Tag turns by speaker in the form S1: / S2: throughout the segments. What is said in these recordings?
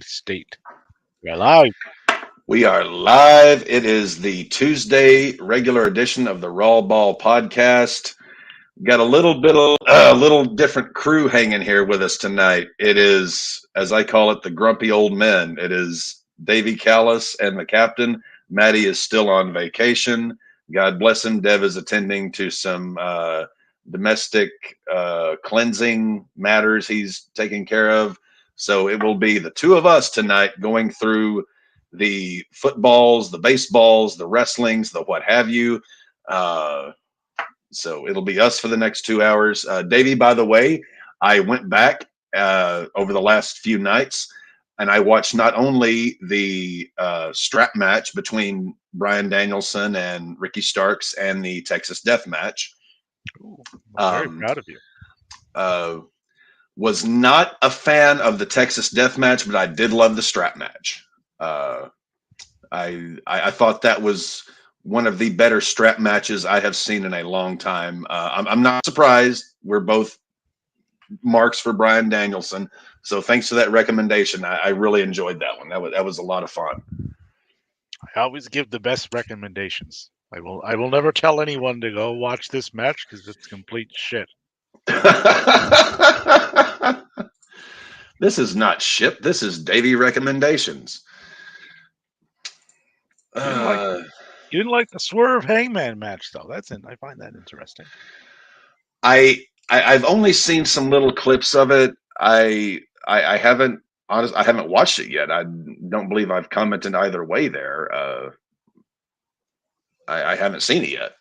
S1: State. We're live.
S2: We are live. It is the Tuesday regular edition of the RAWBall podcast. Got a little bit of a little different crew hanging here with us tonight. It is, as I call it, the grumpy old men. It is Davy Callis and the captain. Matty is still on vacation. God bless him. Dev is attending to some domestic cleansing matters he's taking care of. So it will be the two of us tonight going through the footballs, the baseballs, the wrestlings, the what have you. So it'll be us for the next 2 hours. Davey, by the way, I went back over the last few nights and I watched not only the strap match between Bryan Danielson and Ricky Starks and the Texas Death Match.
S1: Ooh, I'm very proud of you.
S2: Was not a fan of the Texas Death Match, but I did love the strap match. I thought that was one of the better strap matches I have seen in a long time. I'm not surprised. We're both marks for Bryan Danielson. So thanks for that recommendation. I really enjoyed that one. That was a lot of fun.
S1: I always give the best recommendations. I will never tell anyone to go watch this match because it's complete shit.
S2: This is not shit. This is Davey recommendations.
S1: You didn't like the Swerve Hangman match though. I find that interesting.
S2: I've only seen some little clips of it. I haven't I haven't watched it yet. I don't believe I've commented either way there. I haven't seen it yet,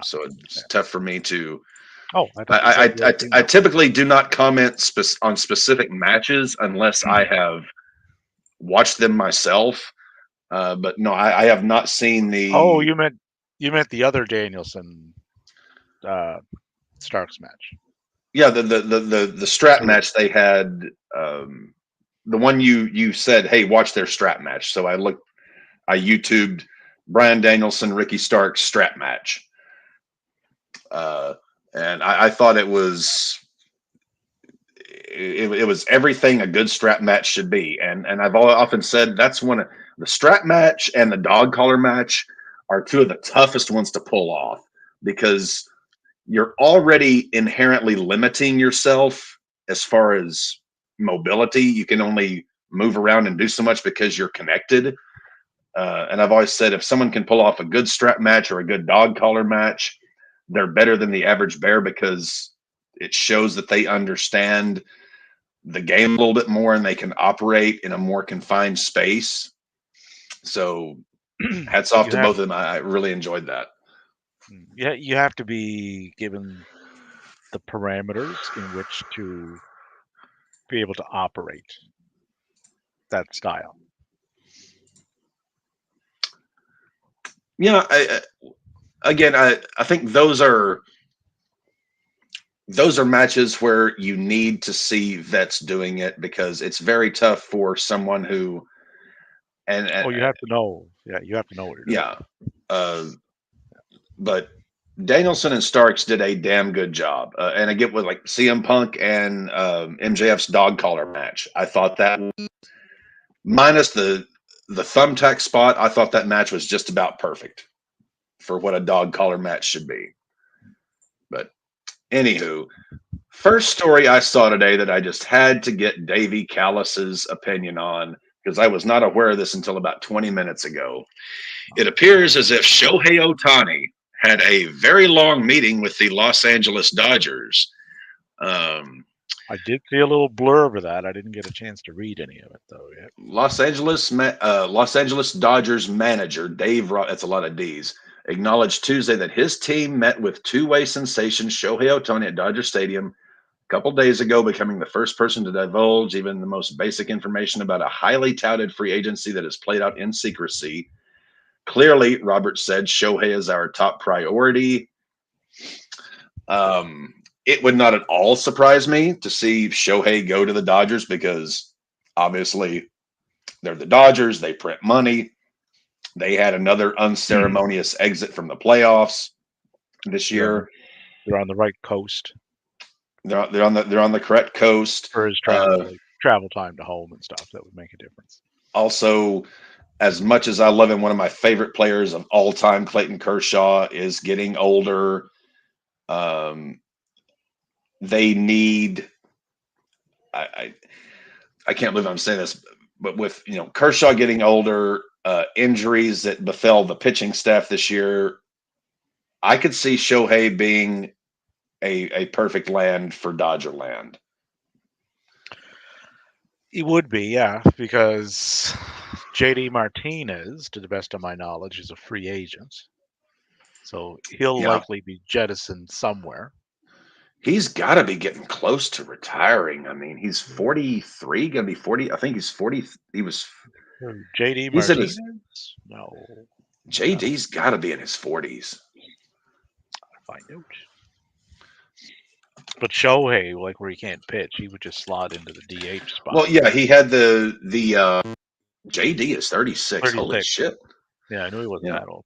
S2: so it's tough for me to.
S1: Oh,
S2: I typically do not comment on specific matches unless I have watched them myself. But no, I have not seen the.
S1: Oh, you meant the other Danielson Starks match.
S2: Yeah, the strap match they had. The one you said, hey, watch their strap match. So I YouTubed Bryan Danielson, Ricky Starks strap match. And I thought it was everything a good strap match should be. And I've often said that's one of the strap match and the dog collar match are two of the toughest ones to pull off because you're already inherently limiting yourself as far as mobility. You can only move around and do so much because you're connected. And I've always said if someone can pull off a good strap match or a good dog collar match, they're better than the average bear because it shows that they understand the game a little bit more and they can operate in a more confined space. So hats off to both of them. I really enjoyed that.
S1: Yeah, you have to be given the parameters in which to be able to operate that style.
S2: Yeah, I think those are matches where you need to see vets doing it because it's very tough for someone who and
S1: you have to know. Yeah, you have to know what you're doing.
S2: Yeah. But Danielson and Starks did a damn good job. And I get with like CM Punk and MJF's dog collar match. I thought that minus the thumbtack spot, I thought that match was just about perfect for what a dog collar match should be. But anywho, first story I saw today that I just had to get Davey Callis's opinion on because I was not aware of this until about 20 minutes ago. It appears as if Shohei Ohtani had a very long meeting with the Los Angeles Dodgers.
S1: I did see a little blurb of that. I didn't get a chance to read any of it though yet.
S2: Los Angeles Dodgers manager Dave that's a lot of D's, acknowledged Tuesday that his team met with two-way sensation Shohei Ohtani at Dodger Stadium a couple days ago, becoming the first person to divulge even the most basic information about a highly touted free agency that is played out in secrecy. Clearly, Robert said, Shohei is our top priority. It would not at all surprise me to see Shohei go to the Dodgers because obviously they're the Dodgers. They print money. They had another unceremonious exit from the playoffs this year.
S1: They're on the right coast.
S2: They're on the correct coast
S1: for his travel time to home and stuff that would make a difference.
S2: Also, as much as I love him, one of my favorite players of all time, Clayton Kershaw, is getting older. Um, they need. I I can't believe I'm saying this, but with Kershaw getting older, injuries that befell the pitching staff this year, I could see Shohei being a perfect land for Dodger land.
S1: He would be, yeah, because JD Martinez, to the best of my knowledge, is a free agent. So he'll
S2: Yeah,
S1: likely be jettisoned somewhere.
S2: he's got to be getting close to retiring. I mean, he's 43, gonna be 40. I think he's 40. He was.
S1: JD
S2: He's in his
S1: Martinez? No.
S2: JD's got to be in his 40s.
S1: Find out. But Shohei, like where he can't pitch, he would just slot into the DH spot.
S2: Well, yeah, he had the JD is 36. Holy
S1: 36.
S2: shit.
S1: Yeah, I knew he wasn't
S2: Yeah.
S1: that old.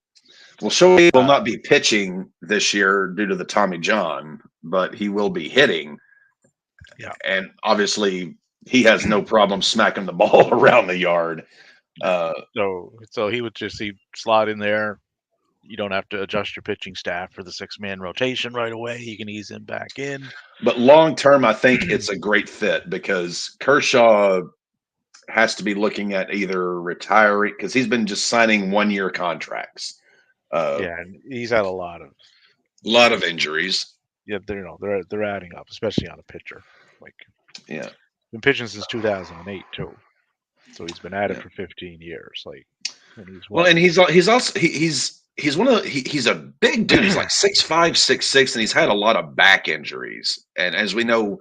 S2: Well, Shohei will
S1: Uh,
S2: not be pitching this year due to the Tommy John, but he will be hitting.
S1: yeah.
S2: And obviously, he has no problem smacking the ball around the yard. Uh,
S1: So he would just slot in there. You don't have to adjust your pitching staff for the 6-man rotation right away. You can ease him back in.
S2: but long term, I think it's a great fit because Kershaw has to be looking at either retiring because he's been just signing 1 year contracts. A
S1: Yeah, and he's had a
S2: lot of injuries.
S1: yeah, they're adding up, especially on a pitcher. Like
S2: Yeah.
S1: been pitching since 2008 too. So he's been at it
S2: Yeah.
S1: for 15 years. Like, and he's
S2: Well,
S1: what?
S2: and he's also he's one of he's a big dude. He's like 6'5", 6'6", and he's had a lot of back injuries. And as we know,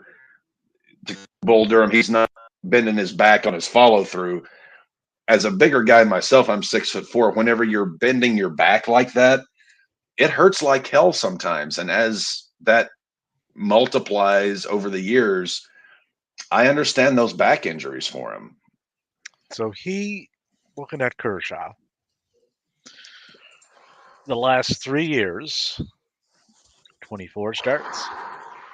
S2: Bull Durham, he's not bending his back on his follow through. As a bigger guy myself, I'm 6'4". Whenever you're bending your back like that, it hurts like hell sometimes. And as that multiplies over the years, I understand those back injuries for him.
S1: So looking at Kershaw, the last 3 years, 24 starts,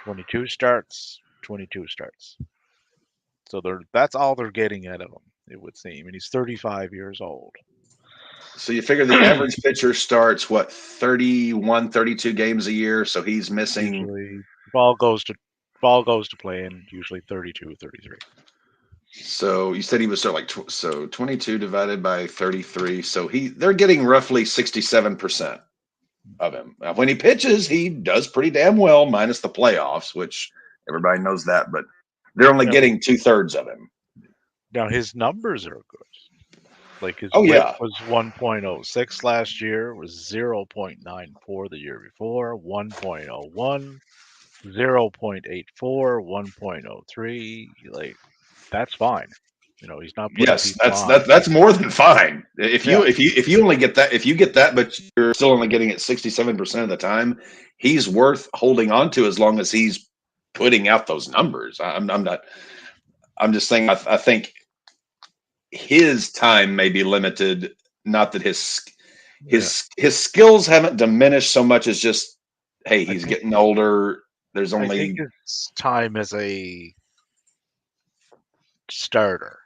S1: 22 starts, 22 starts. So that's all they're getting out of him, it would seem. And he's 35 years old.
S2: So you figure the average pitcher starts what 31, 32 games a year, so he's missing.
S1: Usually ball goes to playing usually 32, 33.
S2: So you said he was sort of like 22 divided by 33. So they're getting roughly 67% of him. Now, when he pitches, he does pretty damn well, minus the playoffs, which everybody knows that. But they're only
S1: Now,
S2: getting 2/3 of him.
S1: now his numbers are good. Like his
S2: Oh
S1: whip
S2: yeah,
S1: was 1.06 last year, was 0.94 the year before, 1.01, 0.84, 1.03. Like that's fine. He's not putting
S2: yes,
S1: people on.
S2: that's more than fine. If
S1: Yeah,
S2: you only get that, if you get that, but you're still only getting it 67% of the time, he's worth holding on to as long as he's putting out those numbers. I'm not. I'm just saying. I think his time may be limited. Not that
S1: yeah.
S2: his skills haven't diminished so much as just hey,
S1: I
S2: he's
S1: think
S2: getting older. There's
S1: I think
S2: only
S1: his time as a starter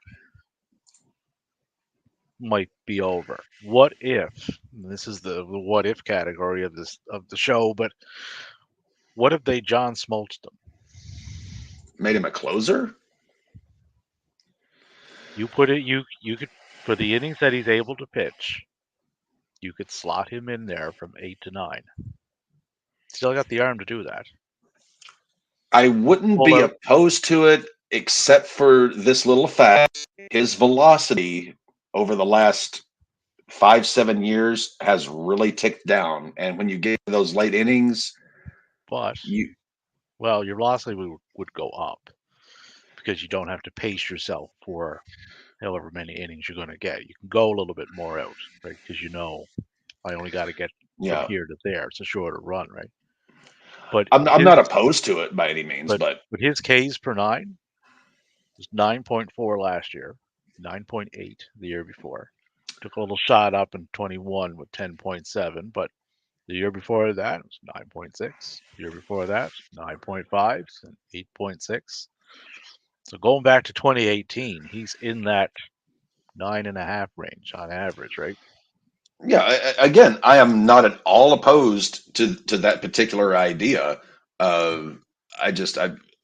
S1: might be over. What if, and this is the what if category of the show, but what if they John Smoltz him?
S2: made him a closer.
S1: You put it you could for the innings that he's able to pitch, you could slot him in there from 8 to 9. Still got the arm to do that.
S2: I wouldn't
S1: Pull
S2: be
S1: out.
S2: opposed to it, except for this little fact: his velocity over the last 5, 7 years has really ticked down. And when you get to those late innings,
S1: But
S2: you
S1: well, your velocity would go up because you don't have to pace yourself for however many innings you're going to get. You can go a little bit more out, right? Because I only got to get from
S2: yeah,
S1: here to there. It's a shorter run, right? But
S2: I'm
S1: his
S2: not opposed to it by any means,
S1: but
S2: but
S1: but his Ks per nine was 9.4 last year, 9.8 the year before. Took a little shot up in 21 with 10.7, but the year before that it was 9.6. The year before that 9.5 and 8.6. So going back to 2018, he's in that 9.5 range on average, right?
S2: Yeah, again, I am not at all opposed to that particular idea. Uh, I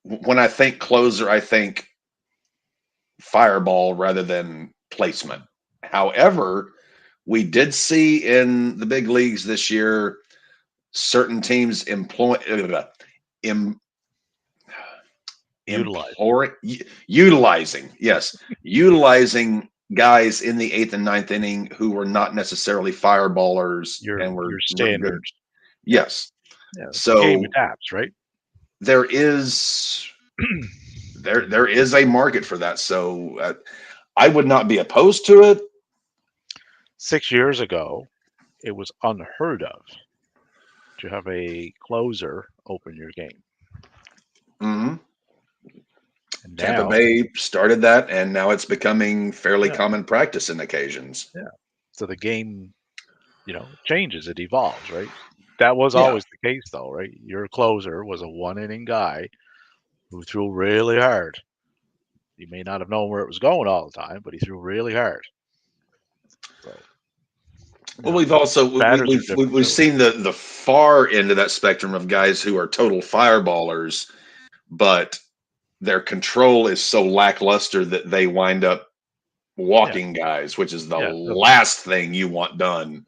S2: when I think closer, I think fireball rather than placement. However, we did see in the big leagues this year certain teams em,
S1: Utilize.
S2: utilizing, yes, utilizing guys in the eighth and ninth inning who were not necessarily fireballers and
S1: Your
S2: were good.
S1: standard. Yeah,
S2: Yes.
S1: yeah. The game
S2: So
S1: adapts, right?
S2: there is there is a market for that. So I would not be opposed to it.
S1: 6 years ago, it was unheard of to have a closer open your game,
S2: Hmm.
S1: and
S2: Tampa
S1: now,
S2: Bay started that, and now it's becoming fairly
S1: yeah,
S2: common practice in occasions.
S1: yeah. So the game, changes, it evolves, right? That was
S2: Yeah,
S1: always the case, though, right? Your closer was a one-inning guy who threw really hard. He may not have known where it was going all the time, but he threw really hard. So,
S2: well, we've also
S1: batters are different
S2: we've
S1: too.
S2: seen the far end of that spectrum of guys who are total fireballers, but their control is so lackluster that they wind up
S1: Yeah,
S2: walking guys, which is the
S1: yeah,
S2: last thing you want done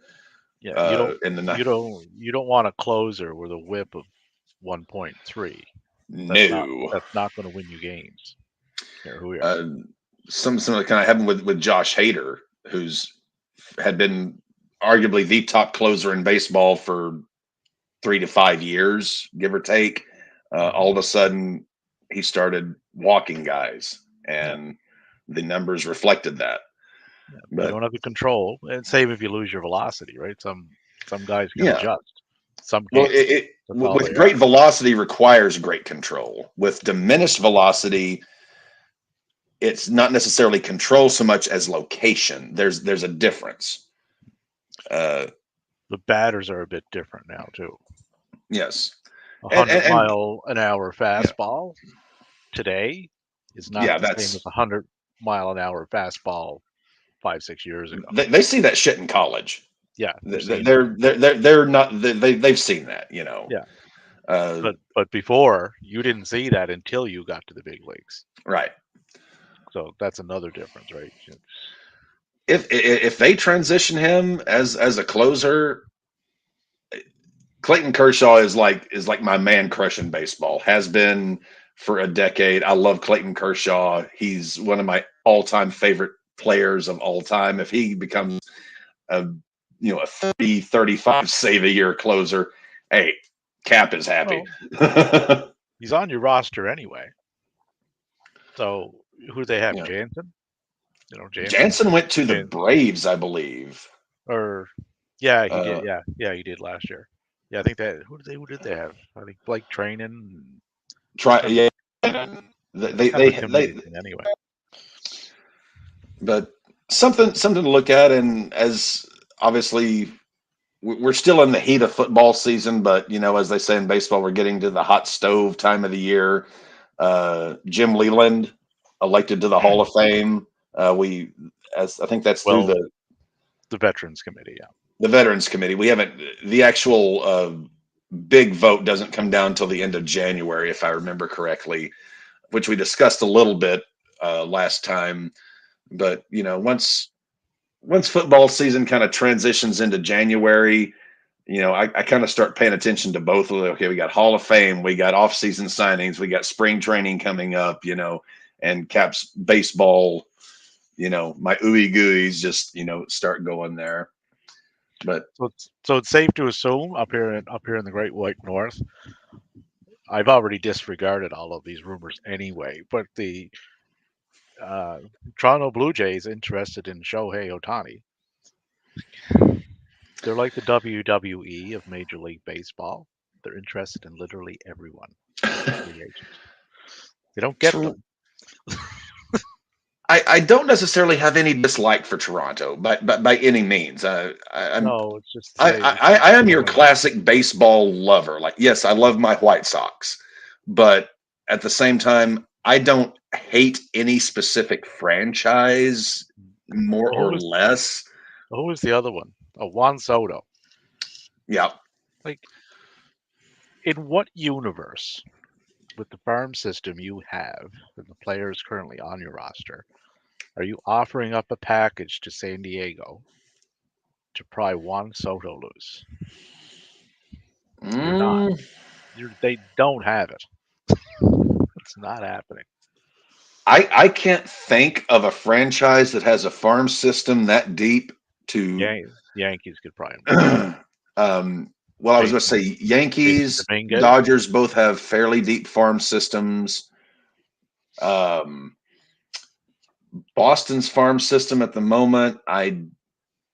S1: yeah. You don't,
S2: in the night.
S1: you don't want a closer with a WHIP of 1.3.
S2: No.
S1: That's not going to win you games. Care who you are.
S2: Uh, some of the kind of happened with Josh Hader, who's had been arguably the top closer in baseball for 3 to 5 years, give or take.
S1: Hmm.
S2: All of a sudden, he started walking guys,
S1: Yeah,
S2: and the numbers reflected that.
S1: yeah. You
S2: But
S1: don't have the control, and save if you lose your velocity, right? Some guys can
S2: yeah,
S1: adjust, some
S2: well,
S1: can't. That's all
S2: with
S1: they
S2: great
S1: are.
S2: velocity requires great control. With diminished velocity, it's not necessarily control so much as location. There's a difference. Uh,
S1: The batters are a bit different now too.
S2: yes,
S1: A
S2: and,
S1: hundred
S2: and
S1: mile an hour
S2: yeah,
S1: fastball today is not
S2: yeah,
S1: the same as
S2: that's
S1: 100 mile an hour fastball 5, 6 years ago.
S2: they see that shit in college.
S1: Yeah, they're seeing it.
S2: They're not they've seen that, you know.
S1: Yeah,
S2: Uh,
S1: but before you didn't see that until you got to the big leagues.
S2: right.
S1: So that's another difference, right?
S2: If they transition him as a closer, Clayton Kershaw is like my man crush in baseball. Has been for a decade. I love Clayton Kershaw. He's one of my all-time favorite players of all time. If he becomes a a 30-35 save a year closer, hey, Cap is happy.
S1: Well, he's on your roster anyway. So who do they have?
S2: Yeah.
S1: Jansen? Jansen,
S2: Jansen went to the
S1: Jan,
S2: Braves, I believe.
S1: or yeah, he did.
S2: Uh,
S1: Yeah, he did last year. Yeah, I think that who did they have? I think Blake Training.
S2: try
S1: Kind of,
S2: yeah.
S1: it's kind of a
S2: They
S1: committee thing anyway.
S2: but something to look at, and as obviously we're still in the heat of football season, but as they say in baseball, we're getting to the hot stove time of the year. Jim Leland elected to the Hall of Fame. We as I think that's through
S1: Well, the Veterans Committee. Yeah.
S2: the Veterans Committee. We haven't the actual big vote doesn't come down until the end of January, if I remember correctly, which we discussed a little bit last time. But once football season kind of transitions into January, I kind of start paying attention to both of them. Okay, we got Hall of Fame, we got off-season signings, we got spring training coming up, and Caps baseball. My ooey gooeys just start going there. But
S1: So it's safe to assume up here in the Great White North. I've already disregarded all of these rumors anyway, but the uh, Toronto Blue Jays interested in Shohei Ohtani. They're like the WWE of Major League Baseball. They're interested in literally everyone as a free agent. They don't get them.
S2: I don't necessarily have any dislike for Toronto, but by any means, I'm
S1: No, it's just to
S2: I,
S1: say
S2: I am your
S1: more.
S2: classic baseball lover. Like, yes, I love my White Sox, but at the same time, I don't hate any specific franchise more
S1: Who
S2: or
S1: was
S2: less.
S1: the other one? Oh, Juan Soto.
S2: Yeah.
S1: Like, in what universe, with the farm system you have and the players currently on your roster, are you offering up a package to San Diego to pry Juan Soto loose? You're not.
S2: Mm,
S1: They don't have it. It's not happening.
S2: I can't think of a franchise that has a farm system that deep to.
S1: Yankees could pry him loose.
S2: Well, I was going to
S1: Jason,
S2: say
S1: Jason
S2: Yankees,
S1: Dominguez.
S2: Dodgers both have fairly deep farm systems. Um, Boston's farm system at the moment,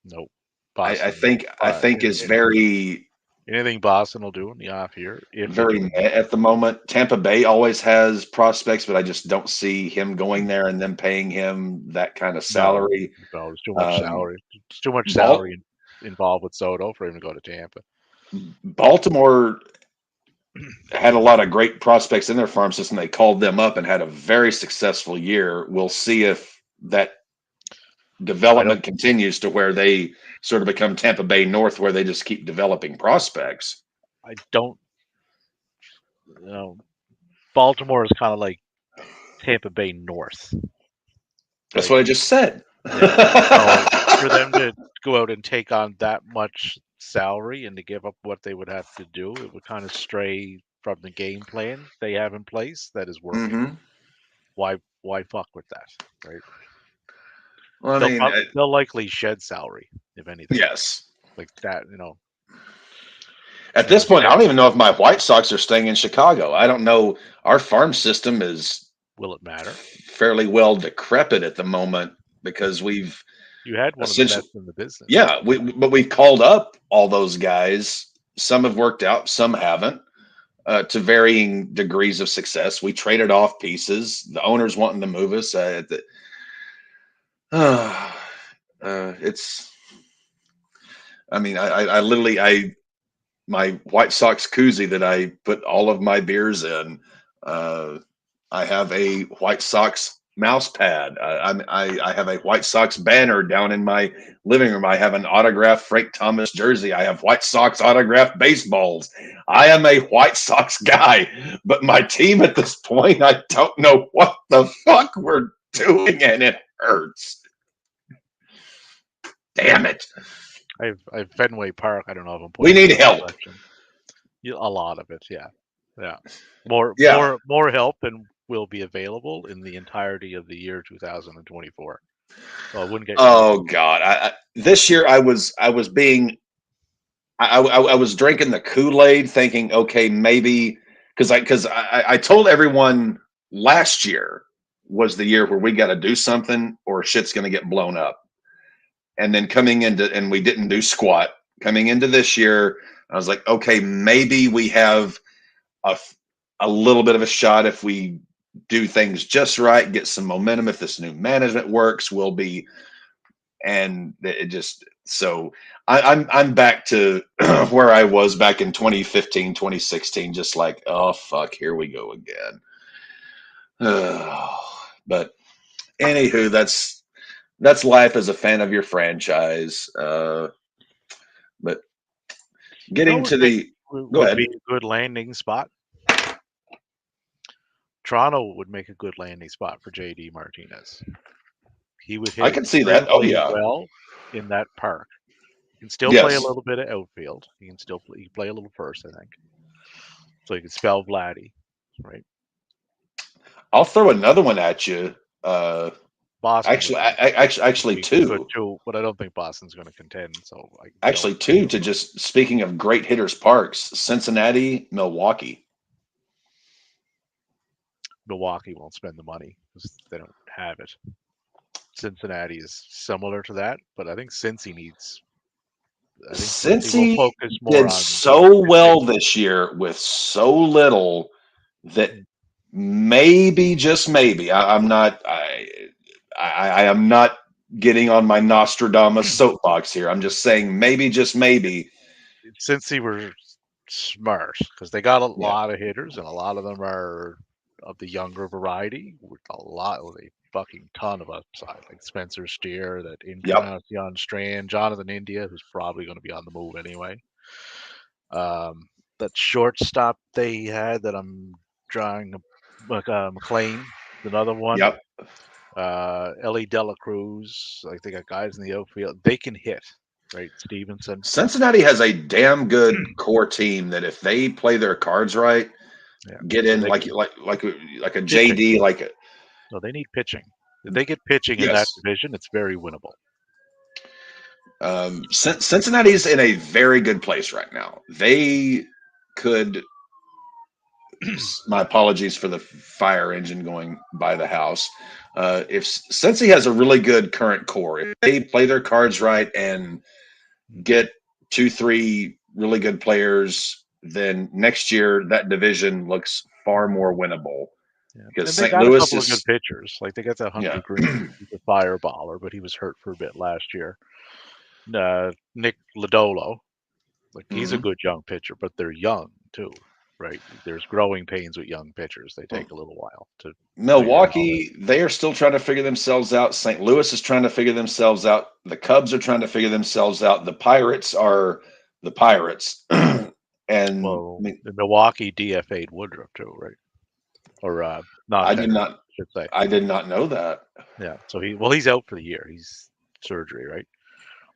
S1: Nope.
S2: I
S1: Boston.
S2: think is very
S1: Anything Boston will do in the off year, if they
S2: very
S1: do
S2: meh at the moment. Tampa Bay always has prospects, but I just don't see him going there and them paying him that kind of
S1: no,
S2: salary.
S1: no, there's too much
S2: Um,
S1: salary. It's too much
S2: Bal-
S1: salary involved with Soto for him to go to Tampa.
S2: Baltimore had a lot of great prospects in their farm system. They called them up and had a very successful year. We'll see if that
S1: I don't.
S2: development continues to where they sort of become Tampa Bay North, where they just keep developing prospects.
S1: I don't. You know, Baltimore is kind of like Tampa Bay North.
S2: That's
S1: Like,
S2: what I just said.
S1: yeah. So for them to go out and take on that much salary and to give up what they would have to do, it would kind of stray from the game plan they have in place that is working.
S2: Hmm.
S1: Why fuck with that, right?
S2: Well, I mean,
S1: They'll likely shed salary if anything
S2: yes.
S1: like that.
S2: At this point, I don't even know if my White Sox are staying in Chicago. I don't know. Our farm system is
S1: Will it matter?
S2: fairly well decrepit at the moment because we've
S1: You had one of the
S2: essentially,
S1: best in the business.
S2: yeah, but we've called up all those guys. Some have worked out, some haven't, to varying degrees of success. We traded off pieces. The owners wanting to move us. Uh, it's. I mean, I literally my White Sox koozie that I put all of my beers in. Uh, I have a White Sox mouse pad. I have a White Sox banner down in my living room. I have an autographed Frank Thomas jersey. I have White Sox autographed baseballs. I am a White Sox guy, but my team at this point, I don't know what the fuck we're doing, and it hurts. Damn it.
S1: I've Fenway Park. I don't know if I'm
S2: We
S1: putting
S2: need
S1: in that
S2: help.
S1: section. Yeah, a lot of it, yeah, yeah. More
S2: Yeah.
S1: more more help than will be available in the entirety of the year 2024. So I wouldn't get your hopes
S2: Oh God. This year I was being I was drinking the Kool-Aid thinking, okay, maybe because I told everyone last year was the year where we got to do something or shit's going to get blown up. And then coming into and we didn't do squat. Coming into this year, I was like, okay, maybe we have a a little bit of a shot if we do things just right, get some momentum. If this new management works, we'll be and it just so I'm back to where I was back in 2015, 2016, just like, oh fuck, here we go again. But anywho, that's life as a fan of your franchise. But getting
S1: would
S2: to
S1: make
S2: the go
S1: would be
S2: ahead.
S1: a good landing spot. Toronto would make a good landing spot for JD Martinez. He would hit
S2: I can see that. Oh
S1: extremely
S2: yeah.
S1: well in that park. He can still play a
S2: Yes.
S1: little bit of outfield. He can play a little first, I think. So he can spell Vladdy, right?
S2: I'll throw another one at you. Uh
S1: Boston
S2: actually actually
S1: would be good
S2: two.
S1: too, but I don't think Boston's going to contend. So I don't
S2: Actually,
S1: see
S2: two
S1: them
S2: to
S1: going.
S2: just speaking of great hitters parks, Cincinnati, Milwaukee.
S1: Milwaukee won't spend the money because they don't have it. Cincinnati is similar to that, but I think Cincy needs. I think Cincy will
S2: Cincy
S1: focus more
S2: did
S1: on
S2: so well
S1: pitching.
S2: this year with so little that
S1: Mm.
S2: maybe, just maybe, I am not getting on my Nostradamus soapbox here. I'm just saying maybe, just maybe.
S1: Cincy were smart because they got a
S2: Yeah.
S1: lot of hitters, and a lot of them are of the younger variety with a lot of a fucking ton of upside, like Spencer Steer, that
S2: Yep.
S1: Encarnacion Strand, Jonathan India, who's probably going to be on the move anyway. That shortstop they had that I'm drawing, McLean, another one.
S2: Yep.
S1: Ellie Dela Cruz, like they got guys in the outfield. They can hit, right? Stevenson.
S2: Cincinnati has a damn good core team that if they play their cards right,
S1: Yeah.
S2: get
S1: So
S2: in
S1: they
S2: like
S1: can
S2: like a
S1: pitching.
S2: JD, like a
S1: So they need pitching. If they get pitching in that
S2: yes.
S1: division, it's very winnable.
S2: Cincinnati's in a very good place right now. They could. My apologies for the fire engine going by the house. If Cincy has a really good current core, if they play their cards right and get 2, 3 really good players, then next year that division looks far more winnable
S1: Yeah.
S2: because
S1: And they
S2: St.
S1: got a
S2: Louis
S1: couple of good
S2: is
S1: pitchers. Like they got that
S2: yeah.
S1: Hunter Green, he's a fireballer, but he was hurt for a bit last year. Nick Lodolo, like he's a
S2: Mhm.
S1: good young pitcher, but they're young too, right? There's growing pains with young pitchers. They take a little while to figure it all out.
S2: Milwaukee, they are still trying to figure themselves out. St. Louis is trying to figure themselves out. The Cubs are trying to figure themselves out. The Pirates are the Pirates. and I
S1: Well,
S2: mean,
S1: the Milwaukee DFA'd Woodruff too, right? Or
S2: I did
S1: non-tendered,
S2: not
S1: I should say.
S2: I did not know that.
S1: Yeah. So he's out for the year. He's surgery, right?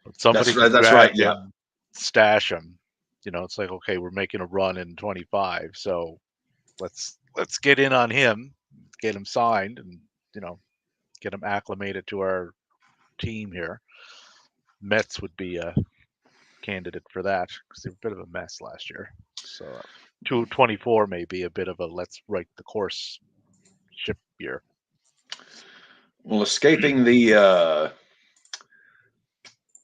S1: But somebody could
S2: That's right.
S1: grab
S2: Yeah.
S1: him, stash him. It's like, okay, we're making a run in 25, so let's get in on him, get him signed, and you know get him acclimated to our team here. Mets would be a candidate for that because they were a bit of a mess last year. So 224 may be a bit of a let's right the course ship year.
S2: Well, escaping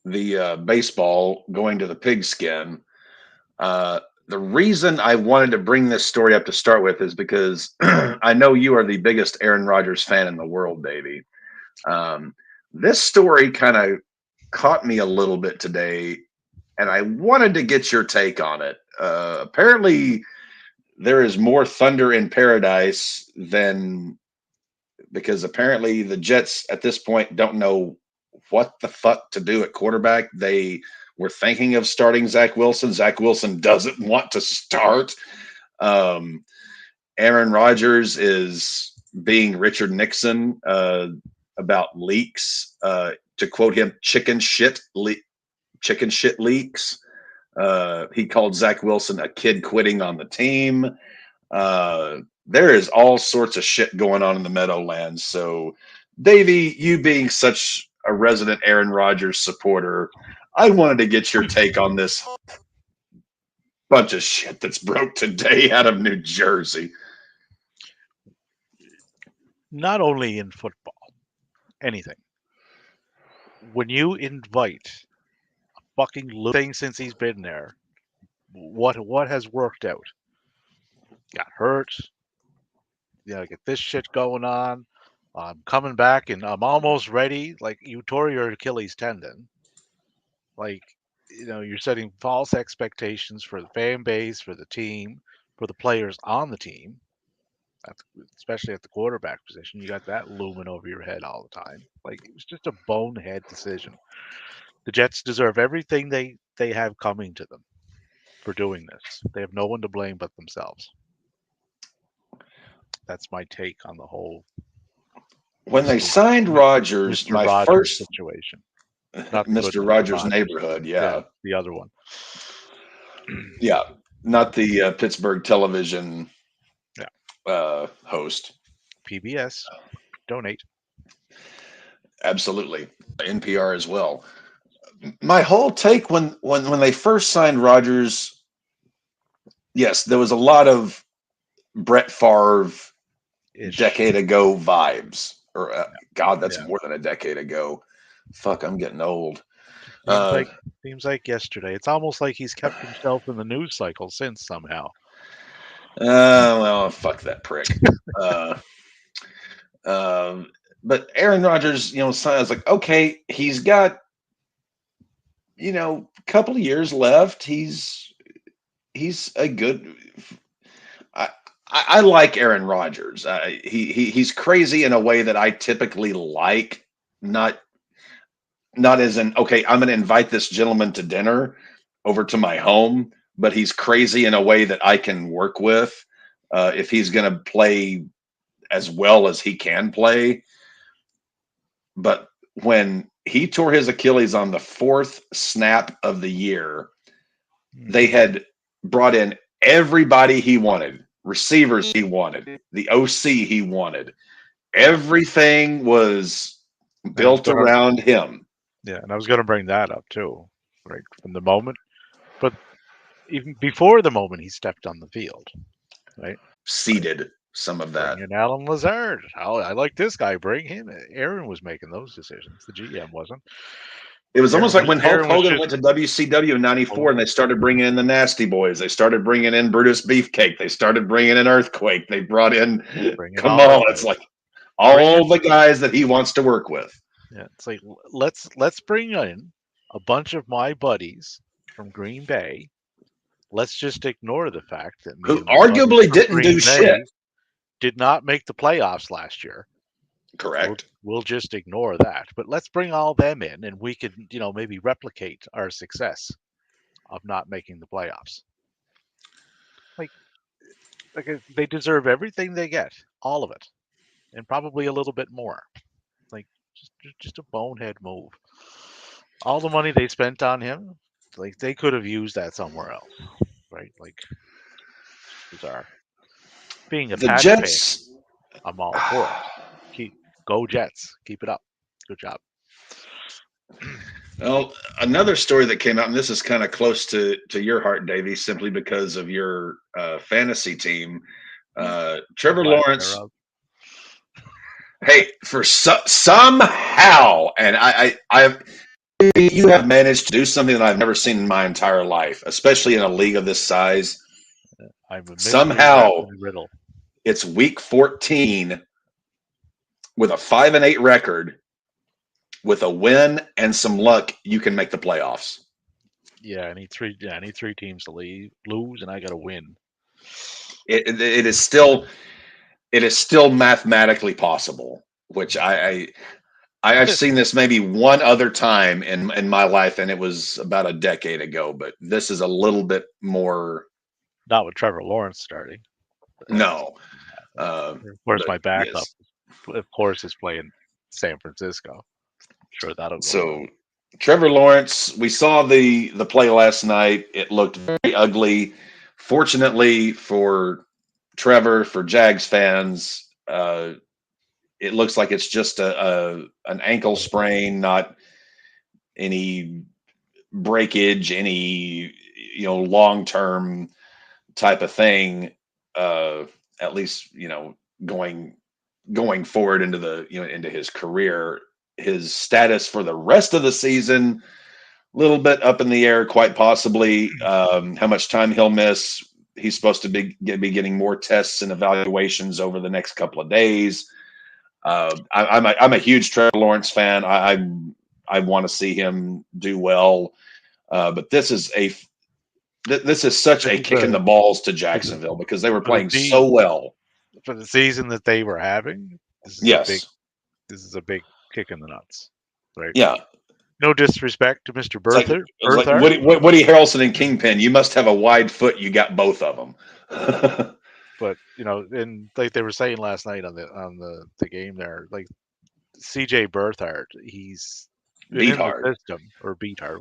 S2: the baseball, going to the pigskin. The reason I wanted to bring this story up to start with is because I know you are the biggest Aaron Rodgers fan in the world, Davey. This story kind of caught me a little bit today, and I wanted to get your take on it. Apparently, there is more thunder in paradise than because apparently the Jets at this point don't know what the fuck to do at quarterback. They were thinking of starting Zach Wilson. Zach Wilson doesn't want to start. Um, Aaron Rodgers is being Richard Nixon about leaks. To quote him, chicken shit leaks. He called Zach Wilson a kid quitting on the team. There is all sorts of shit going on in the Meadowlands. So, Davey, you being such a resident Aaron Rodgers supporter, I wanted to get your take on this bunch of shit that's broke today out of New Jersey.
S1: Not only in football, anything. When you invite a fucking thing since he's been there, what has worked out? Got hurt. Get this shit going on. I'm coming back and I'm almost ready. Like you tore your Achilles tendon. Like, you're setting false expectations for the fan base, for the team, for the players on the team, especially at the quarterback position. You got that looming over your head all the time. Like it was just a bonehead decision. The Jets deserve everything they have coming to them for doing this. They have no one to blame but themselves. That's my take on the whole
S2: When they
S1: Mr.
S2: signed Rodgers,
S1: Mr.
S2: my
S1: Rogers
S2: first
S1: situation. Not the good
S2: Mr.
S1: Mr.
S2: Rogers'
S1: Rogers.
S2: neighborhood,
S1: Yeah,
S2: yeah,
S1: the other one.
S2: yeah, not the Pittsburgh television
S1: Yeah.
S2: host.
S1: PBS. Donate.
S2: Absolutely, NPR as well. My whole take when they first signed Rodgers, yes, there was a lot of Brett Favre
S1: Ish.
S2: decade ago vibes. Or God, that's
S1: Yeah.
S2: more than a decade ago. Fuck, I'm getting old.
S1: Seems
S2: Uh,
S1: like seems like yesterday. It's almost like he's kept himself in the news cycle since somehow.
S2: well, fuck that prick. Uh, um, but Aaron Rodgers, I was like, okay, he's got, a couple of years left. He's a good. I I like Aaron Rodgers. He's crazy in a way that I typically like. Not not as in, okay, I'm going to invite this gentleman to dinner over to my home, but he's crazy in a way that I can work with. If he's going to play as well as he can play. But when he tore his Achilles on the fourth snap of the year, they had brought in everybody he wanted, receivers he wanted, the OC he wanted. Everything was
S1: And I was
S2: built
S1: gonna,
S2: around him,
S1: yeah, and I was gonna bring that up too, right from the moment. But even before the moment he stepped on the field, right? Like
S2: seeded some of
S1: bring
S2: that.
S1: in Alan Lazard. Oh, I like this guy. Bring him. Aaron was making those decisions. The GM wasn't.
S2: It was almost like when Hulk
S1: Aaron was
S2: Hogan
S1: just
S2: went to WCW in '94 and they started bringing in the Nasty Boys. They started bringing in Brutus Beefcake. They started bringing in Earthquake. They brought in,
S1: bring in
S2: come
S1: all the
S2: on, it's
S1: guys.
S2: like
S1: Bring in,
S2: all the guys that he wants to work with.
S1: yeah. It's like let's bring in a bunch of my buddies from Green Bay. Let's just ignore the fact that me
S2: Who
S1: and my buddies
S2: arguably
S1: from
S2: didn't do
S1: Green
S2: shit.
S1: Bay did not make the playoffs last year.
S2: Correct.
S1: We'll just ignore that. But let's bring all them in, and we could maybe replicate our success of not making the playoffs. Like they deserve everything they get, all of it, and probably a little bit more. Like just a bonehead move. All the money they spent on him, like they could have used that somewhere else, right? Like bizarre. Being a
S2: The
S1: Pats fan,
S2: Jets.
S1: I'm all for it. Keep Go Jets. Keep it up. Good job.
S2: Well, another story that came out, and this is kind of close to your heart, Davey, simply because of your fantasy team.
S1: I'm
S2: Trevor
S1: glad
S2: Lawrence. Hey, for somehow, and you have managed to do something that I've never seen in my entire life, especially in a league of this size.
S1: I'm a mystery wrapped
S2: Somehow,
S1: in a riddle.
S2: it's week 14 with a 5-8 record, with a win and some luck, you can make the playoffs.
S1: Yeah, I need three. Yeah, I need three teams to lose, and I got to win.
S2: It is still mathematically possible, which I've seen this maybe one other time in my life, and it was about a decade ago. But this is a little bit more.
S1: Not with Trevor Lawrence starting.
S2: No,
S1: Of course,
S2: but
S1: my backup,
S2: yes.
S1: of course, is playing San Francisco. Sure, that'll go well.
S2: So Trevor Lawrence, we saw the play last night. It looked very ugly. Fortunately for Trevor, for Jags fans, it looks like it's just an ankle sprain, not any breakage, any long term type of thing. At least going forward into into his career. His status for the rest of the season, a little bit up in the air, quite possibly. How much time he'll miss? He's supposed to be getting more tests and evaluations over the next couple of days. I'm a huge Trevor Lawrence fan. I want to see him do well, but this is such a kick in the balls to Jacksonville because they were
S1: For the
S2: playing so well.
S1: for the season that they were having.
S2: Yes.
S1: This is a big kick in the nuts, right?
S2: Yeah.
S1: No disrespect to Mr.
S2: It's like
S1: Berthard,
S2: Woody Harrelson and Kingpin. You must have a wide foot. You got both of them.
S1: but and like they were saying last night on the game there, like CJ Berthard, he's been
S2: Beat
S1: in the
S2: hard.
S1: system or beat hard,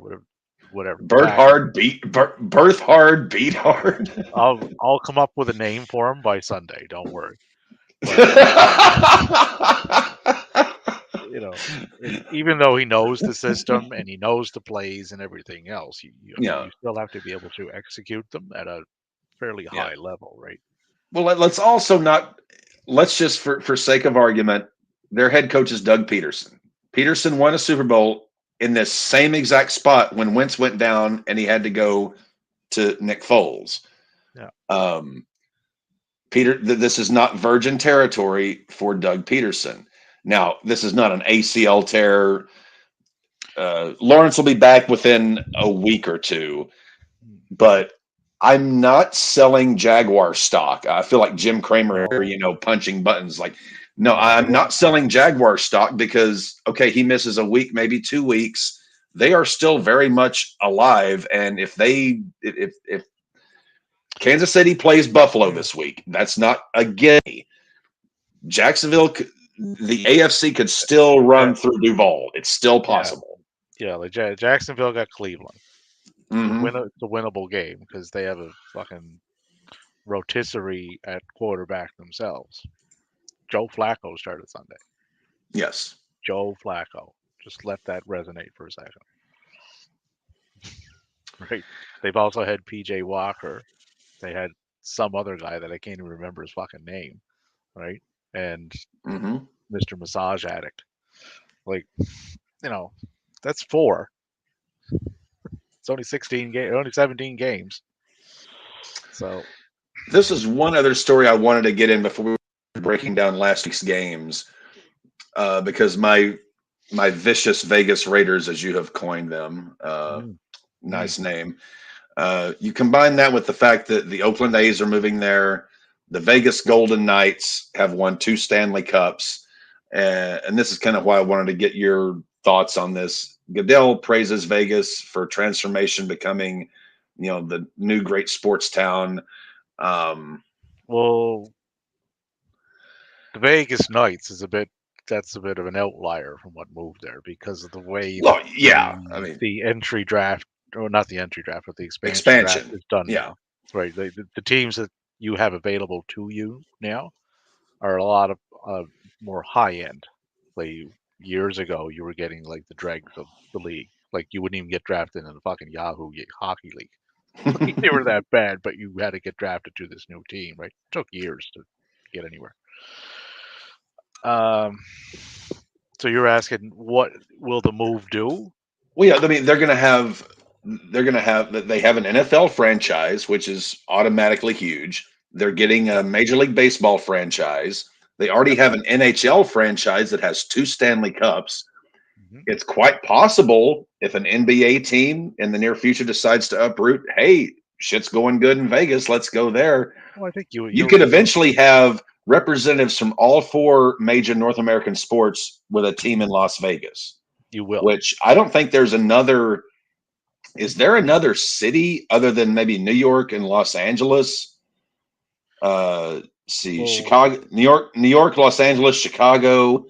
S1: whatever.
S2: Birth hard, birth hard, beat hard.
S1: I'll come up with a name for him by Sunday. Don't worry. But even though he knows the system and he knows the plays and everything else, I mean,
S2: Yeah.
S1: you still have to be able to execute them at a fairly
S2: Yeah.
S1: high level, right?
S2: Well, let's just for sake of argument, their head coach is Doug Peterson. Peterson won a Super Bowl in this same exact spot when Wentz went down and he had to go to Nick Foles.
S1: Yeah.
S2: This is not virgin territory for Doug Peterson. Now, this is not an ACL tear. Lawrence will be back within a week or two, but I'm not selling Jaguar stock. I feel like Jim Cramer,
S1: No,
S2: punching buttons. Like, no,
S1: no, they
S2: I'm not
S1: won't.
S2: selling Jaguar stock because okay, he misses a week, maybe 2 weeks. They are still very much alive, and if Kansas City plays Buffalo this week, that's not a gimme. Jacksonville, the AFC could still
S1: Yeah,
S2: run through Duval. It's still
S1: yeah,
S2: possible.
S1: yeah. Like Jacksonville got Cleveland.
S2: Hmm.
S1: It's a winnable game because they have a fucking rotisserie at quarterback themselves. Joe Flacco started Sunday.
S2: Yes.
S1: Joe Flacco. Just let that resonate for a second, right? They've also had PJ Walker. They had some other guy that I can't even remember his fucking name, right? And
S2: Hmm.
S1: Mr. Massage Addict. Like, you know, that's four. It's only 16 games, only 17 games. So,
S2: This is one other story I wanted to get in before we were breaking down last week's games, because my vicious Vegas Raiders, as you have coined them,
S1: mm, mm,
S2: nice name. You combine that with the fact that the Oakland A's are moving there. The Vegas Golden Knights have won 2 Stanley Cups. And this is kind of why I wanted to get your thoughts on this. Goodell praises Vegas for transformation, becoming, the new great sports town. Um,
S1: well, the Vegas Knights is a bit that's a bit of an outlier from what moved there because of the way that
S2: well, yeah, I mean,
S1: the entry draft, or not the entry draft, but the expansion draft
S2: expansion.
S1: is done
S2: Yeah.
S1: now. Right, the teams that you have available to you now are a lot of more high end. Like years ago, you were getting like the dregs of the league. Like you wouldn't even get drafted in the fucking Yahoo hockey league. Like they were that bad, but you had to get drafted to this new team. Right, it took years to get anywhere. Um, so you're asking what will the move do?
S2: Well, yeah, I mean, they have an NFL franchise, which is automatically huge. They're getting a
S1: Yep.
S2: Major League Baseball franchise. They already
S1: Yep.
S2: have an NHL franchise that has 2 Stanley Cups.
S1: Hmm.
S2: It's quite possible if an NBA team in the near future decides to uproot, hey, shit's going good in Vegas, let's go there.
S1: Well, I think
S2: You
S1: you'll
S2: could
S1: get
S2: eventually have representatives from all 4 major North American sports with a team in Las Vegas,
S1: you will.
S2: which I don't think there's another. Is there another city other than maybe New York and Los Angeles? See,
S1: Well,
S2: Chicago, New York, Los Angeles, Chicago,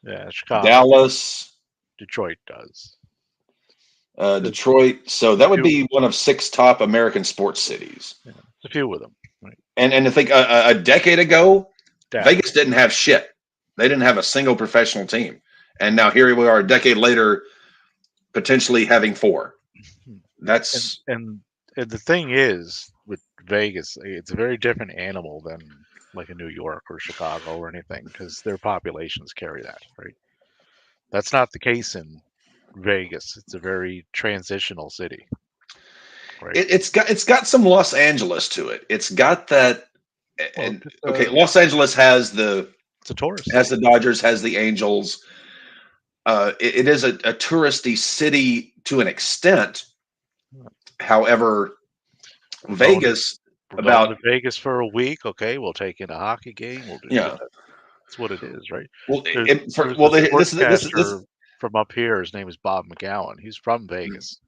S1: yeah, Chicago,
S2: Dallas,
S1: Detroit does. There's,
S2: Detroit. So
S1: there's
S2: that
S1: a
S2: would
S1: few.
S2: be one of 6 top American sports cities.
S1: Yeah, there's a few of them. Right.
S2: And to think a decade ago, Vegas
S1: Dallas.
S2: didn't have shit. They didn't have a single professional team. And now here we are a decade later, potentially having 4.
S1: Hmm. And
S2: That's
S1: and and the thing is with Vegas, it's a very different animal than like a New York or Chicago or anything because their populations carry that, right? That's not the case in Vegas. It's a very transitional city, right?
S2: it's got some Los Angeles to it. It's got that.
S1: Well,
S2: And okay, Los Angeles
S1: it's a tourist
S2: has
S1: city.
S2: the Dodgers, has the Angels. It is a touristy city to an extent. However,
S1: We're going to
S2: Vegas
S1: we're going to
S2: about
S1: Vegas for a week. Okay, we'll take in a hockey game. We'll do
S2: yeah.
S1: that's what it is, right?
S2: Well,
S1: There's
S2: well,
S1: this
S2: this.
S1: sportscaster from up here. His name is Bob McGowan. He's from Vegas,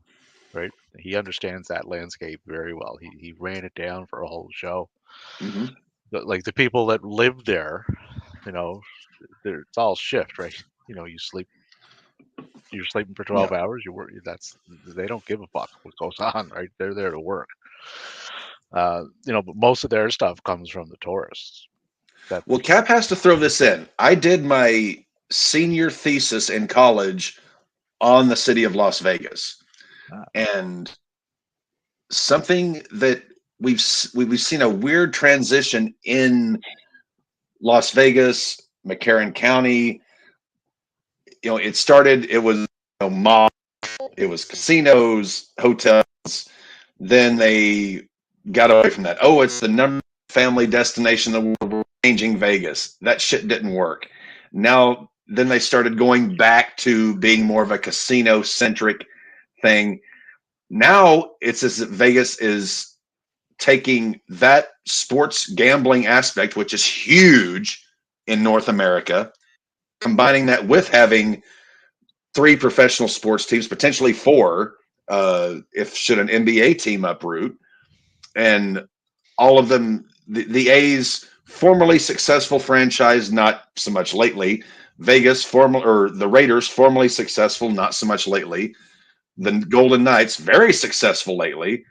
S1: right? He understands that landscape very well. He ran it down for a whole show.
S2: Mm-hmm.
S1: But like the people that live there, you know, it's all shift, right? You know, you're sleeping for
S2: Yeah.
S1: 12 hours. You work. That's they don't give a fuck what goes on, right? They're there to work. But most of their stuff comes from the tourists. That
S2: Well, Cap has to throw this in. I did my senior thesis in college on the city of Las Vegas,
S1: ah,
S2: and something that we've seen a weird transition in Las Vegas, McCarran County. It started. It was mall. It was casinos, hotels. Then they got away from that. Oh, it's the number family destination in the world. We're changing Vegas. That shit didn't work. Now, then they started going back to being more of a casino centric thing. Now it's as if Vegas is taking that sports gambling aspect, which is huge in North America, combining that with having three professional sports teams, potentially four, if should an NBA team uproot, and all of them, the A's formerly successful franchise, not so much lately. Vegas, formal or the Raiders, formerly successful, not so much lately. The Golden Knights, very successful lately.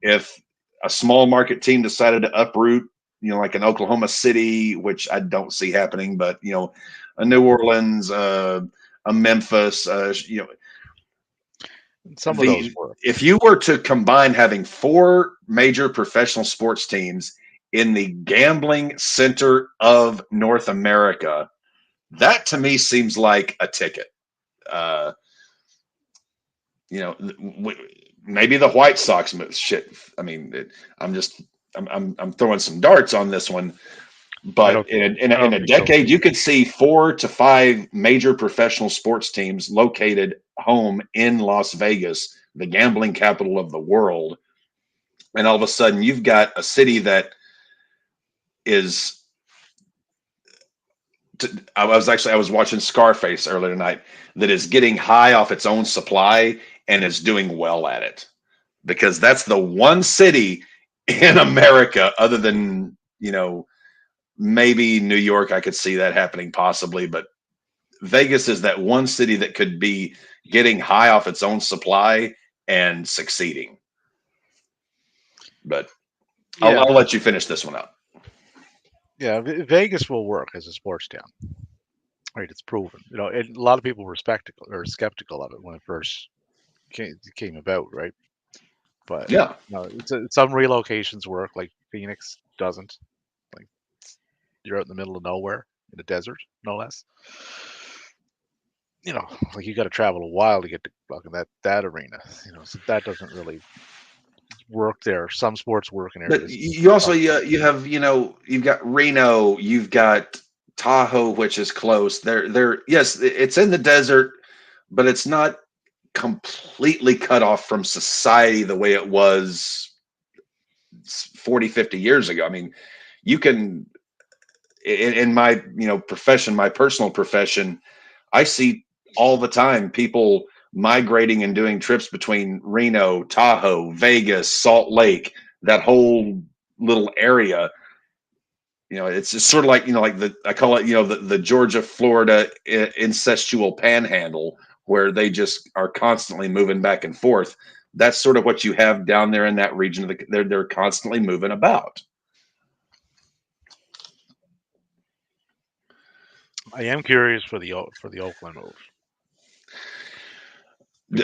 S2: If a small market team decided to uproot, like an Oklahoma City, which I don't see happening, but a New Orleans, a Memphis,
S1: Some of those
S2: the
S1: work.
S2: if you were to combine having four major professional sports teams in the gambling center of North America, that to me seems like a ticket. Uh, maybe the White Sox shit. I mean, I'm throwing some darts on this one, but in a decade, you could see 4 to 5 major professional sports teams located home in Las Vegas, the gambling capital of the world, and all of a sudden you've got a city that is. I was watching Scarface earlier tonight, that is getting high off its own supply and is doing well at it, because that's the one city in America, other than maybe New York, I could see that happening possibly, but Vegas is that one city that could be getting high off its own supply and succeeding. But I'll let you finish this one up.
S1: Yeah, Vegas will work as a sports town. Right, it's proven. And a lot of people were skeptical of it when it first came about, right? But
S2: Yeah,
S1: some relocations work, like Phoenix doesn't. Like, you're out in the middle of nowhere in the desert, no less. Like, you got to travel a while to get to fucking that arena. So that doesn't really work there. Some sports work in
S2: but
S1: areas.
S2: you also you have you've got Reno, you've got Tahoe, which is close. They're yes, it's in the desert, but it's not completely cut off from society the way it was 40, 50 years ago. I mean, you can in my profession, my personal profession, I see all the time people migrating and doing trips between Reno, Tahoe, Vegas, Salt Lake, that whole little area. It's just sort of like like I call it the Georgia Florida incestual panhandle, where they just are constantly moving back and forth. That's sort of what you have down there in that region. They're constantly moving about.
S1: I am curious for the Oakland move.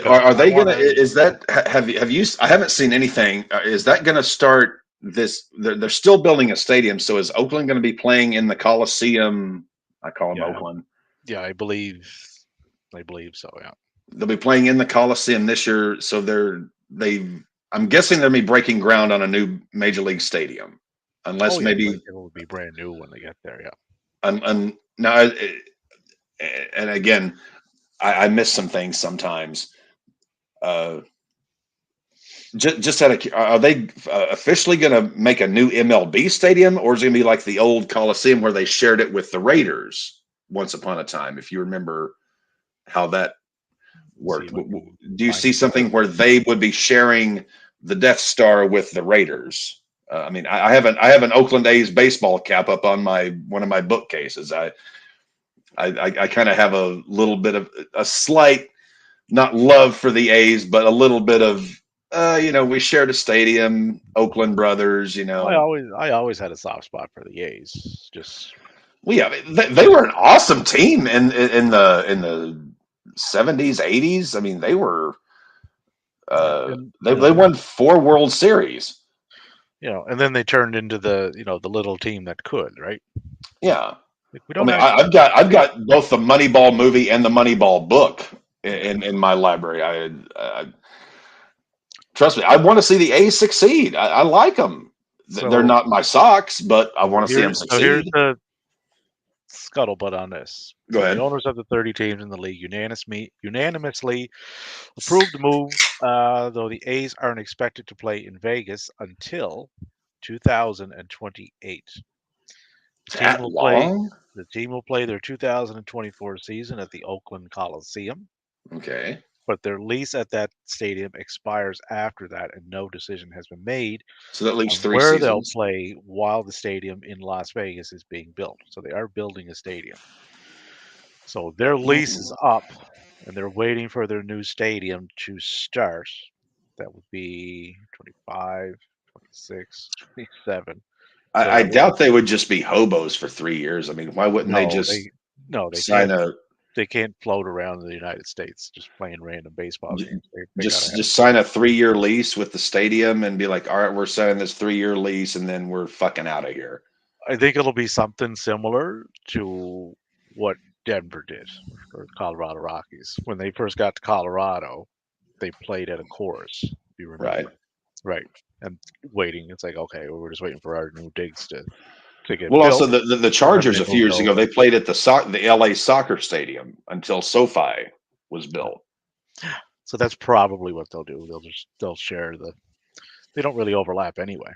S2: Are they gonna? Is that have you? I haven't seen anything. Is that gonna start this? They're still building a stadium. So is Oakland going to be playing in the Coliseum? I call them Oakland.
S1: Yeah, I believe so. Yeah,
S2: they'll be playing in the Coliseum this year. So I'm guessing they'll be breaking ground on a new major league stadium, unless maybe
S1: it will be brand new when they get there. Yeah.
S2: Now, and again, I miss some things sometimes. Just are they officially going to make a new MLB stadium, or is it going to be like the old Coliseum where they shared it with the Raiders once upon a time? If you remember how that worked, do you see something where they would be sharing the Death Star with the Raiders? I mean, I have an Oakland A's baseball cap up on one of my bookcases. I kind of have a little bit of a slight, not love for the A's, but a little bit of we shared a stadium, Oakland brothers.
S1: I always had a soft spot for the A's. Just
S2: they were an awesome team in the 70s, 80s. I mean, they were. They won 4 World Series.
S1: And then they turned into the the little team that could, right?
S2: Yeah.
S1: Like, we don't.
S2: I've got both the Moneyball movie and the Moneyball book in my library. I trust me, I want to see the A's succeed. I like them. They're not my socks, but I want to see them succeed.
S1: So here's the scuttlebutt on this.
S2: Go ahead.
S1: The owners of the 30 teams in the league unanimously approved the move Though the A's aren't expected to play in Vegas until 2028. The team
S2: That
S1: will play
S2: long?
S1: the team will play their 2024 season at the Oakland Coliseum,
S2: Okay.
S1: but their lease at that stadium expires after that, and no decision has been made
S2: So that leaves
S1: on
S2: three
S1: where they'll
S2: seasons.
S1: play while the stadium in Las Vegas is being built. So they are building a stadium. So their lease is
S2: Ooh.
S1: up, and they're waiting for their new stadium to start. That would be 25, 26, 27. So
S2: I
S1: that would
S2: doubt they would just be hobos for 3 years. I mean, why wouldn't they
S1: no,
S2: just
S1: they
S2: sign
S1: can't
S2: a
S1: float around the United States just playing random baseball
S2: j-
S1: games. They got to have.
S2: just sign a 3 year lease with the stadium and be like, all right, we're signing this 3 year lease and then we're fucking out of here.
S1: I think it'll be something similar to what Denver did or Colorado Rockies when they first got to Colorado. They played at a course. If you
S2: Right.
S1: remember, right? And waiting, it's like okay, well, we're just waiting for our new digs to get
S2: Well, also
S1: built,
S2: the
S1: and
S2: Chargers
S1: then
S2: a few
S1: we'll
S2: years ago,
S1: go.
S2: they played at the LA soccer stadium until SoFi was built.
S1: So that's probably what they'll do. They'll share the. They don't really overlap anyway,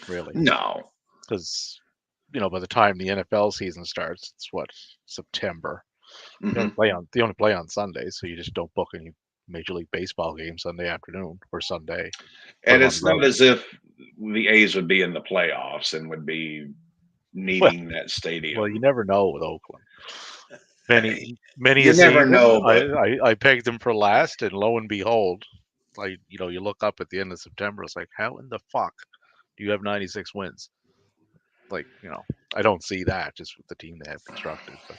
S1: really,
S2: No.
S1: because by the time the NFL season starts, it's what September.
S2: Hmm.
S1: They only play on Sundays, so you just don't book any Major League Baseball game Sunday afternoon or Sunday. Put
S2: And
S1: them on the
S2: it's not
S1: road.
S2: as if the A's would be in the playoffs and would be
S1: Well,
S2: needing that
S1: you
S2: stadium.
S1: never know with Oakland.
S2: Uh,
S1: Many
S2: You
S1: a
S2: never
S1: season,
S2: know, but
S1: I pegged them for last, and lo and behold, you look up at the end of September, it's like, how in the fuck do you have 96 wins? Like, I don't see that just with the team they have constructed. But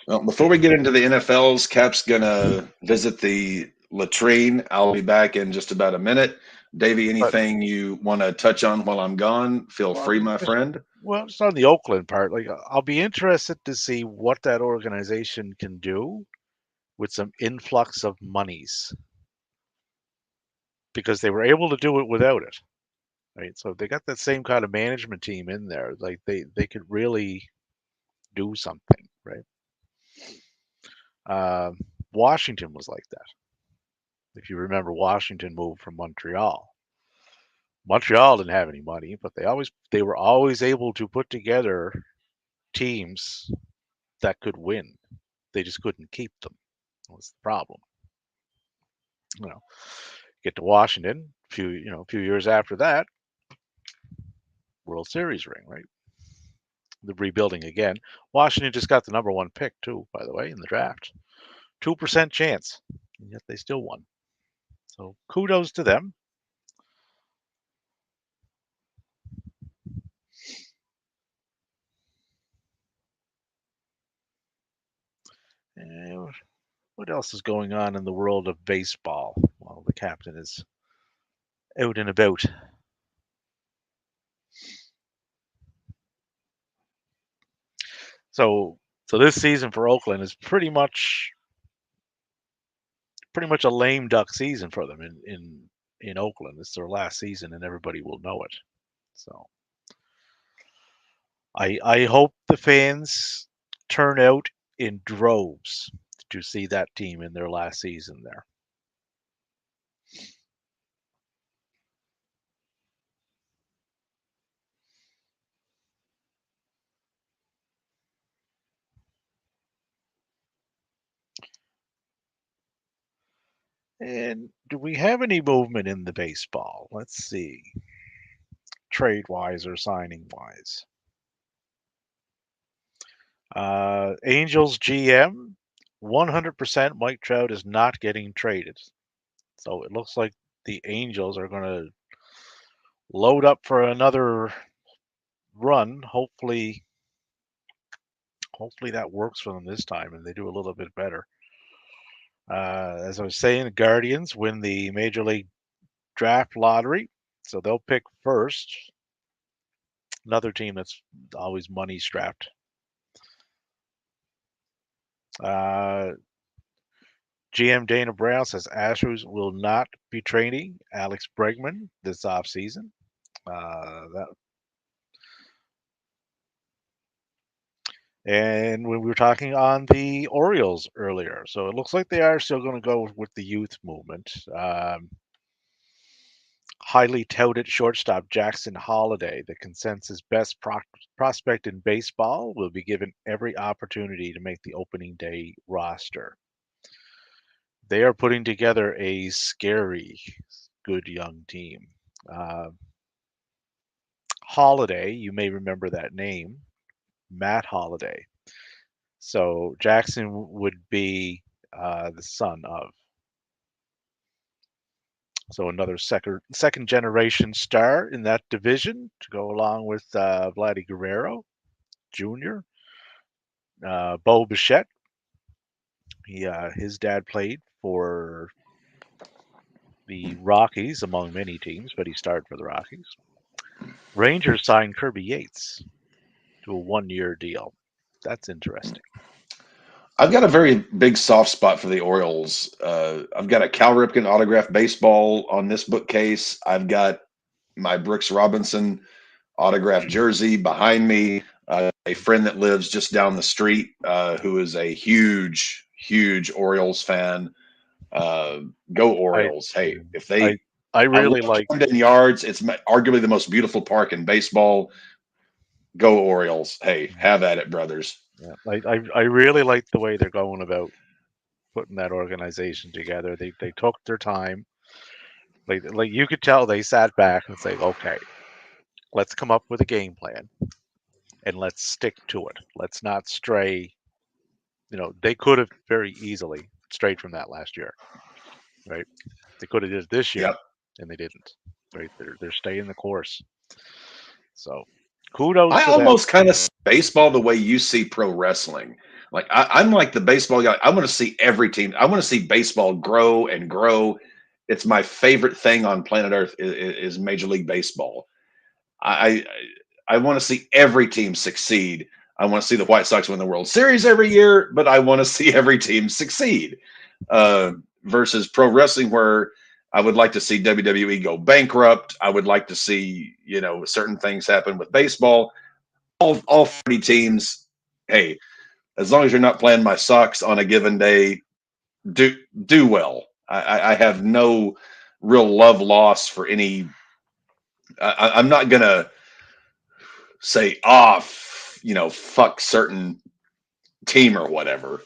S2: well, before we get into the NFLs, Cap's gonna visit the latrine. I'll be back in just about a minute. Davey,
S1: but
S2: anything you want to touch on while I'm gone? Feel
S1: well,
S2: free, my friend.
S1: just on the Oakland part, like I'll be interested to see what that organization can do with some influx of monies because they were able to do it without it, right? So they got that same kind of management team in there. Like they could really do something, right? Um, Washington was like that. If you remember, Washington moved from Montreal. Montreal didn't have any money, but they were always able to put together teams that could win. They just couldn't keep them. That was the problem. You know, get to Washington, a few years after that, World Series ring, right? The rebuilding again. Washington just got the number one pick too, by the way, in the draft. 2% chance, and yet they still won. So kudos to them. And what else is going on in the world of baseball? Well, the captain is out and about. So, so this season for Oakland is pretty much a lame duck season for them in Oakland. It's their last season, and everybody will know it. So, I hope the fans turn out in droves to see that team in their last season there. And do we have any movement in the baseball? Let's see, trade wise or signing wise. Angels GM, 100% Mike Trout is not getting traded. So it looks like the Angels are going to load up for another run. Hopefully that works for them this time and they do a little bit better. As I was saying, the Guardians win the Major League Draft lottery, so they'll pick first. Another team that's always money strapped. Uh, GM Dana Brown says Astros will not be trading Alex Bregman this offseason. That And when we were talking on the Orioles earlier, so it looks like they are still going to go with the youth movement. Highly touted shortstop Jackson Holliday, the consensus best prospect in baseball, will be given every opportunity to make the opening day roster. They are putting together a scary, good young team. Uh, Holliday, you may remember that name, Matt Holliday. So Jackson would be the son of. So another second generation star in that division to go along with Vladdy Guerrero Jr. Bo Bichette. His dad played for the Rockies among many teams, but he started for the Rockies. Rangers signed Kirby Yates to a 1-year deal. That's interesting.
S2: I've got a very big soft spot for the Orioles. I've got a Cal Ripken autographed baseball on this bookcase. I've got my Brooks Robinson autographed jersey behind me. A friend that lives just down the street, who is a huge, huge Orioles fan. Go
S1: I
S2: Orioles! Hey, if
S1: I
S2: they,
S1: I
S2: I love
S1: really like
S2: Camden Yards. It's arguably the most beautiful park in baseball. Go Orioles! Hey, have at it, brothers.
S1: yeah, I really like the way they're going about putting that organization together. They took their time. Like you could tell they sat back and say, okay, let's come up with a game plan and let's stick to it. Let's not stray. They could have very easily strayed from that last year, right? They could have did it this year,
S2: Yep.
S1: and they didn't. Right? They're staying the course. So kudos
S2: I
S1: to them.
S2: almost kind of see baseball the way you see pro wrestling. Like I'm like the baseball guy. I want to see every team. I want to see baseball grow and grow. It's my favorite thing on planet Earth is Major League Baseball. I I want to see every team succeed. I want to see the White Sox win the World Series every year, but I want to see every team succeed. Versus pro wrestling, where I would like to see WWE go bankrupt. I would like to see certain things happen with baseball. All 30 teams. Hey, as long as you're not playing my Sox on a given day, do do well. I have no real love loss for any. I'm not gonna say fuck certain team or whatever.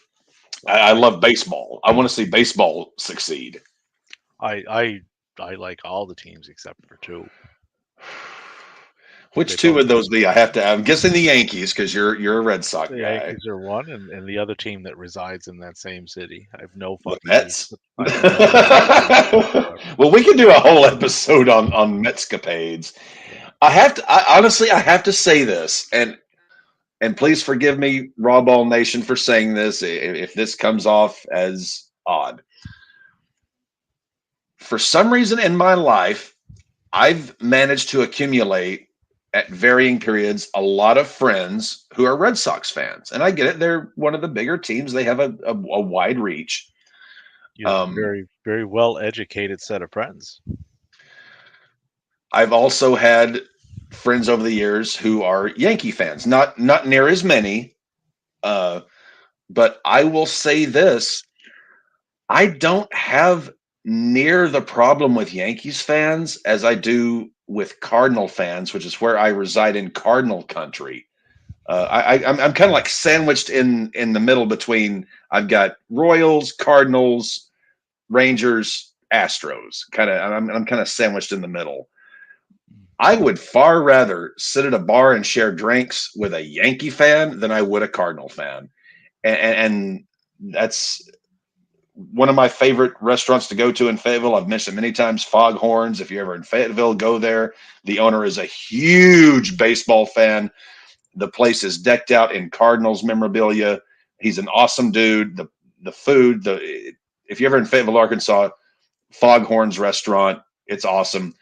S2: I
S1: I
S2: love baseball. I want to see baseball succeed.
S1: I I I like all the teams except for two. They
S2: Which two
S1: both
S2: would those be? I have to. I'm guessing the Yankees because you're a Red Sox
S1: the
S2: guy.
S1: Yankees are one, and the other team that resides in that same city. I have no
S2: The
S1: fucking
S2: Mets.
S1: use. I have no use for them whatsoever.
S2: Well, we could do a whole episode on Metscapades.
S1: Yeah.
S2: Honestly, I have to say this, and please forgive me, RAWBall Nation, for saying this if this comes off as odd. For some reason in my life, I've managed to accumulate at varying periods a lot of friends who are Red Sox fans, and I get it; they're one of the bigger teams. They have a wide reach.
S1: You have a
S2: Um,
S1: very, very well educated set of friends.
S2: I've also had friends over the years who are Yankee fans, not near as many, uh, but I will say this: I don't have near the problem with Yankees fans as I do with Cardinal fans, which is where I reside in Cardinal country. I'm kind of like sandwiched in the middle between. I've got Royals, Cardinals, Rangers, Astros. I'm kind of sandwiched in the middle. I would far rather sit at a bar and share drinks with a Yankee fan than I would a Cardinal fan, and that's one of my favorite restaurants to go to in Fayetteville. I've mentioned many times Foghorns. If you're ever in Fayetteville, go there. The owner is a huge baseball fan. The place is decked out in Cardinals memorabilia. He's an awesome dude. The food, if you're ever in Fayetteville, Arkansas, Foghorns restaurant, it's awesome.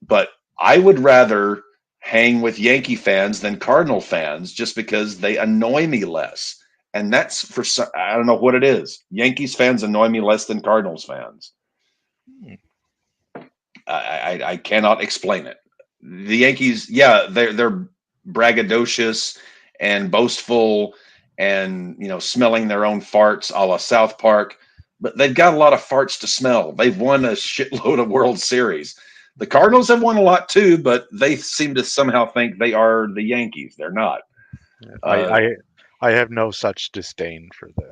S2: But I would rather hang with Yankee fans than Cardinal fans just because they annoy me less. And that's I don't know what it is. Yankees fans annoy me less than Cardinals fans.
S1: Hmm.
S2: I cannot explain it. The Yankees, yeah, they're braggadocious and boastful and smelling their own farts a la South Park, but they've got a lot of farts to smell. They've won a shitload of World Series. The Cardinals have won a lot too, but they seem to somehow think they are the Yankees. They're not.
S1: I,
S2: Uh,
S1: I I have no such disdain for the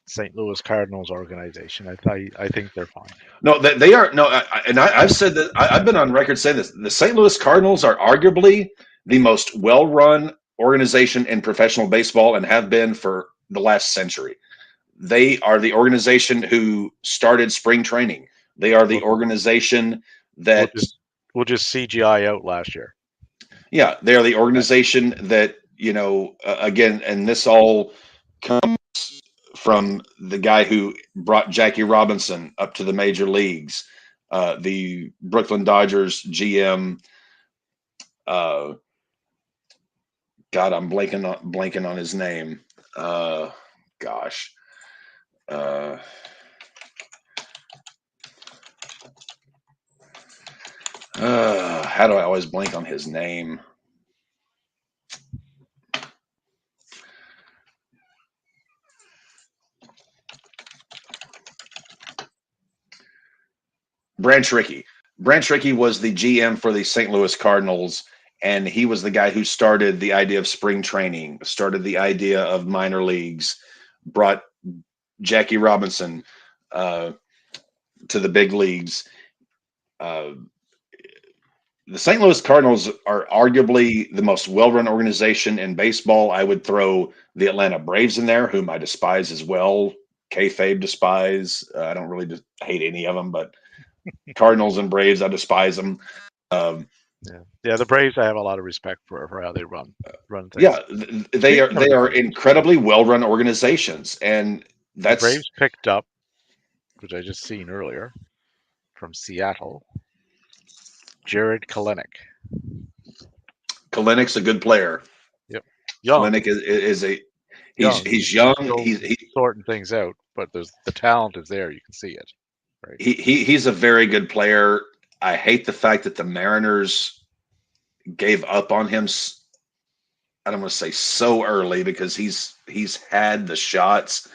S1: St. Louis Cardinals organization. I think they're fine.
S2: no, they are no, I've said that I've been on record saying this. The St. Louis Cardinals are arguably the most well-run organization in professional baseball and have been for the last century. They are the organization who started spring training. They are the
S1: We'll,
S2: organization
S1: we'll
S2: that,
S1: just we'll just CGI out last year.
S2: yeah, they are the
S1: Uh,
S2: organization that, again, and this all comes from the guy who brought Jackie Robinson up to the major leagues, the Brooklyn Dodgers GM. Uh, God, I'm blanking on his name. Uh, gosh. Uh, how do I always blank on his name? Branch Rickey. Branch Rickey was the GM for the St. Louis Cardinals, and he was the guy who started the idea of spring training, started the idea of minor leagues, brought Jackie Robinson uh, to the big leagues. Uh, the St. Louis Cardinals are arguably the most well-run organization in baseball. I would throw the Atlanta Braves in there, whom I despise as well. Kayfabe despise. I don't really hate any of them, but Cardinals and Braves, I despise them. Um,
S1: yeah. The Braves, I have a lot of respect for how they run
S2: yeah,
S1: things.
S2: they are
S1: Speaking of
S2: they
S1: the
S2: are
S1: Braves,
S2: incredibly well-run organizations, and
S1: the
S2: that's
S1: Braves picked up, which I just seen earlier from Seattle, Jared Kalenic.
S2: Kalinic's a good player.
S1: Yep, young,
S2: Kalinick is a
S1: young.
S2: he's young.
S1: Still sorting things out, but there's the talent is there. You can see it, right?
S2: He's a very good player. I hate the fact that the Mariners gave up on him. I don't want to say so early because he's had the shots,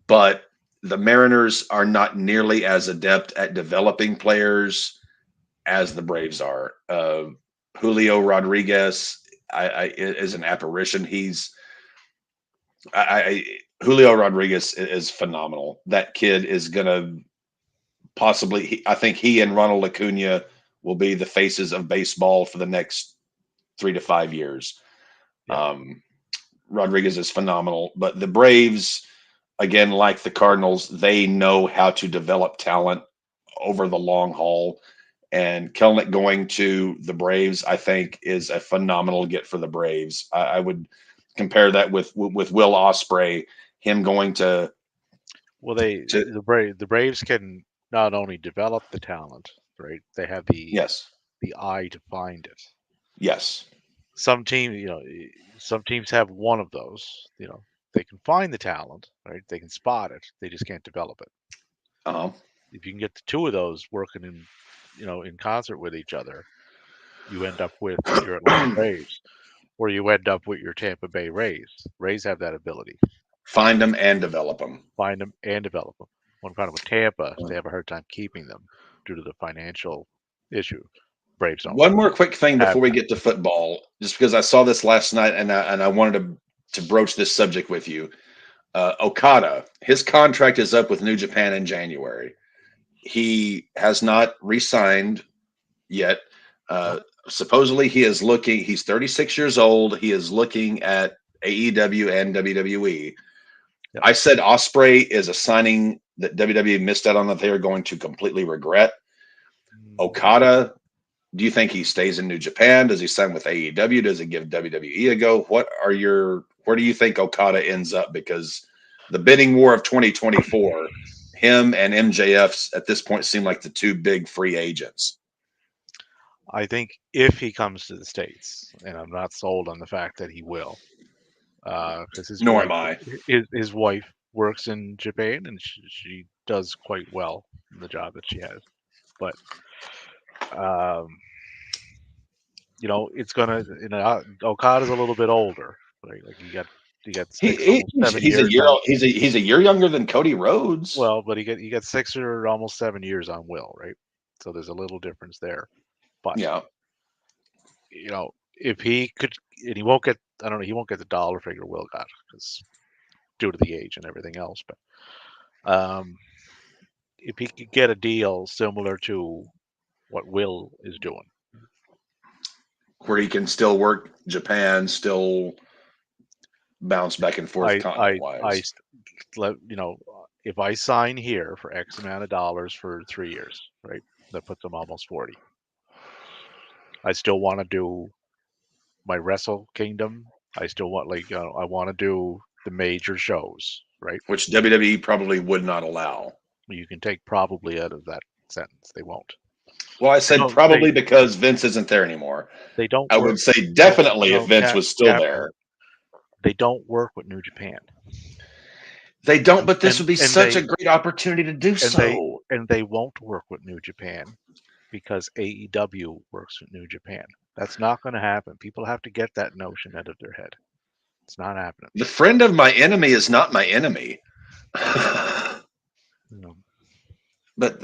S2: but the Mariners are not nearly as adept at developing players as the Braves are. Julio Rodriguez is an apparition. Julio Rodriguez is phenomenal. That kid is gonna possibly. I think he and Ronald Acuna will be the faces of baseball for the next 3 to 5 years.
S1: Yeah,
S2: Um, Rodriguez is phenomenal, but the Braves, again, like the Cardinals, they know how to develop talent over the long haul. And Kelnick going to the Braves, I think, is a phenomenal get for the Braves. I would compare that with Will Ospreay, him going
S1: well, they
S2: to
S1: the Braves can not only develop the talent, right? They have
S2: yes,
S1: the eye to find it.
S2: yes,
S1: Some teams, some teams have one of those. They can find the talent, right? They can spot it. They just can't develop it.
S2: uh-huh.
S1: If you can get the two of those working in concert with each other, you end up with your Atlanta Braves, or you end up with your Tampa Bay Rays. Rays have that ability,
S2: Find them and develop them.
S1: find them and develop them. One problem with Tampa, they have a hard time keeping them due to the financial issue. Braves don't
S2: One more quick thing
S1: have
S2: before we
S1: that.
S2: get to football, just because I saw this last night and I wanted to broach this subject with you. Okada, his contract is up with New Japan in January. He has not re-signed yet.
S1: No,
S2: Supposedly, he is looking. He's 36 years old. He is looking at AEW and WWE.
S1: yep.
S2: I said Osprey is a signing that WWE missed out on that they are going to completely regret.
S1: Mm,
S2: Okada, do you think he stays in New Japan? Does he sign with AEW? Does he give WWE a go? Where do you think Okada ends up? Because the bidding war of 2024, him and MJF at this point seem like the two big free agents.
S1: I think if he comes to the States, and I'm not sold on the fact that he will, because
S2: Nor am I.
S1: his wife works in Japan and she does quite well in the job that she has. But um, it's gonna Okada's a little bit older, right? Like he got
S2: He,
S1: 6, almost
S2: he's
S1: 7 years on.
S2: he's a year younger than Cody Rhodes.
S1: Well, but he got 6 or almost 7 years on Will, right? So there's a little difference there. But
S2: Yeah,
S1: if he could, and he won't get, I don't know, he won't get the dollar figure Will got because due to the age and everything else. But if he could get a deal similar to what Will is doing,
S2: where he can still work Japan, still bounce back and forth continent
S1: I
S2: wise.
S1: let if I sign here for X amount of dollars for 3 years, right? That puts him almost 40. I still want to do my Wrestle Kingdom. I still want I want to do the major shows, right?
S2: Which WWE probably would not allow.
S1: You can take probably out of that sentence. They won't.
S2: Well, I
S1: They
S2: said
S1: don't.
S2: probably because Vince isn't there anymore.
S1: They don't
S2: I
S1: work.
S2: would say
S1: No,
S2: definitely if
S1: no,
S2: Vince was still
S1: Captain.
S2: there.
S1: They don't work with New Japan,
S2: They don't, but this
S1: and
S2: would be
S1: and
S2: such
S1: they
S2: a great opportunity to do
S1: and they
S2: so.
S1: and they won't work with New Japan because AEW works with New Japan. That's not going to happen. People have to get that notion out of their head. It's not happening.
S2: The friend of my enemy is not my enemy.
S1: You know,
S2: But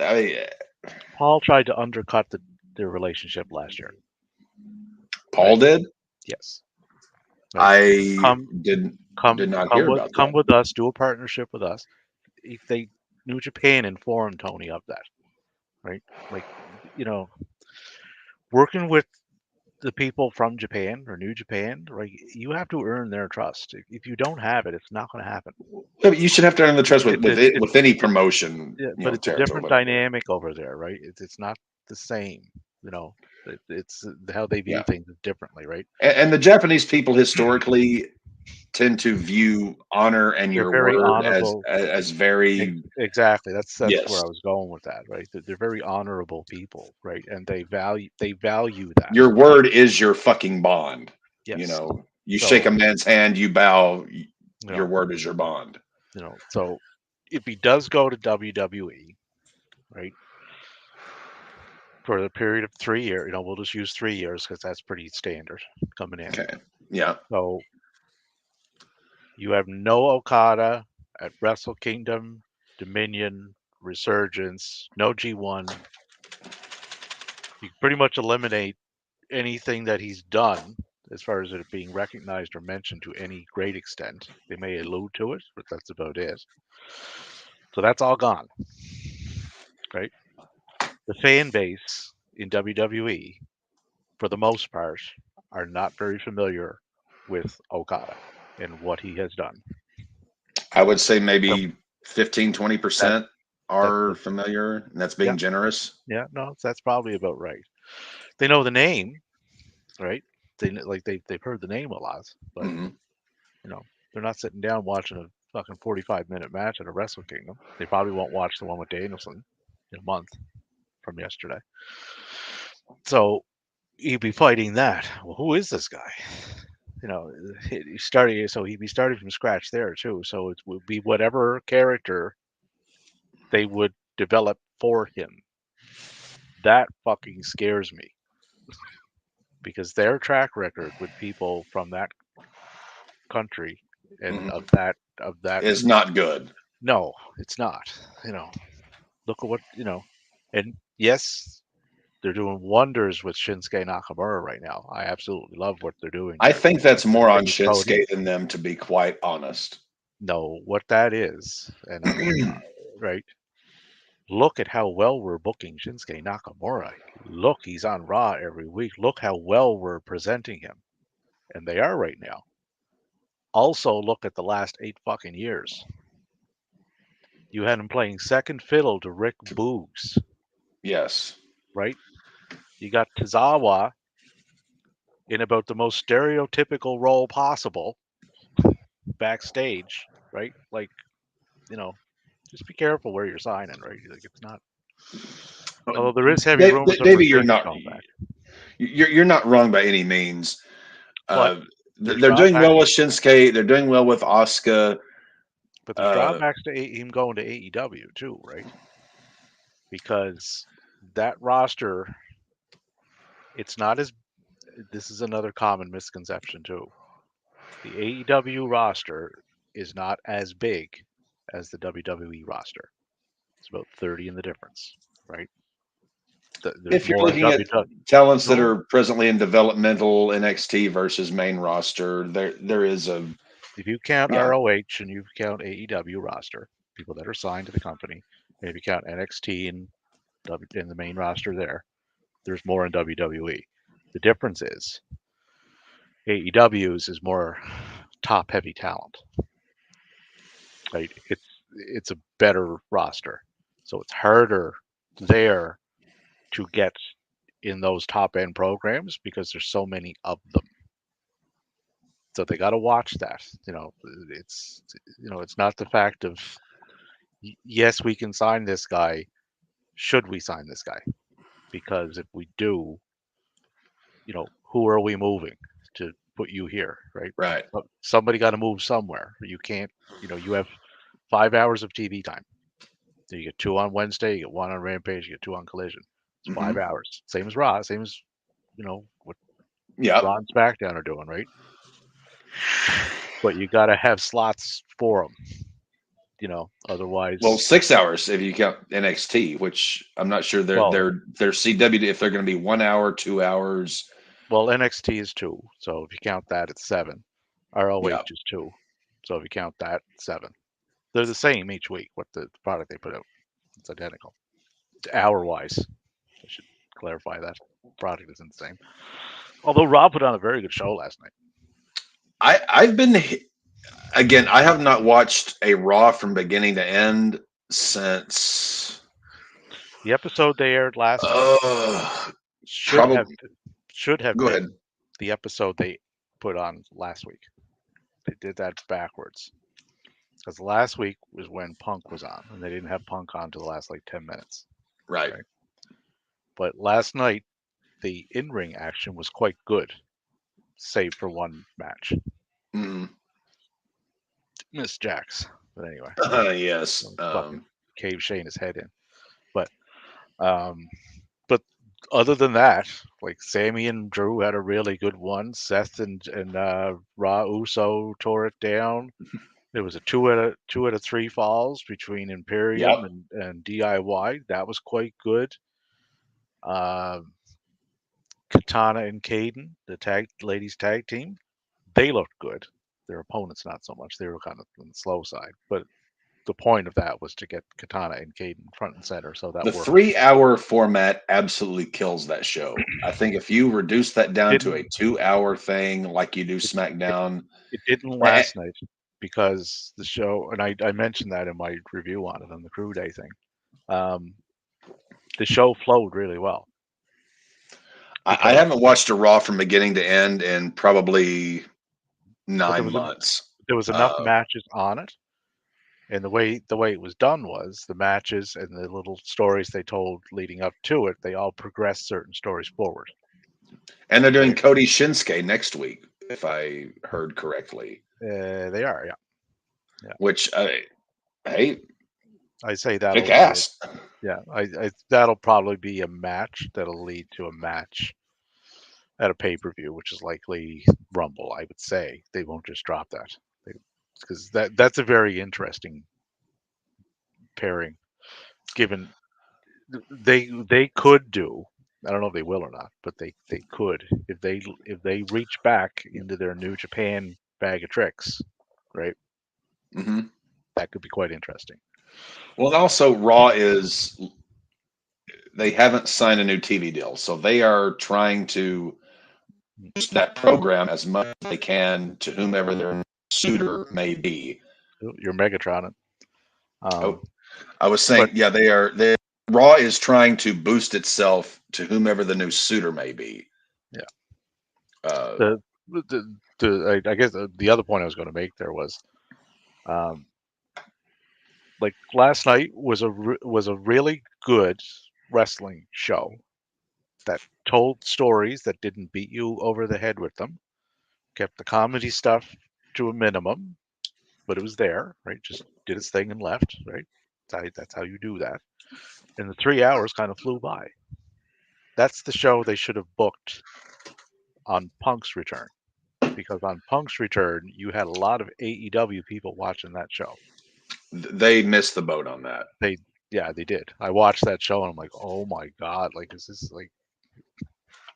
S1: Paul tried to undercut their relationship last year,
S2: Paul
S1: right?
S2: did.
S1: Yes. Right.
S2: I
S1: Come,
S2: did not hear about
S1: come
S2: that.
S1: with us. Do a partnership with us. If they New Japan informed Tony of that, right? Like, you know, working with the people from Japan or New Japan, right? You have to earn their trust. If you don't have it, it's not going to happen.
S2: Yeah, but you should have to earn the trust with
S1: It's a, it's
S2: with any promotion,
S1: yeah, but it's a
S2: territory,
S1: different
S2: whatever.
S1: dynamic over there, right? It's not the same. You know, it's how they view
S2: Yeah,
S1: things differently, right?
S2: and the Japanese people historically tend to view honor and
S1: They're
S2: your
S1: very
S2: word
S1: honorable.
S2: as very
S1: Exactly. That's where
S2: yes.
S1: I was going with that, right? They're very honorable people, right? And they value that.
S2: Your word is your fucking bond.
S1: Yes.
S2: You shake a
S1: So
S2: man's hand, you bow.
S1: you
S2: Your
S1: know,
S2: word is your bond.
S1: so if he does go to WWE, right, for the period of 3 years, we'll just use 3 years because that's pretty standard coming in.
S2: Okay. Yeah.
S1: So you have no Okada at Wrestle Kingdom, Dominion, Resurgence, no G1. You pretty much eliminate anything that he's done as far as it being recognized or mentioned to any great extent. They may allude to it, but that's about it. So that's all gone, right? The fan base in WWE, for the most part, are not very familiar with Okada and what he has done.
S2: I would say
S1: So
S2: maybe 15,
S1: that
S2: 20%
S1: that's
S2: are
S1: the
S2: familiar, and that's
S1: yeah,
S2: being generous.
S1: yeah, no, that's probably about right. They know the name, right? They've heard the name a lot, but
S2: Hmm.
S1: you know they're not sitting down watching a fucking 45-minute match at a Wrestle Kingdom. They probably won't watch the one with Danielson in a month from yesterday. So he'd be fighting that. Well, who is this guy? He started, so he'd be starting from scratch there too. So it would be whatever character they would develop for him. That fucking scares me because their track record with people from that country and
S2: Hmm.
S1: of that
S2: Is not good.
S1: no, it's not. Look at what and yes, they're doing wonders with Shinsuke Nakamura right now. I absolutely love what they're doing
S2: I
S1: there
S2: think that's
S1: with
S2: more on
S1: Dave Cody.
S2: Shinsuke than them, to be quite honest.
S1: No, what that is, and right. Look at how well we're booking Shinsuke Nakamura. Look, he's on Raw every week. Look how well we're presenting him, and they are right now. Also, look at the last 8 fucking years. You had him playing second fiddle to Rick Boogs,
S2: Yes.
S1: right? You got Tozawa in about the most stereotypical role possible backstage, right? Like, you know, just be careful where you're signing, right? Like, it's not. Although there is heavy rumors of
S2: Davey, you're
S1: Rosicki
S2: not
S1: going back,
S2: you're not wrong by any means.
S1: but
S2: Uh,
S1: there's
S2: they're doing
S1: drawbacks.
S2: well with Shinsuke. They're doing well with Asuka.
S1: But there's
S2: Uh,
S1: drawbacks to him going to AEW too, right? Because that roster, it's not as. This is another common misconception too. The AEW roster is not as big as the WWE roster. It's about 30 in the difference, right? There's
S2: If you're
S1: more in
S2: looking at
S1: WWE.
S2: talents that
S1: No,
S2: are presently in developmental NXT versus main roster, there is a
S1: if you count
S2: yeah,
S1: ROH and you count AEW roster, people that are signed to the company, and if you count NXT and in the main roster there's more in WWE. The difference is AEW's is more top heavy talent, right? It's a better roster, so it's harder there to get in those top end programs because there's so many of them. So they got to watch that. It's it's not the fact of yes, we can sign this guy. Should we sign this guy? Because if we do, who are we moving to put you here, right?
S2: right.
S1: Somebody got to move somewhere. You can't, you have 5 hours of TV time. So you get two on Wednesday, you get one on Rampage, you get two on Collision. It's
S2: Hmm.
S1: 5 hours. Same as Raw, same as, what
S2: Yep.
S1: Raw and SmackDown are doing, right? But you got to have slots for them,
S2: Well,
S1: otherwise,
S2: 6 hours if you count NXT, which I'm not sure
S1: well,
S2: they're CW if they're going to be 1 hour, 2 hours.
S1: NXT is two. So if you count that, it's seven. ROH
S2: Yeah.
S1: is two. So if you count that, seven. They're the same each week. What the product they put out, it's identical. Hour wise, I should clarify that product isn't the same. Although Rob put on a very good show last night.
S2: I've been again. I have not watched a Raw from beginning to end since
S1: The episode they aired last night
S2: uh
S1: should have
S2: probably.
S1: should have
S2: Go ahead.
S1: been the episode they put on last week. They did that backwards because last week was when Punk was on, and they didn't have Punk on to the last like 10 minutes,
S2: Right.
S1: right? But last night the in-ring action was quite good, save for one match.
S2: Mm.
S1: Miss Jax, but anyway,
S2: Yes.
S1: fucking cave Shane his head in. But um, but other than that, like Sammy and Drew had a really good one. Seth and Ra Uso tore it down. There was a two out of three falls between Imperium
S2: Yep.
S1: and DIY. That was quite good. Um, Katana and Caden, the tag ladies tag team, they looked good. Their opponents not so much. They were kind of on the slow side. But the point of that was to get Katana and Caden front and center, so that
S2: The
S1: worked.
S2: 3 hour format absolutely kills that show. I think if you reduce that down to a
S1: Didn't
S2: 2 hour thing like you do
S1: it, it,
S2: SmackDown,
S1: it didn't
S2: eh,
S1: last night because the show, and I mentioned that in my review on it on the Crew Day thing. Um, the show flowed really well
S2: I
S1: because
S2: haven't watched a Raw from beginning to end in probably
S1: well,
S2: 9 months.
S1: there was enough
S2: Uh,
S1: matches on it, and the way it was done was the matches and the little stories they told leading up to it. They all progressed certain stories forward,
S2: and they're doing
S1: right?
S2: Cody Shinsuke next week, if I heard correctly.
S1: They are, yeah, yeah.
S2: Which, hey,
S1: I say
S2: kick
S1: that'll be
S2: ass.
S1: yeah. That'll probably be a match that'll lead to a match at a pay per view, which is likely Rumble. I would say they won't just drop that because that's a very interesting pairing. Given they could do, I don't know if they will or not, but they could if they reach back into their New Japan bag of tricks, right?
S2: Hmm.
S1: That could be quite interesting.
S2: Well, also Raw is they haven't signed a new TV deal, so they are trying to use that program as much as they can to whomever their suitor may be.
S1: You're Megatron,
S2: Oh,
S1: um,
S2: I was
S1: but
S2: saying, yeah, they are. Raw is trying to boost itself to whomever the new suitor may be.
S1: yeah,
S2: Uh,
S1: I guess the other point I was going to make there was um, like last night was a really good wrestling show that told stories that didn't beat you over the head with them, kept the comedy stuff to a minimum, but it was there, right? Just did its thing and left, right? That's how you do that. And the 3 hours kind of flew by. That's the show they should have booked on Punk's return. because on Punk's return, you had a lot of AEW people watching that show.
S2: They missed the boat on that.
S1: They, yeah, they did. I watched that show and I'm like, oh my god, like, is this like,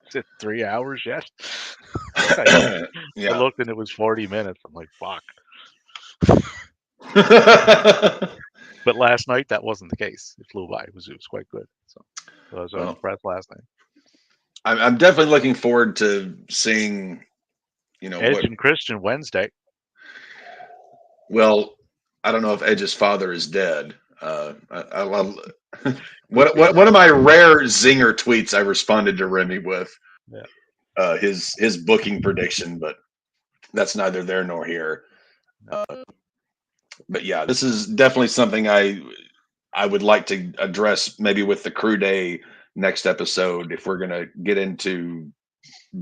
S1: is it 3 hours yet? I
S2: Yeah.
S1: looked and it was 40 minutes. I'm like, fuck. But last night that wasn't the case. It flew by. It was quite good. So I was
S2: Well,
S1: impressed last night.
S2: I'm definitely looking forward to seeing,
S1: Edge
S2: what.
S1: and Christian Wednesday.
S2: Well, I don't know if Edge's father is dead.
S1: Could be.
S2: One of my rare zinger tweets I responded to Remy with
S1: Yeah.
S2: his booking prediction, but that's neither there nor here. But yeah, this is definitely something I would like to address maybe with the Crew Day next episode if we're gonna get into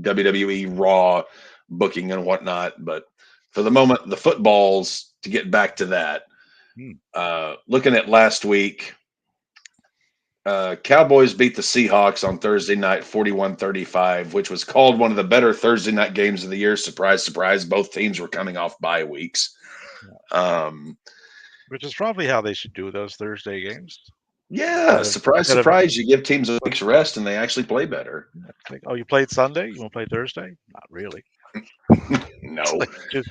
S2: WWE Raw booking and whatnot. But for the moment, the footballs, to get back to that. Looking at last week, Cowboys beat the Seahawks on Thursday night 41-35, which was called one of the better Thursday night games of the year. Surprise, surprise. Both teams were coming off bye weeks.
S1: Which is probably how they should do those Thursday games.
S2: Yeah, surprise,
S1: instead of-
S2: surprise. You give teams a week's rest and they actually play better.
S1: Like, oh, you played Sunday? You want to play Thursday? Not really.
S2: No.
S1: Like, just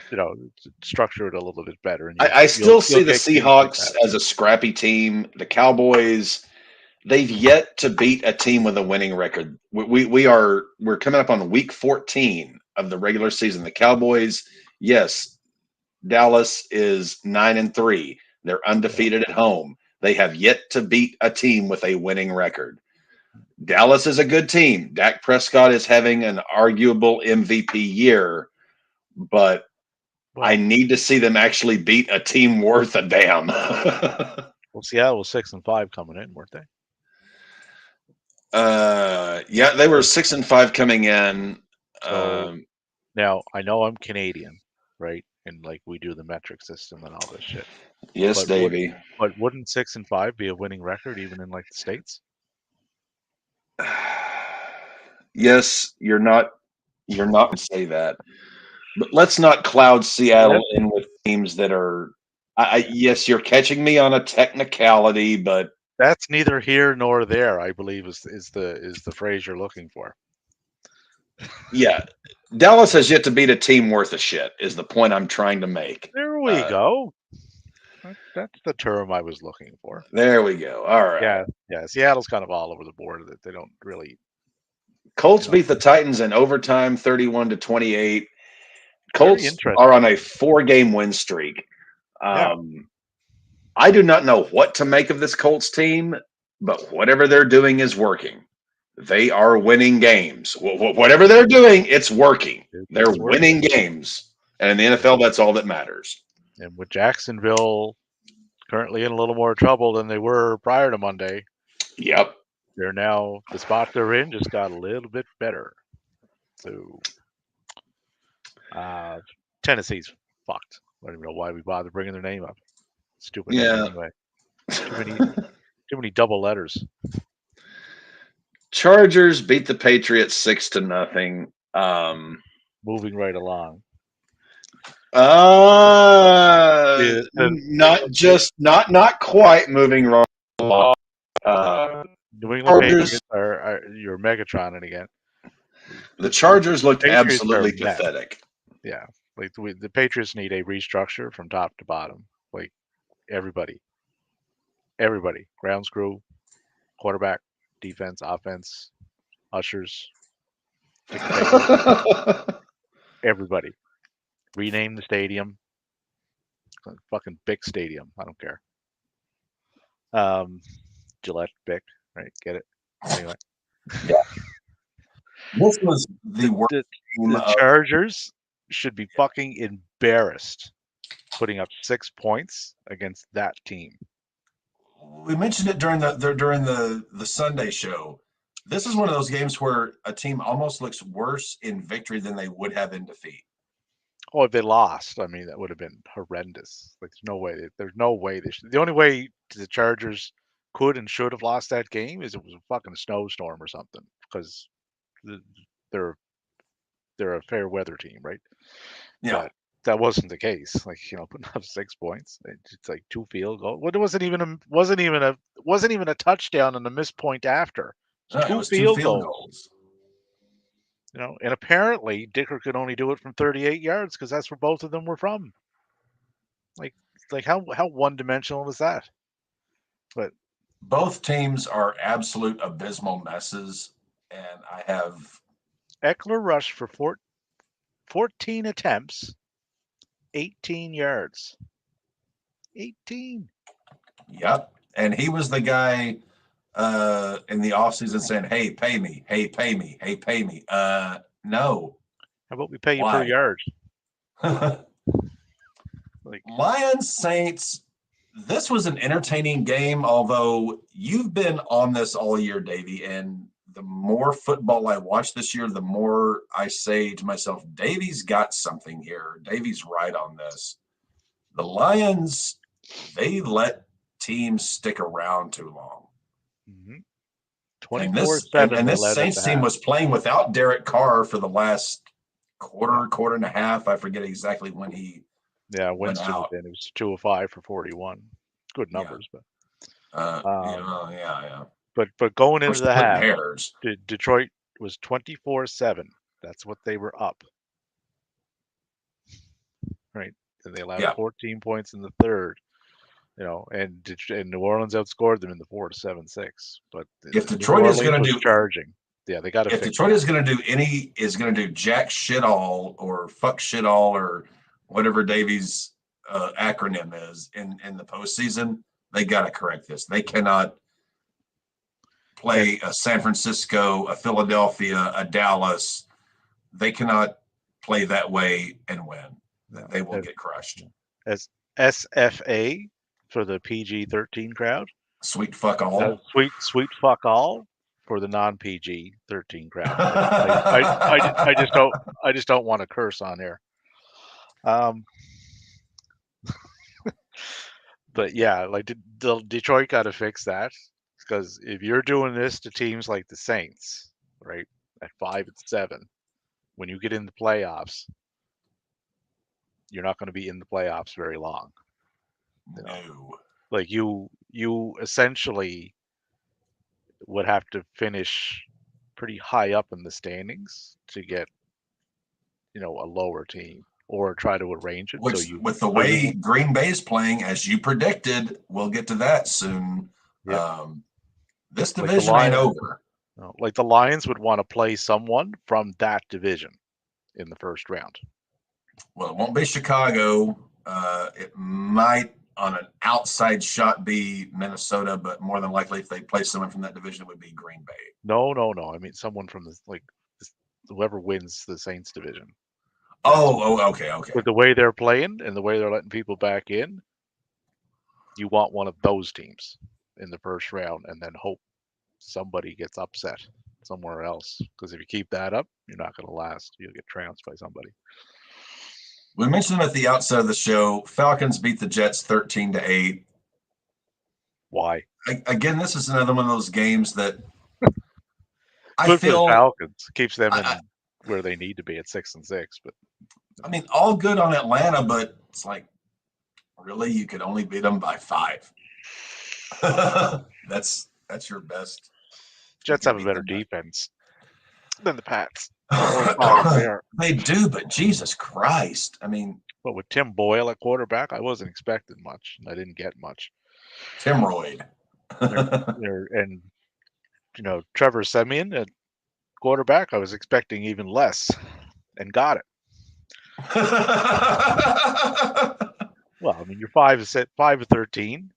S1: structure it a little bit better. And
S2: I still see
S1: you'll
S2: the
S1: get games like
S2: Seahawks
S1: that.
S2: as a scrappy team. The Cowboys, they've yet to beat a team with a winning record. We're coming up on week 14 of the regular season. The Cowboys, yes, Dallas is 9-3. They're undefeated at home. They have yet to beat a team with a winning record. Dallas is a good team. Dak Prescott is having an arguable MVP year, but
S1: Well,
S2: I need to see them actually beat a team worth a damn.
S1: well, Seattle was 6-5 coming in, weren't they?
S2: Yeah, they were 6-5 coming in.
S1: So now I know I'm Canadian, right? And like we do the metric system and all this shit.
S2: Yes,
S1: But
S2: Davey.
S1: But wouldn't 6-5 be a winning record even in like the States?
S2: Yes, you're not going to say that, but let's not cloud Seattle in with teams that are. Yes, you're catching me on a technicality, but
S1: That's neither here nor there, I believe is the phrase you're looking for.
S2: yeah, Dallas has yet to beat a team worth of shit. Is the point I'm trying to make?
S1: There we go. That's the term I was looking for.
S2: There we go. All right.
S1: Yeah. Seattle's kind of all over the board. That they don't really.
S2: Colts beat the Titans in overtime, 31-28. Colts
S1: interesting.
S2: are on a 4-game win streak. I do not know what to make of this Colts team, but whatever they're doing is working. They are winning games. Whatever they're doing, it's working. They're winning games. And in the NFL, that's all that matters.
S1: And with Jacksonville currently in a little more trouble than they were prior to Monday.
S2: Yep.
S1: They're now, the spot they're in just got a little bit better. So Tennessee's fucked. I don't even know why we bother bringing their name up. Stupid name anyway. Too many double letters.
S2: Chargers beat the Patriots 6-0.
S1: Moving right along.
S2: Not quite moving wrong.
S1: New England Patriots are you're Megatron again.
S2: The Chargers looked absolutely pathetic.
S1: Yeah, like the Patriots need a restructure from top to bottom. Like everybody, grounds crew, quarterback, defense, offense, ushers, everybody. Rename the stadium. Fucking Bic Stadium. I don't care. Gillette Bic, right? Get it? Anyway.
S2: Yeah. This was the worst.
S1: The Chargers should be fucking embarrassed putting up 6 points against that team.
S3: We mentioned it during the Sunday show. This is one of those games where a team almost looks worse in victory than they would have in defeat.
S1: Oh, if they lost, I mean, that would have been horrendous. Like, there's no way they should. The only way the Chargers could and should have lost that game is it was a fucking snowstorm or something, because they're they're a fair weather team, right?
S3: Yeah.
S1: But that wasn't the case. Like, putting up 6 points, it's like 2 field goals. Well, it wasn't even a touchdown and a missed point after.
S3: No,
S1: It's
S3: it
S1: two
S3: was two
S1: field
S3: field
S1: goals.
S3: goals.
S1: And apparently Dicker could only do it from 38 yards because that's where both of them were from. Like how one-dimensional is that? But
S3: Both teams are absolute abysmal messes, and I have
S1: Eckler rushed for 14 attempts, 18 yards. 18.
S3: Yep. And he was the guy in the offseason saying, hey, pay me. Hey, pay me. Hey, pay me. No.
S1: How about we pay you per
S3: Why?
S1: yard?
S3: Lions Saints, this was an entertaining game, although you've been on this all year, Davey, and the more football I watch this year, the more I say to myself, Davey's got something here. Davey's right on this. The Lions, they let teams stick around too long.
S1: Mm-hmm.
S3: 24-7. And this Saints team was playing without Derek Carr for the last quarter and a half. I forget exactly when he went out.
S1: It was 2 of 5 for 41. Good numbers, but
S3: yeah.
S1: But going into the half, Detroit was 24-7. That's what they were up. Right? And they allowed 14 points in the third. And New Orleans outscored them in the 4-7-6. But
S3: if Detroit is going to do
S1: charging, they got to.
S3: If Detroit is going to do jack shit all or fuck shit all or whatever Davies' acronym is in the postseason, they got to correct this. They cannot play a San Francisco, a Philadelphia, a Dallas. They cannot play that way and win. They will get crushed.
S1: As SFA for the PG-13 crowd.
S3: Sweet fuck all.
S1: Sweet fuck all for the non-PG-13 crowd. I just don't want to curse on air. But yeah, like Detroit got to fix that, because if you're doing this to teams like the Saints, right, at 5-7, when you get in the playoffs, you're not going to be in the playoffs very long.
S3: No.
S1: Like you essentially would have to finish pretty high up in the standings to get, a lower team, or try to arrange it.
S3: With the way Green Bay is playing, as you predicted, we'll get to that soon. Yep. This division ain't over.
S1: Like the Lions would want to play someone from that division in the first round.
S3: Well, it won't be Chicago. It might, on an outside shot, be Minnesota, but more than likely, if they play someone from that division, it would be Green Bay.
S1: No. I mean, someone from whoever wins the Saints division.
S3: Okay.
S1: With the way they're playing and the way they're letting people back in, you want one of those teams in the first round, and then hope somebody gets upset somewhere else. Because if you keep that up, you're not going to last. You'll get trounced by somebody.
S3: We mentioned them at the outset of the show. Falcons beat the Jets 13-8.
S1: Why?
S3: Again, this is another one of those games that
S1: I feel the Falcons keeps them in where they need to be at 6-6. But
S3: I mean, all good on Atlanta, but it's like, really, you could only beat them by 5. That's your best.
S1: Jets have a better defense than the Pats.
S3: They do, but Jesus Christ. I mean,
S1: but with Tim Boyle at quarterback, I wasn't expecting much. I didn't get much.
S3: Tim Royd.
S1: And Trevor Siemian at quarterback, I was expecting even less, and got it. Well, I mean, you're 5-13.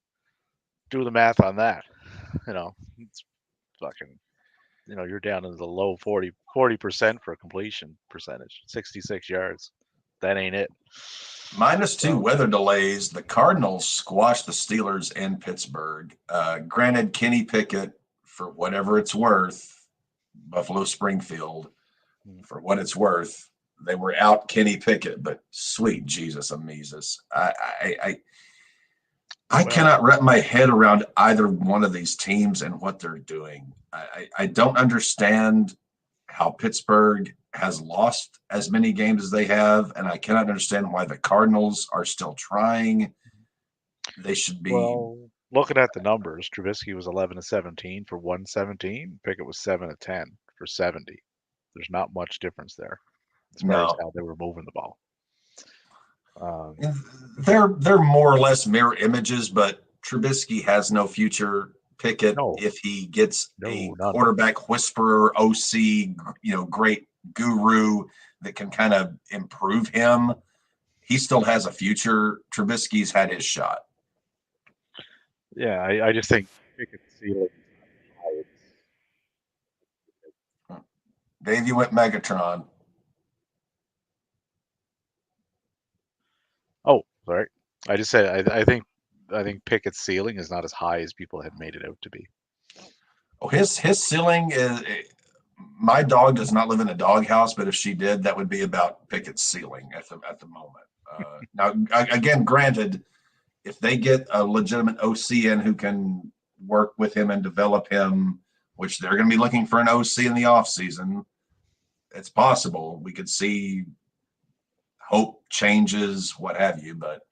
S1: Do the math on that. It's fucking. You're down in the low 40% for completion percentage, 66 yards. That ain't it.
S3: -2 weather delays. The Cardinals squashed the Steelers in Pittsburgh. Granted, Kenny Pickett, for whatever it's worth, Buffalo Springfield, for what it's worth, they were out Kenny Pickett, but sweet Jesus Amesus. I cannot wrap my head around either one of these teams and what they're doing. I don't understand how Pittsburgh has lost as many games as they have, and I cannot understand why the Cardinals are still trying. They should be.
S1: Well, looking at the numbers, Trubisky was 11-17 for 117. Pickett was 7-10 for 70. There's not much difference there as far as
S3: No,
S1: how they were moving the ball.
S3: they're more or less mirror images, but Trubisky has no future. Pickett,
S1: No.
S3: if he gets
S1: No,
S3: a
S1: none.
S3: quarterback whisperer, OC, great guru that can kind of improve him, he still has a future. Trubisky's had his shot.
S1: Yeah, I just think Pickett's ceiling.
S3: Dave, you went Megatron.
S1: Oh, sorry. I just said I think Pickett's ceiling is not as high as people had made it out to be.
S3: Oh, his ceiling is. My dog does not live in a doghouse, but if she did, that would be about Pickett's ceiling at the moment. Now, again, granted, if they get a legitimate OC in who can work with him and develop him, which they're going to be looking for an OC in the offseason, it's possible we could see hope changes, what have you. But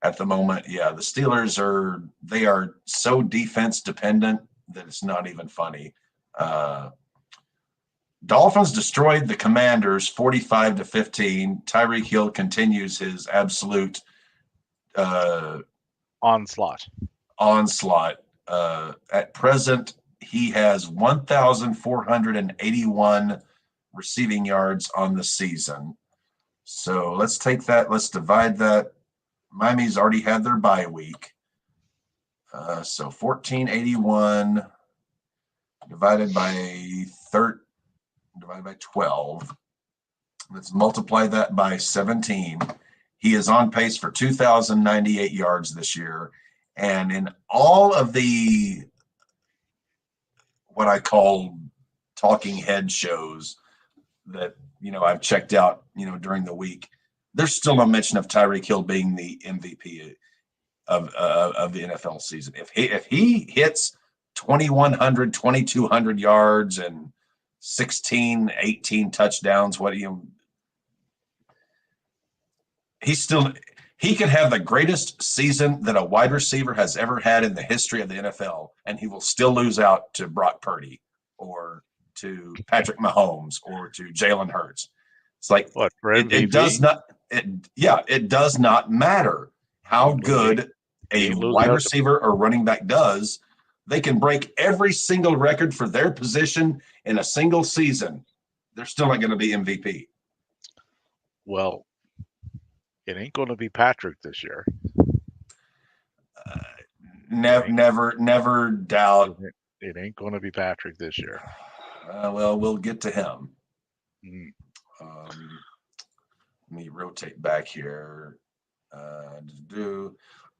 S3: at the moment, yeah, the Steelers are so defense dependent that it's not even funny. Dolphins destroyed the Commanders 45-15. Tyreek Hill continues his absolute
S1: Onslaught.
S3: At present, he has 1,481 receiving yards on the season. So let's take that. Let's divide that. Miami's already had their bye week. So 1,481 divided by 12. Let's multiply that by 17. He is on pace for 2,098 yards this year. And in all of the what I call talking head shows that I've checked out during the week, there's still no mention of Tyreek Hill being the MVP of the NFL season. If he hits 2,100, 2,200 yards and 16, 18 touchdowns, he could have the greatest season that a wide receiver has ever had in the history of the NFL, and he will still lose out to Brock Purdy or to Patrick Mahomes or to Jalen Hurts. It's like
S1: What, for
S3: it does not. It does not matter how good a wide receiver or running back does. They can break every single record for their position in a single season. They're still not going to be MVP.
S1: Well, it ain't going to be Patrick this year.
S3: Never doubt.
S1: It ain't going to be Patrick this year.
S3: Well, we'll get to him.
S1: Mm.
S3: Let me rotate back here.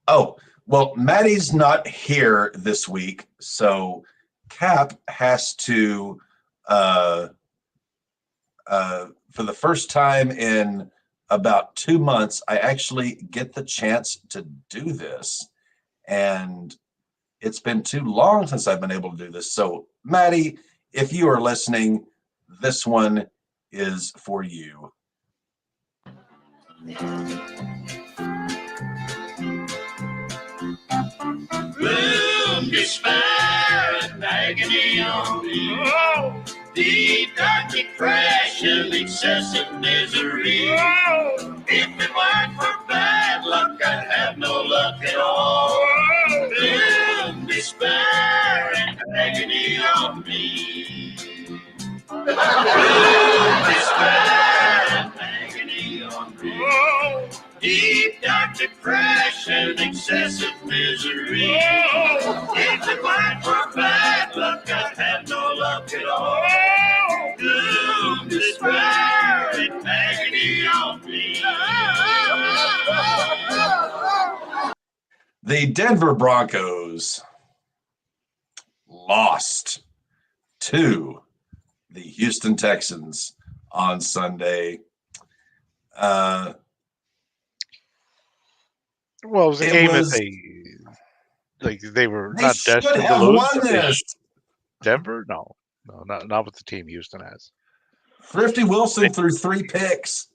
S3: Oh, well, Matty's not here this week, so Cap has to, for the first time in about 2 months, I actually get the chance to do this. And it's been too long since I've been able to do this. So, Matty, if you are listening, this one is for you.
S4: Room, despair, and agony on me. Oh. Deep dark depression, excessive misery. Oh. If it weren't for bad luck, I'd have no luck at all. Room, despair, and agony on me. Room, despair, and agony on me. Oh. Deep dark depression, excessive misery. Oh. If it weren't for bad luck, I'd have no luck at all. Gloom, despair, and agony on me.
S3: The Denver Broncos lost to the Houston Texans on Sunday.
S1: Well, it was a game that they were not destined to lose.
S3: Won this.
S1: Denver? No, not with the team Houston has.
S3: Thrifty Wilson threw 3 picks.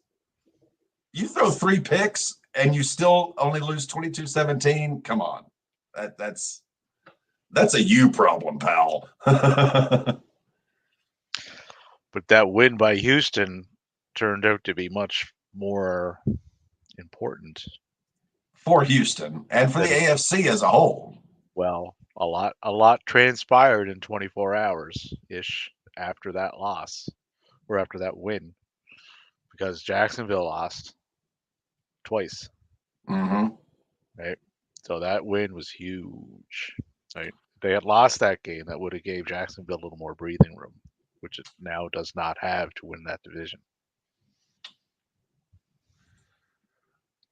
S3: You throw 3 picks and you still only lose 22-17. Come on. That's a you problem, pal.
S1: But that win by Houston turned out to be much more important.
S3: For Houston and for the AFC as a whole.
S1: Well, a lot transpired in 24 hours ish after that loss or after that win, because Jacksonville lost twice,
S3: Mm-hmm.
S1: right? So that win was huge, right? If they had lost that game, that would have gave Jacksonville a little more breathing room, which it now does not have to win that division.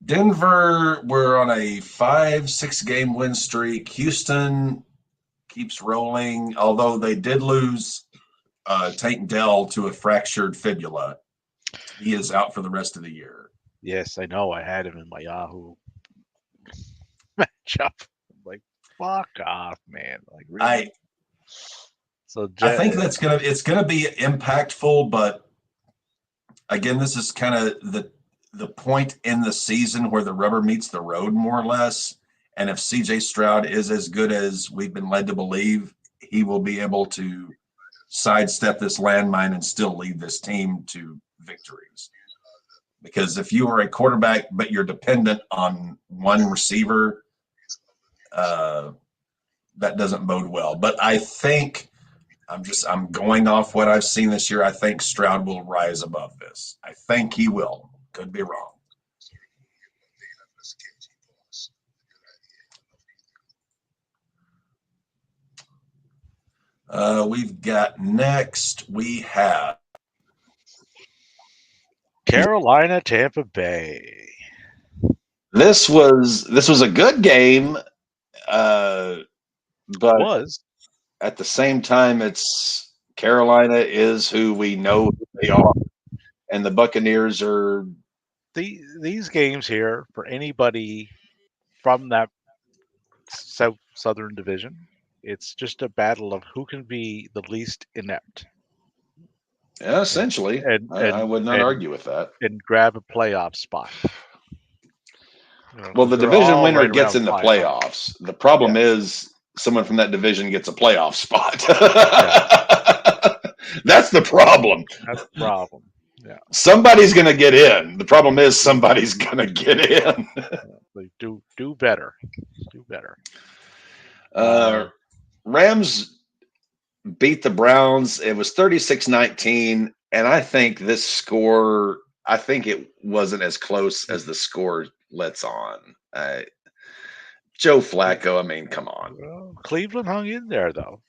S3: Denver, we're on a 5-6 game win streak. Houston keeps rolling, although they did lose Tank Dell to a fractured fibula. He is out for the rest of the year.
S1: Yes, I know. I had him in my Yahoo matchup. I'm like, fuck off, man. Like, really?
S3: I think it's gonna be impactful, but again, this is kind of the point in the season where the rubber meets the road, more or less. And if CJ Stroud is as good as we've been led to believe, he will be able to sidestep this landmine and still lead this team to victories. Because if you are a quarterback, but you're dependent on one receiver, that doesn't bode well. But I think I'm going off what I've seen this year. I think Stroud will rise above this. I think he will. Could be wrong. We've got next. We have
S1: Carolina, Tampa Bay.
S2: This was a good game, but at the same time, it's Carolina is who we know they are, and the Buccaneers are.
S1: These games here, for anybody from that southern division, it's just a battle of who can be the least inept.
S2: Yeah, essentially, I would not argue with that.
S1: And grab a playoff spot.
S2: Well, the division winner gets in the playoffs. The problem is someone from that division gets a playoff spot. That's the problem.
S1: That's the problem. Yeah.
S2: Somebody's going to get in. The problem is somebody's going to get in.
S1: Like do better. Do better.
S2: Rams beat the Browns. It was 36-19, and I think this score, I think it wasn't as close as the score lets on. Joe Flacco, I mean, come on.
S1: Well, Cleveland hung in there, though.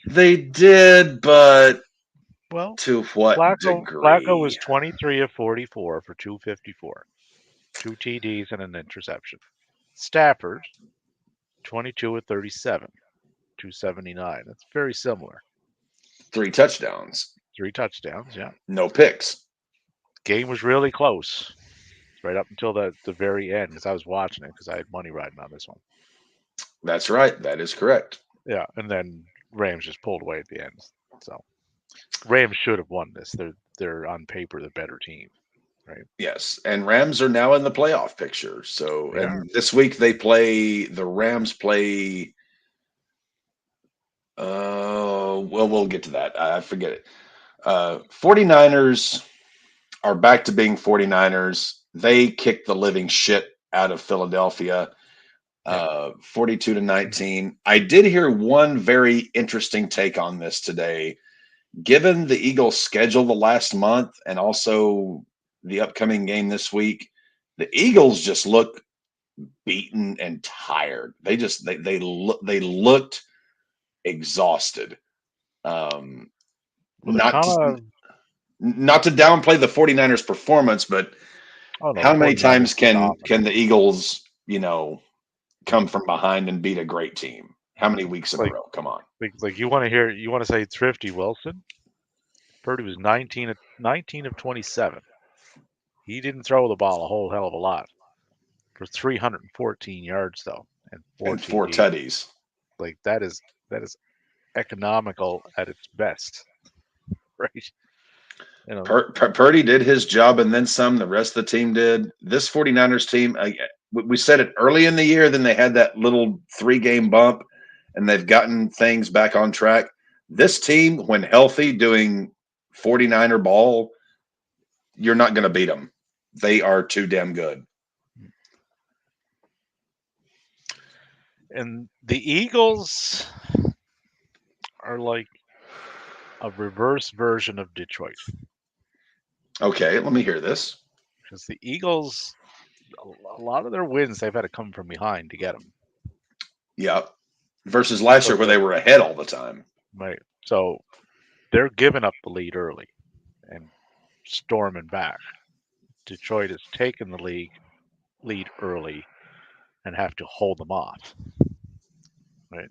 S2: They did, but to what degree?
S1: Flacco was 23 of 44 for 254, 2 TDs and an interception. Stafford, 22 of 37, 279. That's very similar.
S2: 3 touchdowns.
S1: 3 touchdowns, yeah.
S2: No picks.
S1: Game was really close right up until the very end, because I was watching it because I had money riding on this one.
S2: That's right. That is correct.
S1: Yeah, and then Rams just pulled away at the end. So Rams should have won this. They're on paper the better team, right?
S2: Yes, and Rams are now in the playoff picture. So, and this week the Rams play. Well, we'll get to that. I forget it. 49ers are back to being 49ers. They kicked the living shit out of Philadelphia, 42-19. I did hear one very interesting take on this today. Given the Eagles' schedule the last month and also the upcoming game this week, the Eagles just look beaten and tired. They looked exhausted. Not to downplay the 49ers performance, but how many times can the Eagles, come from behind and beat a great team? How many weeks in a row? Come on.
S1: Like you want to say Thrifty Wilson? Purdy was 19 of 27. He didn't throw the ball a whole hell of a lot for 314 yards though, and
S2: 4 tutties.
S1: Like that is economical at its best, right? You know,
S2: Purdy did his job and then some. The rest of the team did. This 49ers team, we said it early in the year, then they had that little 3-game bump, and they've gotten things back on track. This team, when healthy, doing 49er ball, you're not going to beat them. They are too damn good.
S1: and the Eagles are like a reverse version of Detroit,
S2: Okay, let me hear this.
S1: because the Eagles, a lot of their wins, they've had to come from behind to get them.
S2: Yeah. Versus last year where they were ahead all the time.
S1: Right. So they're giving up the lead early and storming back. Detroit has taken the lead early and have to hold them off. Right.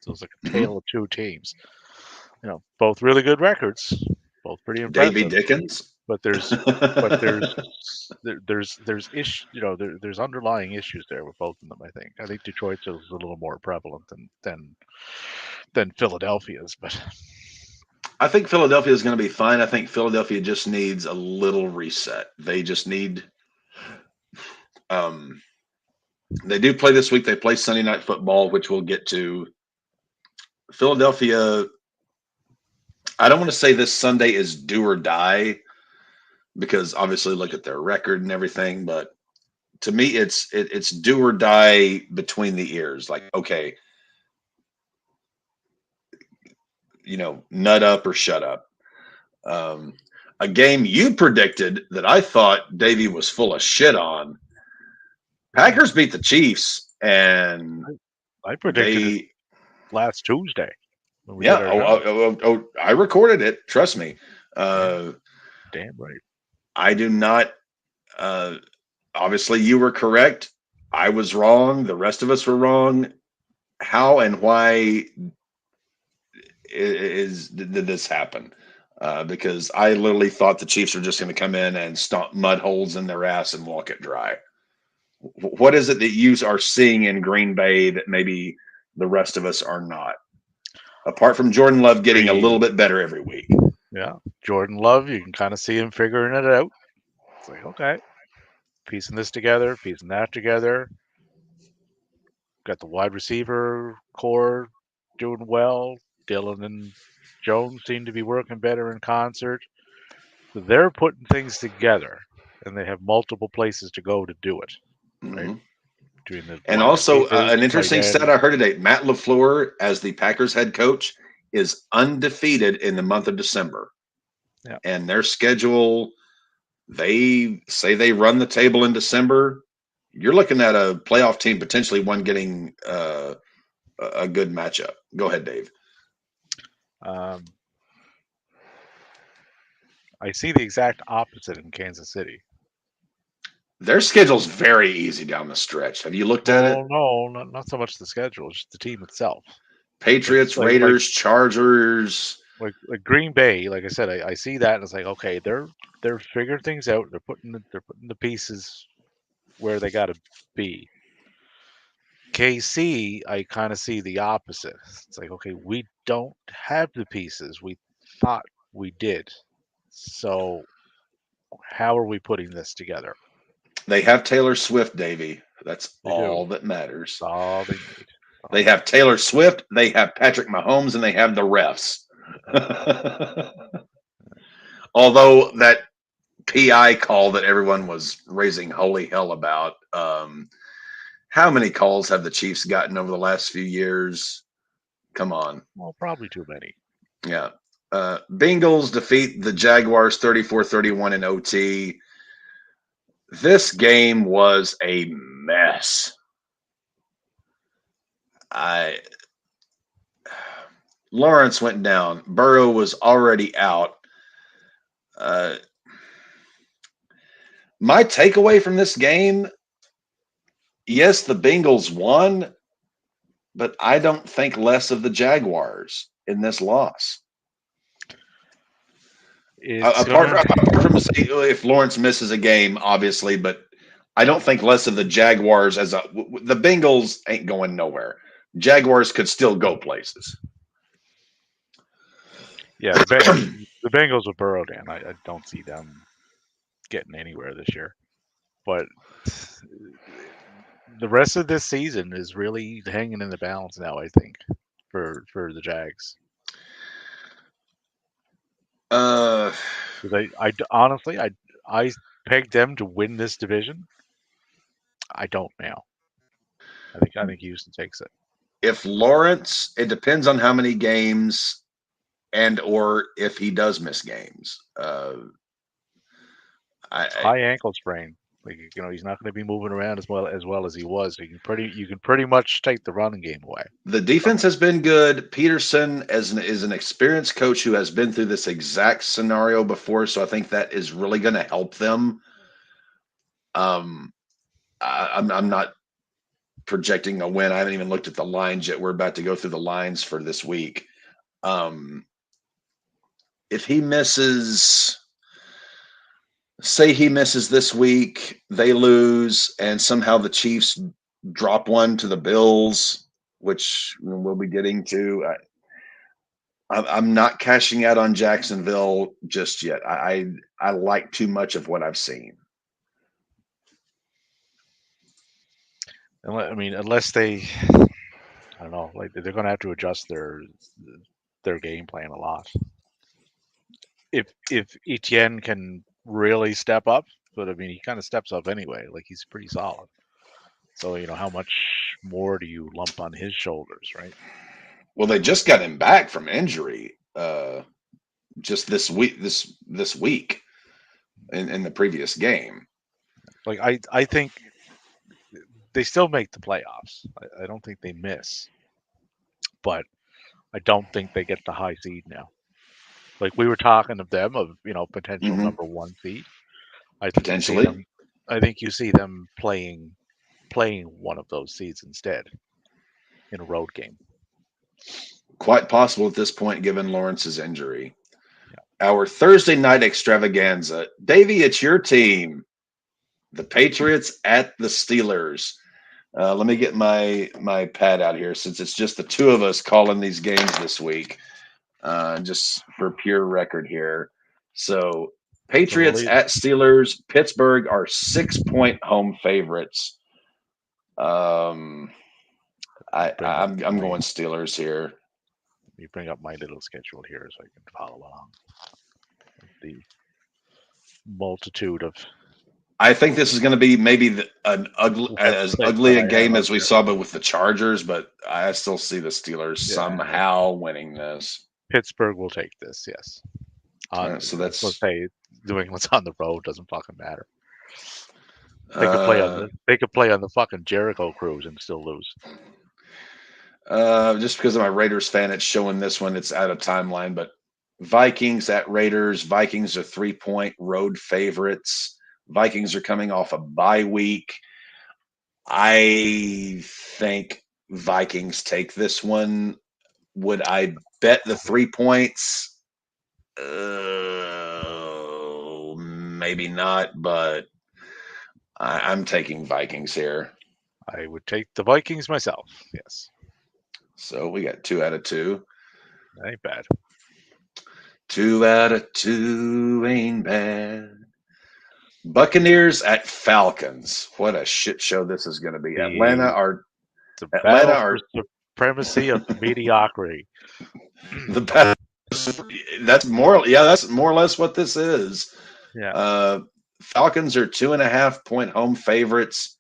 S1: So it's like a tale of two teams. You know, both really good records, both pretty
S2: Davy
S1: impressive.
S2: Dickens.
S1: But there's issues. You know, there's underlying issues there with both of them. I think Detroit's is a little more prevalent than Philadelphia's, but
S2: I think Philadelphia is going to be fine. I think Philadelphia just needs a little reset. They just need. They do play this week. They play Sunday Night Football, which we'll get to. Philadelphia. I don't want to say this Sunday is do or die, because obviously look at their record and everything. But to me, it's do or die between the ears. Like, okay, you know, nut up or shut up. A game you predicted that I thought Davey was full of shit on. Packers beat the Chiefs, and
S1: I predicted it last Tuesday. When we
S2: yeah,
S1: did our show.
S2: I recorded it. Trust me.
S1: Damn right.
S2: I do not. Obviously, you were correct. I was wrong. The rest of us were wrong. How and why did this happen? Because I literally thought the Chiefs were just going to come in and stomp mud holes in their ass and walk it dry. What is it that you are seeing in Green Bay that maybe the rest of us are not? Apart from Jordan Love getting a little bit better every week.
S1: Yeah, Jordan Love, you can kind of see him figuring it out. It's like, okay, piecing this together, piecing that together. Got the wide receiver core doing well. Dylan and Jones seem to be working better in concert. So they're putting things together, and they have multiple places to go to do it. Right?
S2: Mhm.
S1: Between the
S2: And
S1: wide
S2: also,
S1: receivers,
S2: an interesting
S1: tight
S2: stat
S1: end.
S2: I heard today: Matt LaFleur, as the Packers head coach, is undefeated in the month of December.
S1: Yeah.
S2: And their schedule, they say they run the table in December. You're looking at a playoff team, potentially one getting a good matchup. Go ahead, Dave.
S1: I see the exact opposite in Kansas City.
S2: Their schedule's very easy down the stretch. Have you looked at it?
S1: No, not so much the schedule, just the team itself.
S2: Patriots,
S1: Like-
S2: Raiders, Chargers.
S1: Like Green Bay, like I said, I see that and it's like, okay, they're figuring things out. They're putting the pieces where they got to be. KC, I kind of see the opposite. It's like, okay, we don't have the pieces we thought we did. So how are we putting this together?
S2: They have Taylor Swift, Davey. That's
S1: They
S2: all
S1: do.
S2: that matters.
S1: That's all they need.
S2: They have Taylor Swift, they have Patrick Mahomes, and they have the refs. Although that PI call that everyone was raising holy hell about, how many calls have the Chiefs gotten over the last few years? Come on.
S1: Well, probably too many.
S2: Yeah. Bengals defeat the Jaguars 34-31 in OT. This game was a mess. Lawrence went down. Burrow was already out. My takeaway from this game, yes, the Bengals won, but I don't think less of the Jaguars in this loss. Apart from say, if Lawrence misses a game, obviously, but I don't think less of the Jaguars the Bengals ain't going nowhere. Jaguars could still go places.
S1: Yeah, the Bengals with Burrow, Dan. I don't see them getting anywhere this year. But the rest of this season is really hanging in the balance now, I think, for the Jags.
S2: Uh,
S1: Because honestly, I pegged them to win this division. I don't now. I think Houston takes it.
S2: if Lawrence, it depends on how many games and or if he does miss games.
S1: High ankle sprain. Like he's not going to be moving around as well as he was. You can pretty much take the running game away.
S2: The defense has been good. Peterson is an experienced coach who has been through this exact scenario before, so I think that is really going to help them. I'm not projecting a win. I haven't even looked at the lines yet. We're about to go through the lines for this week. If he misses, say he misses this week, they lose, and somehow the Chiefs drop one to the Bills, which we'll be getting to. I'm not cashing out on Jacksonville just yet. I like too much of what I've seen.
S1: I mean, unless they, I don't know, like they're going to have to adjust their game plan a lot. If Etienne can really step up, but I mean, he kind of steps up anyway. Like he's pretty solid. So how much more do you lump on his shoulders, right?
S2: Well, they just got him back from injury just this week. This week in the previous game.
S1: Like I think they still make the playoffs. I don't think they miss, but I don't think they get the high seed now. Like we were talking of them of potential number one seed.
S2: Potentially.
S1: I think you see them playing one of those seeds instead in a road game.
S2: Quite possible at this point, given Lawrence's injury. Yeah. Our Thursday night extravaganza. Davey, it's your team. The Patriots at the Steelers. Let me get my pad out here since it's just the two of us calling these games this week. Just for pure record here. So Patriots at Steelers. Pittsburgh are 6-point home favorites. I'm going Steelers here.
S1: You bring up my little schedule here so I can follow along. The multitude of.
S2: I think this is going to be maybe as ugly a game as we saw, but with the Chargers. But I still see the Steelers somehow winning this.
S1: Pittsburgh will take this, yes.
S2: So that's.
S1: Let's say New England's on the road. Doesn't fucking matter. They could play on they could play on the fucking Jericho cruise and still lose.
S2: Just because I'm a Raiders fan, it's showing this one. It's out of timeline, but Vikings at Raiders. Vikings are 3-point road favorites. Vikings are coming off a bye week. I think Vikings take this one. Would I bet the 3 points? Maybe not, but I'm taking Vikings here.
S1: I would take the Vikings myself, yes.
S2: So we got 2 out of 2.
S1: Ain't bad.
S2: 2 out of 2 ain't bad. Buccaneers at Falcons. What a shit show this is going to be. Atlanta are
S1: supremacy of mediocrity.
S2: That's more or less what this is.
S1: Yeah.
S2: Falcons are 2.5-point home favorites.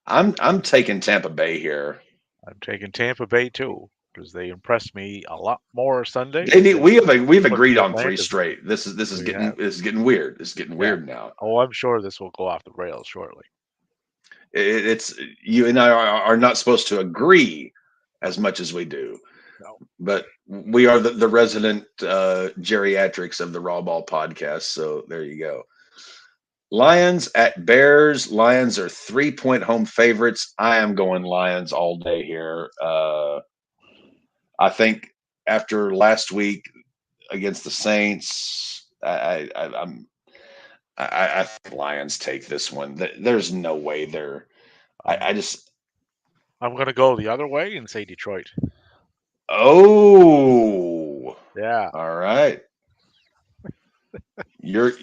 S2: I'm taking Tampa Bay here.
S1: I'm taking Tampa Bay too because they impressed me a lot more Sunday.
S2: We've agreed on 3 straight. This is getting weird. It's getting weird now.
S1: Oh, I'm sure this will go off the rails shortly.
S2: It's you and I are not supposed to agree as much as we do.
S1: No.
S2: But we are the resident geriatrics of the RAWBall podcast. So there you go. Lions at Bears. Lions are 3-point home favorites. I am going Lions all day here. I think after last week against the Saints, I think Lions take this one. There's no way they're. I'm
S1: going to go the other way and say Detroit.
S2: Oh,
S1: Yeah.
S2: all right. You're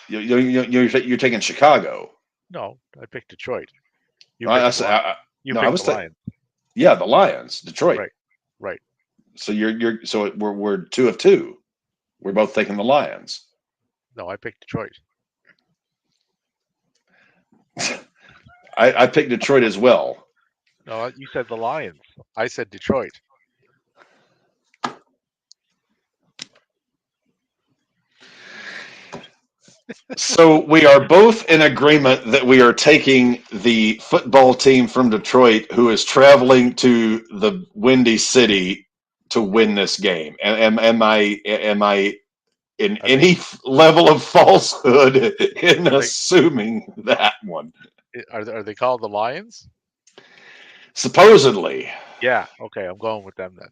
S2: you're taking Chicago.
S1: No, I picked Detroit. You
S2: I, I,
S1: picked the
S2: said-
S1: Lions. You
S2: no, I
S1: picked
S2: was
S1: the Lions.
S2: yeah, the Lions, Detroit.
S1: Right. Right.
S2: So we're 2 of 2. We're both taking the Lions.
S1: No, I picked Detroit.
S2: I picked Detroit as well.
S1: No, you said the Lions. I said Detroit.
S2: So we are both in agreement that we are taking the football team from Detroit who is traveling to the Windy City to win this game. Am I in
S1: Are they,
S2: any level of falsehood in
S1: are they
S2: assuming that one?
S1: are they called the Lions?
S2: Supposedly.
S1: Yeah. Okay, I'm going with them then.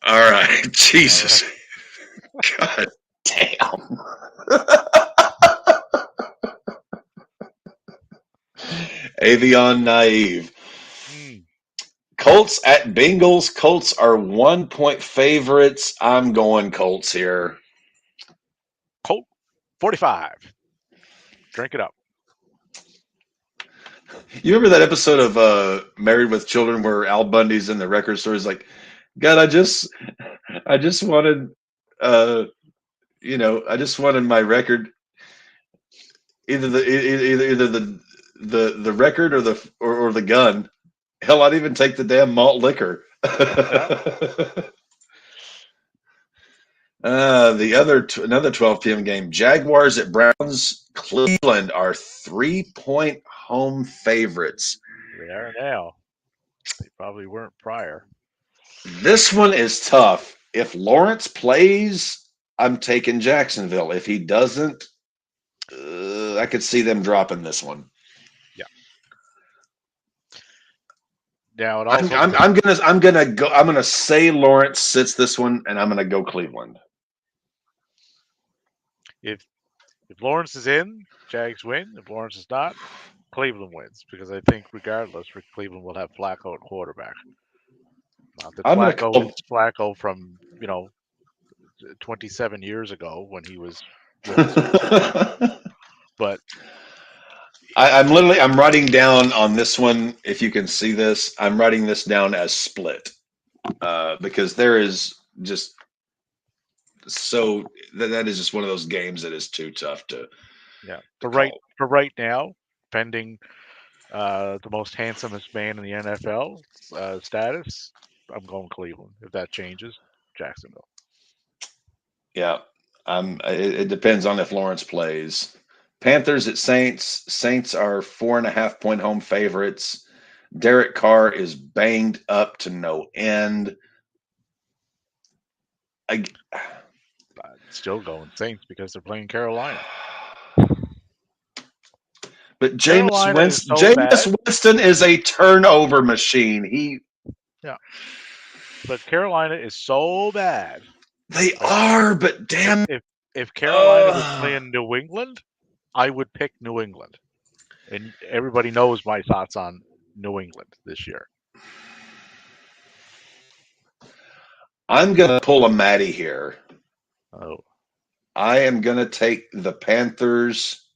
S2: All right.
S1: All
S2: Jesus.
S1: right.
S2: God damn. Avion naive.
S1: Mm,
S2: Colts at Bengals. Colts are 1-point favorites. I'm going Colts here.
S1: Colt 45. Drink it up.
S2: You remember that episode of Married with Children where Al Bundy's in the record store? He's like, God, I just wanted, I just wanted my record, either the record or the gun. Hell, I'd even take the damn malt liquor.
S1: Yeah.
S2: Another 12 p.m. game. Jaguars at Browns. Cleveland are 3-point home favorites.
S1: They are now. They probably weren't prior.
S2: This one is tough. If Lawrence plays, I'm taking Jacksonville. If he doesn't, I could see them dropping this one.
S1: Yeah. Now it
S2: I'm,
S1: also
S2: I'm, I'm gonna say Lawrence sits this one, and I'm gonna go Cleveland.
S1: if Lawrence is in, Jags win. If Lawrence is not, Cleveland wins because I think regardless, Cleveland will have Flacco at quarterback. Not that
S2: I'm gonna
S1: Flacco
S2: call.
S1: is Flacco from 27 years ago when he was with us, but
S2: I'm writing down on this one. If you can see this, I'm writing this down as split because there is just that is just one of those games that is too tough to.
S1: yeah,
S2: to
S1: for right now, pending the most handsomest man in the NFL status, I'm going Cleveland. If that changes, Jacksonville.
S2: Yeah, it depends on if Lawrence plays. Panthers at Saints. Saints are 4.5-point home favorites. Derek Carr is banged up to no end.
S1: Still going Saints because they're playing Carolina.
S2: But
S1: Carolina is so
S2: Jameis
S1: bad.
S2: Winston is a turnover machine.
S1: But Carolina is so bad.
S2: They are, but damn.
S1: If Carolina was playing New England, I would pick New England. And everybody knows my thoughts on New England this year.
S2: I'm gonna pull a Matty here.
S1: Oh,
S2: I am gonna take the Panthers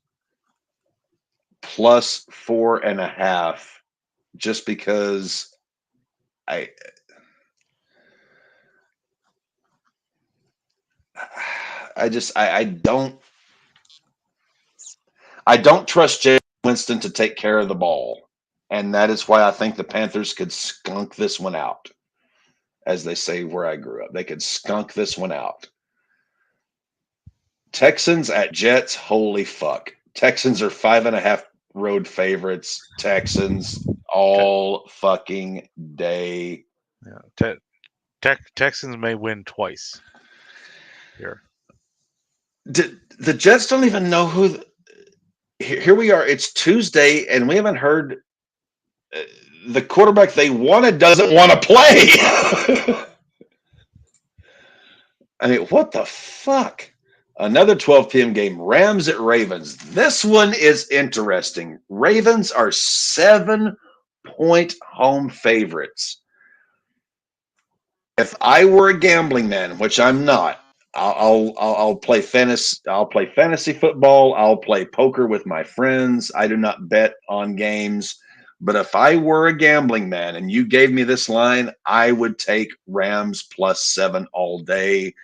S2: plus 4.5, just because I don't trust Jay Winston to take care of the ball, and that is why I think the Panthers could skunk this one out, as they say where I grew up. They could skunk this one out. Texans at Jets. Holy fuck! Texans are 5.5 road favorites. Texans all fucking day.
S1: yeah. Texans may win twice here.
S2: The Jets don't even know who. Here we are. It's Tuesday, and we haven't heard. The quarterback they wanted doesn't want to play. I mean, what the fuck? Another 12 p.m. game. Rams at Ravens. This one is interesting. Ravens are 7-point home favorites. If I were a gambling man, which I'm not, I'll play fantasy. I'll play fantasy football. I'll play poker with my friends. I do not bet on games. But if I were a gambling man and you gave me this line, I would take Rams +7 all day.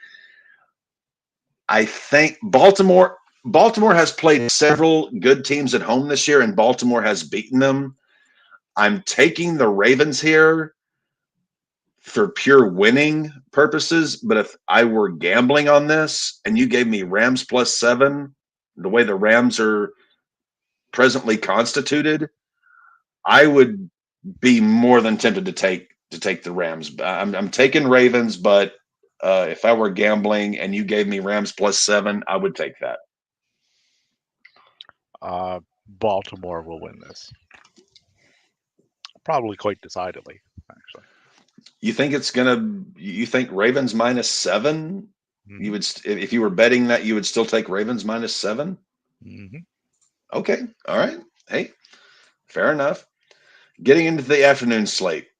S2: I think Baltimore has played several good teams at home this year, and Baltimore has beaten them. I'm taking the Ravens here for pure winning purposes, but if I were gambling on this and you gave me Rams +7, the way the Rams are presently constituted, I would be more than tempted to take the Rams. I'm taking Ravens, but if I were gambling and you gave me Rams +7, I would take that.
S1: Baltimore will win this. Probably quite decidedly, actually.
S2: You think it's gonna? You think Ravens -7?
S1: Mhm.
S2: You would, if you were betting that, you would still take Ravens -7.
S1: Mhm.
S2: Okay, all right. Hey, fair enough. Getting into the afternoon slate.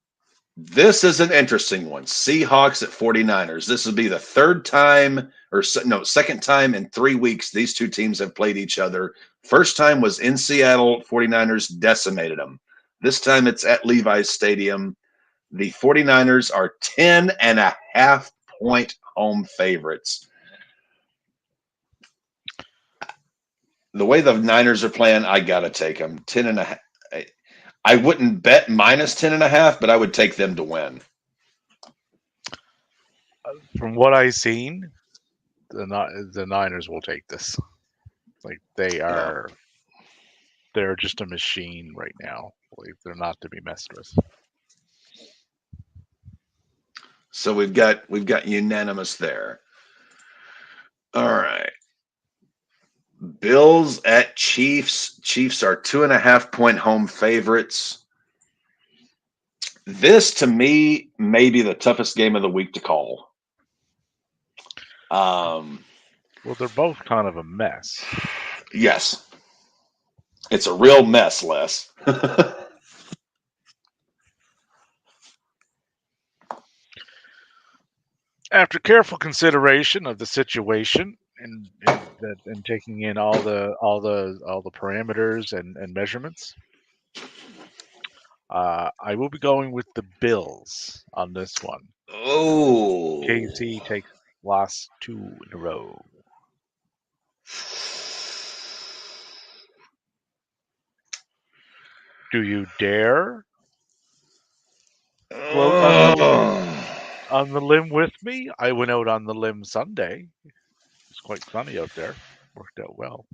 S2: This is an interesting one. Seahawks at 49ers. This will be the third time, or no, second time in 3 weeks these two teams have played each other. First time was in Seattle. 49ers decimated them. This time it's at Levi's Stadium. The 49ers are 10.5-point home favorites. The way the Niners are playing, I got to take them. 10.5. I wouldn't bet -10.5, but I would take them to win.
S1: From what I've seen, the Niners will take this. Like they're just a machine right now. Like they're not to be messed with.
S2: So we've got unanimous there. All right. Bills at Chiefs. Chiefs are 2.5-point home favorites. This to me may be the toughest game of the week to call.
S1: Well, they're both kind of a mess.
S2: Yes. It's a real mess, Les.
S1: After careful consideration of the situation and taking in all the parameters and measurements, I will be going with the Bills on this one.
S2: Oh.
S1: KC takes last 2 in a row. Do you dare float on the limb with me? I went out on the limb Sunday. It's quite sunny out there. Worked out well.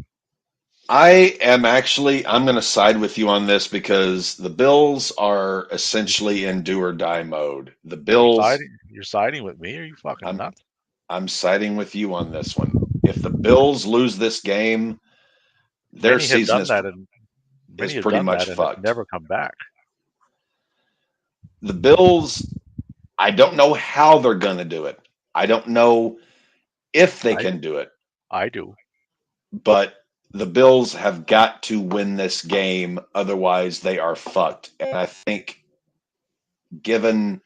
S2: I'm going to side with you on this because the Bills are essentially in do or die mode. The Bills,
S1: You're siding with me? Are you fucking nuts?
S2: I'm siding with you on this one. If the Bills lose this game, their season is pretty much fucked.
S1: Have never come back.
S2: The Bills, I don't know how they're going to do it. I don't know if they can do it.
S1: I do.
S2: But the Bills have got to win this game, otherwise they are fucked. And I think, given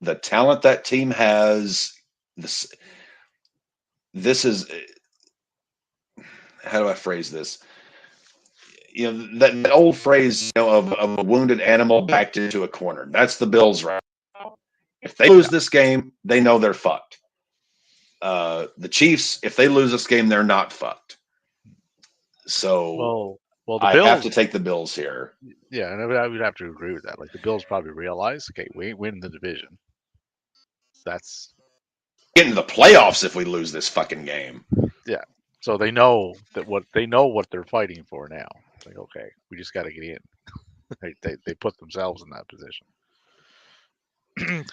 S2: the talent that team has, this is, how do I phrase this? You know, that old phrase, of a wounded animal backed into a corner. That's the Bills right now. If they lose this game, they know they're fucked. The Chiefs, if they lose this game, they're not fucked. So
S1: the
S2: I
S1: Bills
S2: have to take the Bills here.
S1: Yeah, and I would have to agree with that. Like the Bills probably realize, okay, we ain't winning the division. That's
S2: get into the playoffs if we lose this fucking game.
S1: Yeah. So they know what they're fighting for now. It's like, okay, we just got to get in. they put themselves in that position.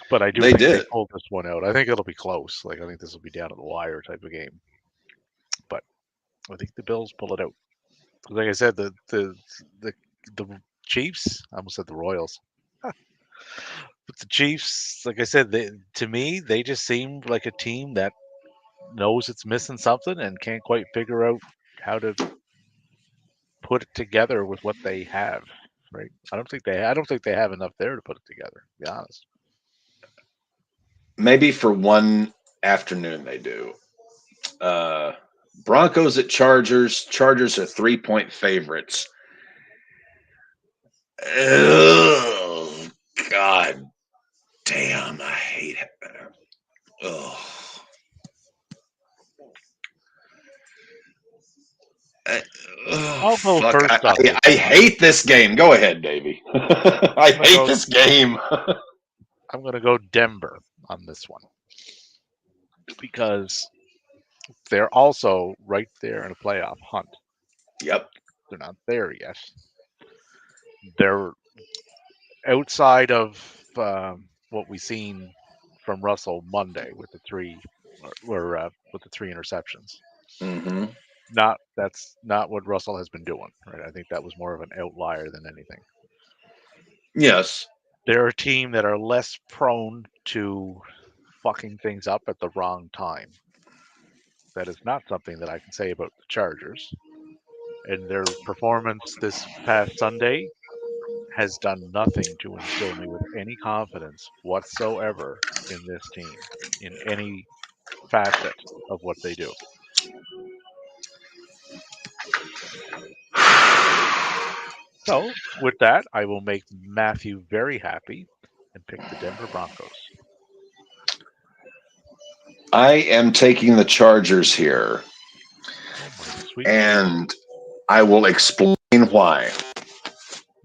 S1: But I do think they pulled this one out. I think it'll be close. Like I think this will be down at the wire type of game. But I think the Bills pull it out. Like I said, the Chiefs. I almost said the Royals. But the Chiefs, like I said, to me, they just seem like a team that knows it's missing something and can't quite figure out how to put it together with what they have. Right? I don't think they have enough there to put it together. To be honest.
S2: maybe for one afternoon they do. Broncos at Chargers. Chargers are 3-point favorites. Oh, God damn. I hate it. Oh.
S1: I'll go
S2: Fuck.
S1: first on this
S2: I
S1: one.
S2: hate this game. Go ahead, Davey. I
S1: gonna
S2: hate
S1: go-
S2: this game.
S1: I'm going to go Denver on this one because they're also right there in a playoff hunt.
S2: Yep.
S1: They're not there yet. They're outside of what we seen from Russell Monday with the three with the three interceptions.
S2: Mm-hmm.
S1: That's not what Russell has been doing, right? I think that was more of an outlier than anything.
S2: Yes.
S1: They're a team that are less prone to fucking things up at the wrong time. That is not something that I can say about the Chargers. And their performance this past Sunday has done nothing to instill me with any confidence whatsoever in this team, in any facet of what they do. So, with that, I will make Matthew very happy and pick the Denver Broncos.
S2: I am taking the Chargers here,
S1: Oh, my sweet.
S2: and I will explain why.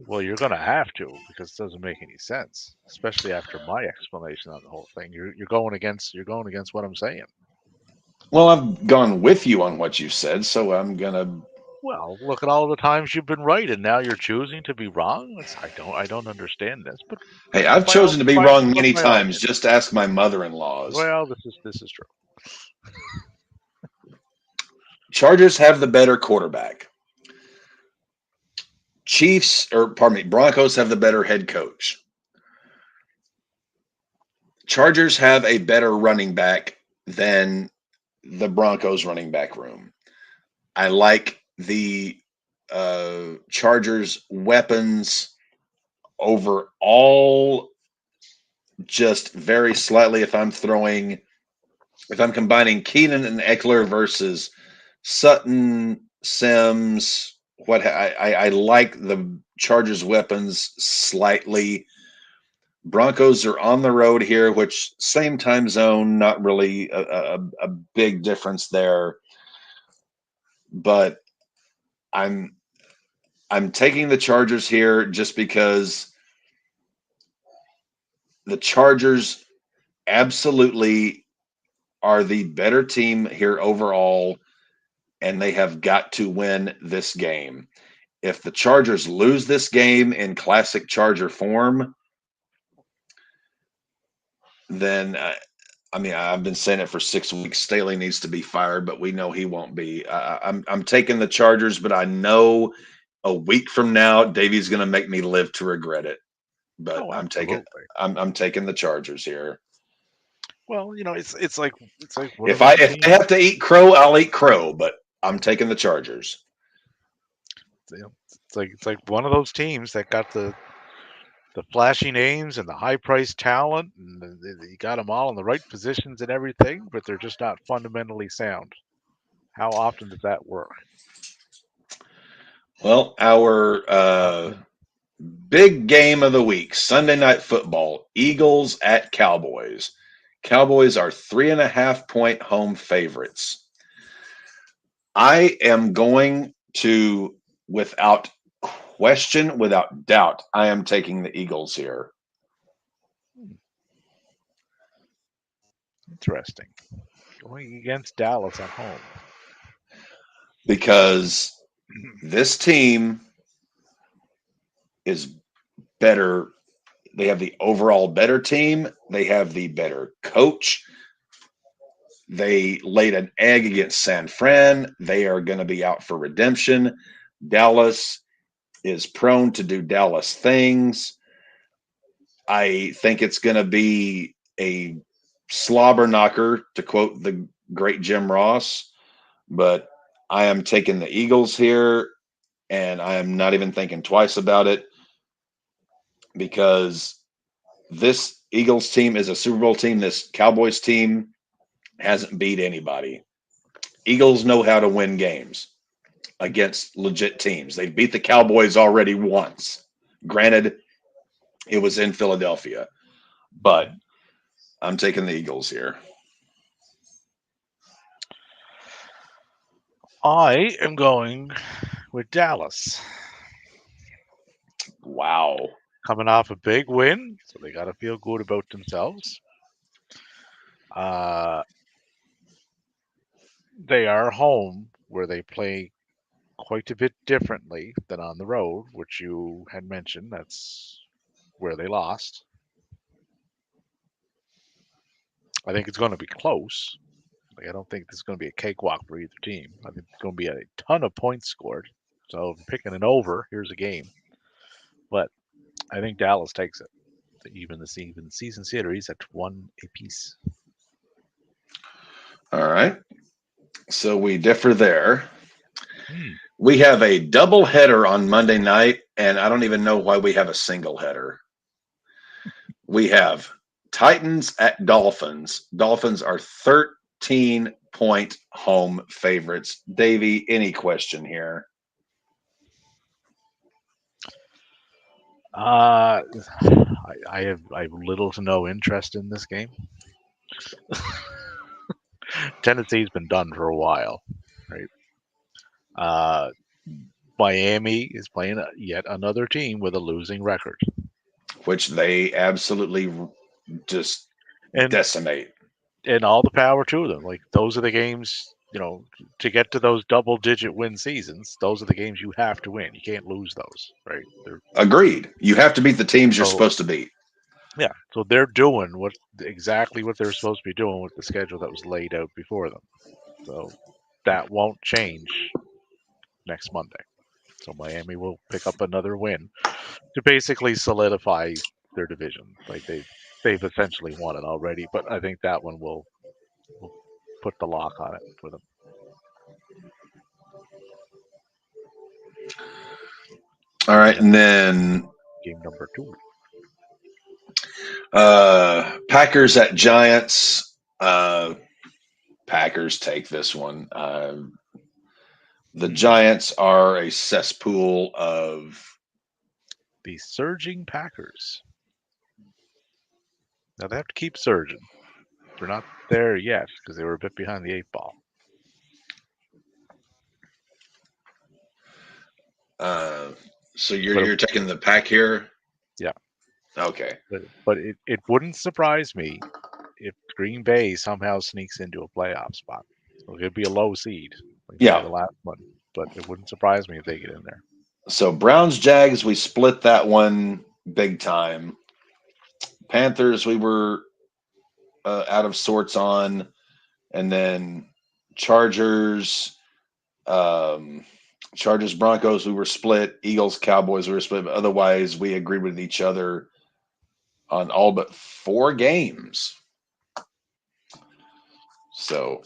S1: Well, you're going to have to because it doesn't make any sense, especially after my explanation on the whole thing. You're going against what I'm saying.
S2: Well, I've gone with you on what you said, so I'm gonna.
S1: Well, look at all the times you've been right, and now you're choosing to be wrong. I don't understand this, but
S2: Hey, I've
S1: by all
S2: chosen to be
S1: by,
S2: wrong
S1: but
S2: many
S1: by all
S2: times.
S1: means.
S2: Just ask my mother-in-laws.
S1: Well, this is true.
S2: Chargers have the better quarterback. Broncos have the better head coach. Chargers have a better running back than the Broncos running back room. I like the Chargers weapons overall, just very slightly. If I'm combining Keenan and Eckler versus Sutton, Sims, I like the Chargers weapons slightly. Broncos are on the road here, which same time zone, not really a big difference there. But I'm taking the Chargers here just because the Chargers absolutely are the better team here overall, and they have got to win this game. If the Chargers lose this game in classic Charger form, then I've been saying it for 6 weeks. Staley needs to be fired, but we know he won't be. I'm taking the Chargers, but I know a week from now, Davey's going to make me live to regret it. But I'm taking the Chargers here.
S1: Well, it's like one
S2: If
S1: of those
S2: I
S1: teams.
S2: have to eat crow, I'll eat crow. But I'm taking the Chargers.
S1: It's like one of those teams that got the flashy names and the high priced talent, and you got them all in the right positions and everything, but they're just not fundamentally sound. How often does that work?
S2: Well, our big game of the week, Sunday Night Football, Eagles at Cowboys. Cowboys are 3.5-point home favorites. I am going to, without question, without doubt, I am taking the Eagles here.
S1: Interesting. Going against Dallas at home.
S2: Because this team is better. They have the overall better team. They have the better coach. They laid an egg against San Fran. They are going to be out for redemption. Dallas is prone to do Dallas things. I think it's going to be a slobber knocker, to quote the great Jim Ross. But I am taking the Eagles here, and I am not even thinking twice about it because this Eagles team is a Super Bowl team. This Cowboys team hasn't beat anybody. Eagles know how to win games against legit teams. They beat the Cowboys already once. Granted, it was in Philadelphia, but I'm taking the Eagles here.
S1: I am going with Dallas.
S2: Wow.
S1: Coming off a big win, so they got to feel good about themselves. They are home where they play quite a bit differently than on the road, which you had mentioned. That's where they lost. I think it's going to be close. Like, I don't think this is going to be a cakewalk for either team. I think it's going to be a ton of points scored. So if I'm picking an over, here's a game. But I think Dallas takes it. Even the season series at 1 apiece.
S2: All right. So we differ there. We have a double header on Monday night, and I don't even know why we have a single header. We have Titans at Dolphins. Dolphins are 13-point home favorites. Davey, any question here?
S1: I have little to no interest in this game. Tennessee's been done for a while, right? Miami is playing yet another team with a losing record,
S2: which they absolutely just decimate.
S1: And all the power to them. Like, those are the games, to get to those double-digit win seasons. Those are the games you have to win. You can't lose those, right?
S2: Agreed. You have to beat the teams you're supposed to beat.
S1: Yeah, so they're doing exactly what they're supposed to be doing with the schedule that was laid out before them. So that won't change next Monday. So Miami will pick up another win to basically solidify their division. Like, they've essentially won it already, but I think that one will put the lock on it for them.
S2: All right, and then
S1: game number 2.
S2: Packers at Giants. Packers take this one. The Giants are a cesspool of
S1: the surging Packers. Now they have to keep surging. They're not there yet because they were a bit behind the 8 ball.
S2: So you're taking the Pack here?
S1: Yeah.
S2: Okay.
S1: But it wouldn't surprise me if Green Bay somehow sneaks into a playoff spot. So it'd be a low seed. Like the last one. But it wouldn't surprise me if they get in there.
S2: So Browns, Jags, we split that one big time. Panthers, we were out of sorts on. And then Chargers, Broncos, we were split. Eagles, Cowboys, we were split. But otherwise, we agreed with each other on all but 4 games. So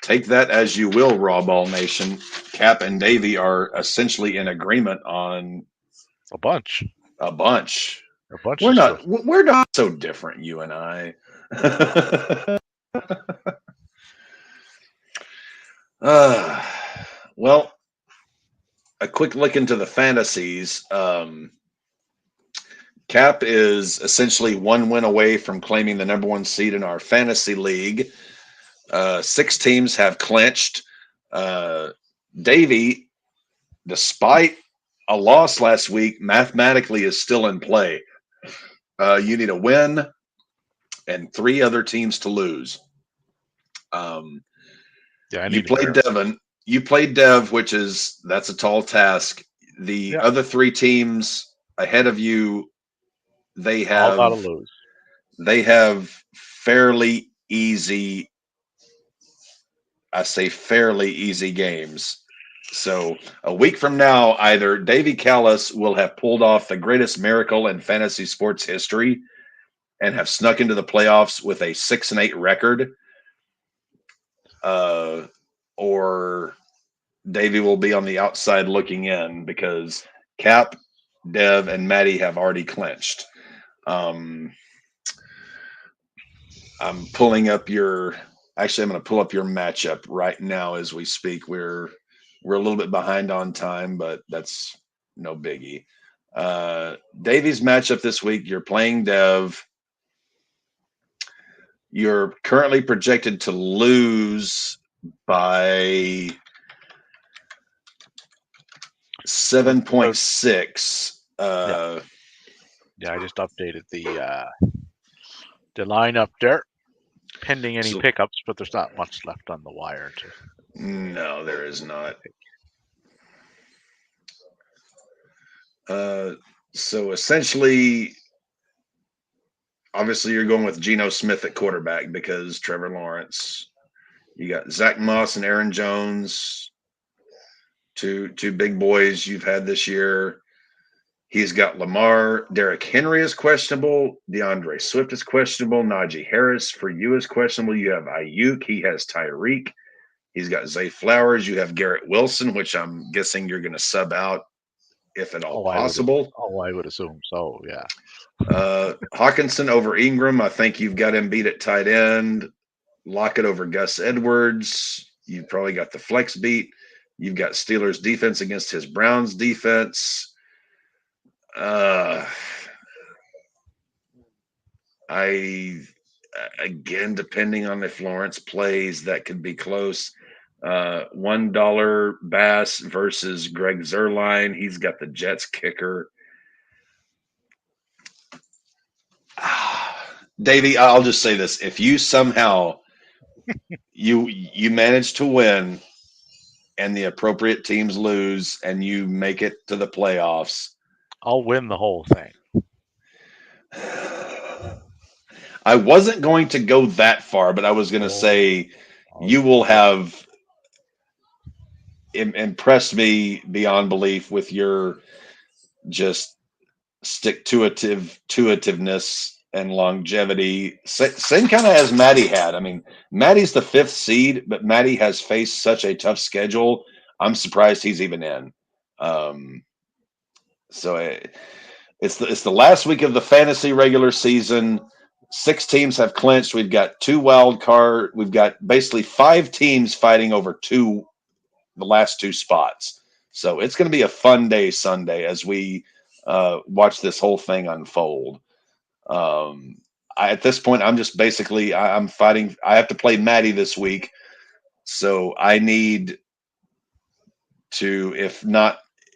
S2: take that as you will, RAWBall Nation. Cap and Davey are essentially in agreement on
S1: a bunch.
S2: We're not so different, you and I. Well, a quick look into the fantasies. Cap is essentially 1 win away from claiming the number 1 seed in our fantasy league. 6 teams have clinched. Davey, despite a loss last week, mathematically is still in play. You need a win and 3 other teams to lose. You played Devin. You played Dev, that's a tall task. The other 3 teams ahead of you, they have
S1: all gotta lose.
S2: They have fairly easy. I say fairly easy games. So a week from now, either Davey Callis will have pulled off the greatest miracle in fantasy sports history and have snuck into the playoffs with a 6-8 record, or Davey will be on the outside looking in because Cap, Dev, and Matty have already clinched. I'm pulling up your. Actually, I'm going to pull up your matchup right now as we speak. We're a little bit behind on time, but that's no biggie. Davies matchup this week. You're playing Dev. You're currently projected to lose by 7.6.
S1: Yeah, I just updated the line up there, pending any
S2: So-
S1: pickups, but there's not much left on the wire to.
S2: No, there is not. So essentially, obviously, you're going with Geno Smith at quarterback because Trevor Lawrence. You got Zach Moss and Aaron Jones, two big boys you've had this year. He's got Lamar. Derrick Henry is questionable. DeAndre Swift is questionable. Najee Harris for you is questionable. You have Ayuk. He has Tyreek. He's got Zay Flowers. You have Garrett Wilson, which I'm guessing you're going to sub out if at all possible.
S1: I would assume so. Yeah.
S2: Hawkinson over Ingram. I think you've got him beat at tight end. Lockett over Gus Edwards. You've probably got the flex beat. You've got Steelers defense against his Browns defense. Again, depending on if Lawrence plays, that could be close. $1 Bass versus Greg Zuerlein. He's got the Jets kicker. Davey, I'll just say this: if you somehow you manage to win, and the appropriate teams lose, and you make it to the playoffs,
S1: I'll win the whole thing.
S2: I wasn't going to go that far, but I was going to say you will have impressed me beyond belief with your just stick-to-itiveness and longevity. Same kind of as Matty had. I mean, Matty's the 5th seed, but Matty has faced such a tough schedule. I'm surprised he's even in. So it's the last week of the fantasy regular season. 6 teams have clinched. We've got 2 wild card. We've got basically 5 teams fighting over the last 2 spots. So it's going to be a fun day Sunday as we watch this whole thing unfold. At this point, I'm just basically I'm fighting. I have to play Matty this week, so I need to.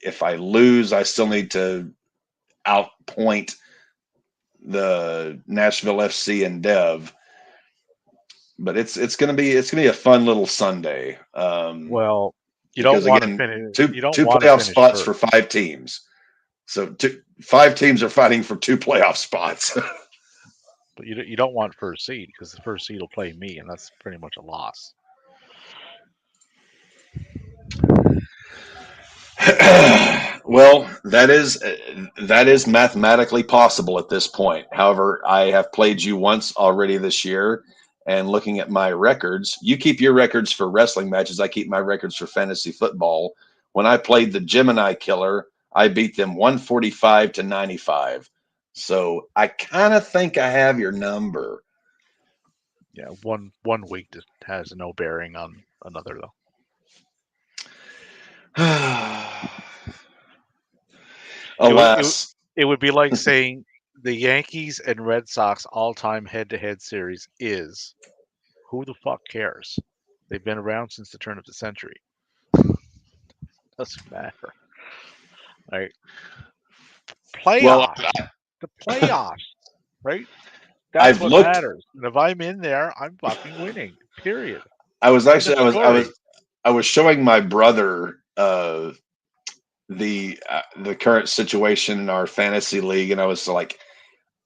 S2: If I lose, I still need to outpoint the Nashville FC and Dev. But it's gonna be a fun little Sunday.
S1: Well, you don't want to finish.
S2: Two playoff spots for 5 teams. So 5 teams are fighting for 2 playoff spots.
S1: But you don't want first seed because the first seed will play me, and that's pretty much a loss.
S2: Well, that is mathematically possible at this point. However, I have played you once already this year, and looking at my records, you keep your records for wrestling matches. I keep my records for fantasy football. When I played the Gemini Killer, I beat them 145-95. So I kind of think I have your number.
S1: Yeah, one week just has no bearing on another though.
S2: Alas,
S1: it would be like saying the Yankees and Red Sox all-time head-to-head series is who the fuck cares? They've been around since the turn of the century. Doesn't matter. Right? Playoffs. The playoffs. Right? That's what matters. And if I'm in there, I'm fucking winning. Period.
S2: I was showing my brother the current situation in our fantasy league, and I was like,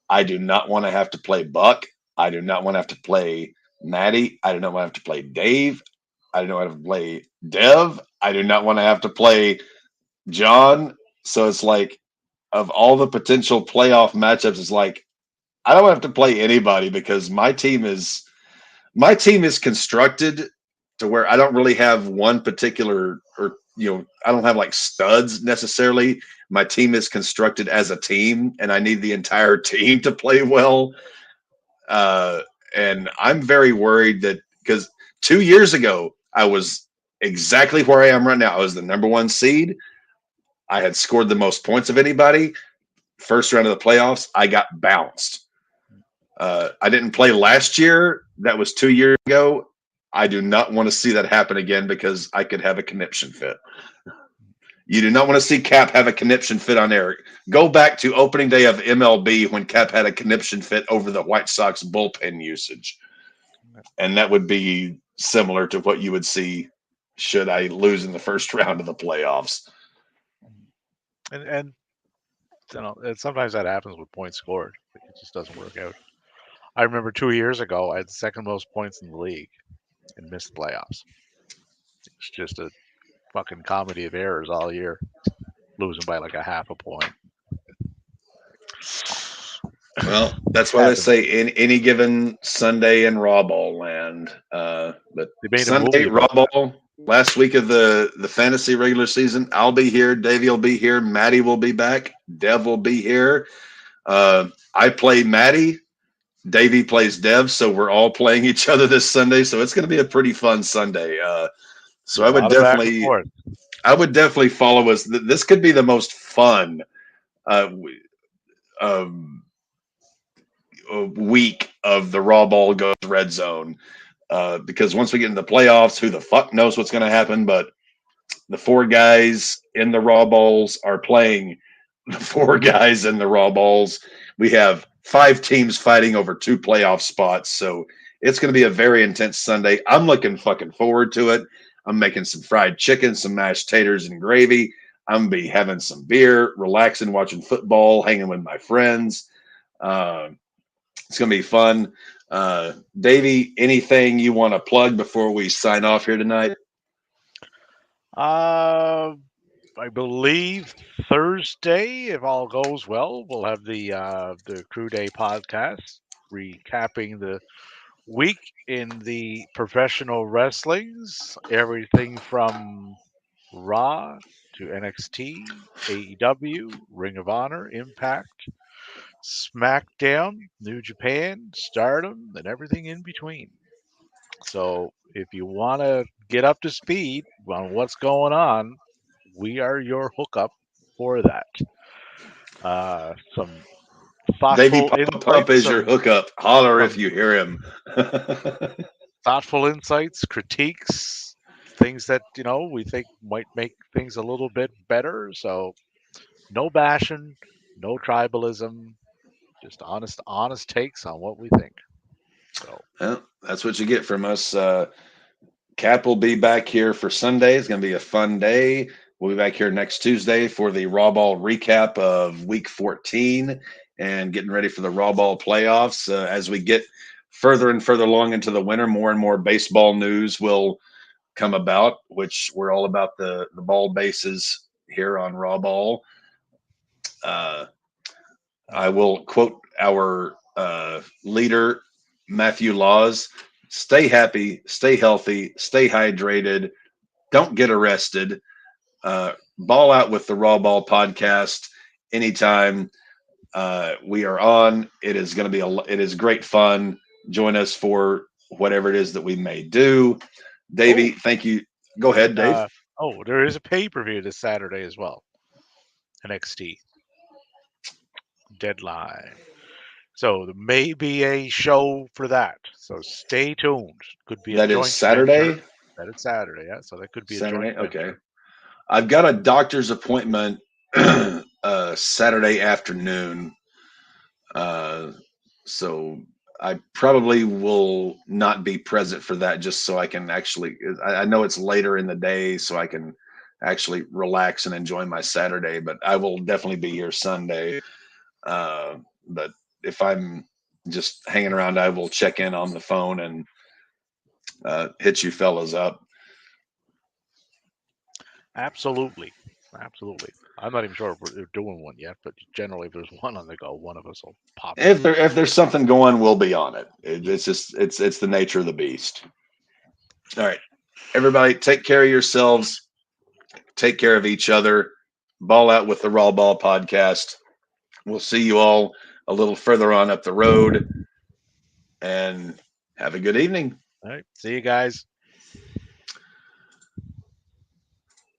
S2: I do not want to have to play Buck. I do not want to have to play Matty. I do not want to have to play Dave. I do not want to have to play Dev. I do not want to have to play John. So it's like, of all the potential playoff matchups, it's like, I don't have to play anybody because my team is constructed to where I don't really have one particular, or I don't have like studs necessarily. My team is constructed as a team, and I need the entire team to play well. And I'm very worried that because 2 years ago, I was exactly where I am right now. I was the number 1 seed. I had scored the most points of anybody. First round of the playoffs, I got bounced. I didn't play last year. That was 2 years ago. I do not want to see that happen again because I could have a conniption fit. You do not want to see Cap have a conniption fit on Eric. Go back to opening day of MLB when Cap had a conniption fit over the White Sox bullpen usage. And that would be similar to what you would see should I lose in the first round of the playoffs.
S1: And sometimes that happens with points scored. It just doesn't work out. I remember 2 years ago, I had the second most points in the league and missed the playoffs. It's just a fucking comedy of errors all year, losing by like a half a point.
S2: Well, that's why they say in any given Sunday in RAWBall land. But Sunday RAWBall, last week of the fantasy regular season, I'll be here. Davey will be here. Matty will be back. Dev will be here. I play Matty. Davey plays Dev, so we're all playing each other this Sunday. So it's going to be a pretty fun Sunday. So I would definitely follow us. This could be the most fun week of the RAWBall goes red zone because once we get into the playoffs, who the fuck knows what's going to happen? But the 4 guys in the RAWBalls are playing the 4 guys in the RAWBalls. We have 5 teams fighting over 2 playoff spots, so it's going to be a very intense Sunday. I'm looking fucking forward to it. I'm making some fried chicken, some mashed taters and gravy. I'm going to be having some beer, relaxing, watching football, hanging with my friends. It's going to be fun. Davey, anything you want to plug before we sign off here tonight?
S1: I believe Thursday, if all goes well, we'll have the Crew Day podcast recapping the week in the professional wrestlings, everything from Raw to NXT, AEW, Ring of Honor, Impact, SmackDown, New Japan, Stardom, and everything in between. So if you want to get up to speed on what's going on, we are your hookup for that. Some thoughtful
S2: Davey Pop is
S1: insights,
S2: your hookup. Holler if you hear him.
S1: thoughtful insights, critiques, things that we think might make things a little bit better. So no bashing, no tribalism, just honest takes on what we think. So
S2: well, that's what you get from us. Cap will be back here for Sunday. It's going to be a fun day. We'll be back here next Tuesday for the RAWBall recap of Week 14 and getting ready for the RAWBall playoffs. As we get further and further along into the winter, more and more baseball news will come about, which we're all about the ball bases here on RAWBall. I will quote our leader, Matthew Laws: stay happy, stay healthy, stay hydrated, don't get arrested. Ball out with the RAWBall podcast anytime we are on. It is going to be it is great fun. Join us for whatever it is that we may do. Davey, thank you. Go ahead, Dave.
S1: There is a pay-per-view this Saturday as well. NXT Deadline. So there may be a show for that. So stay tuned. Could be a joint
S2: Saturday.
S1: Venture. That is Saturday, yeah. So that could be
S2: Saturday.
S1: A joint venture.
S2: Okay. I've got a doctor's appointment Saturday afternoon. So I probably will not be present for that, just so I can actually, I know it's later in the day, so I can actually relax and enjoy my Saturday, but I will definitely be here Sunday. But if I'm just hanging around, I will check in on the phone and hit you fellas up.
S1: Absolutely. I'm not even sure if we're doing one yet, but generally, if there's one on the go, one of us will pop.
S2: If there's something going, we'll be on it. It's just it's the nature of the beast. All right, everybody, take care of yourselves. Take care of each other. Ball out with the RAWBall podcast. We'll see you all a little further on up the road. And have a good evening.
S1: All right. See you guys.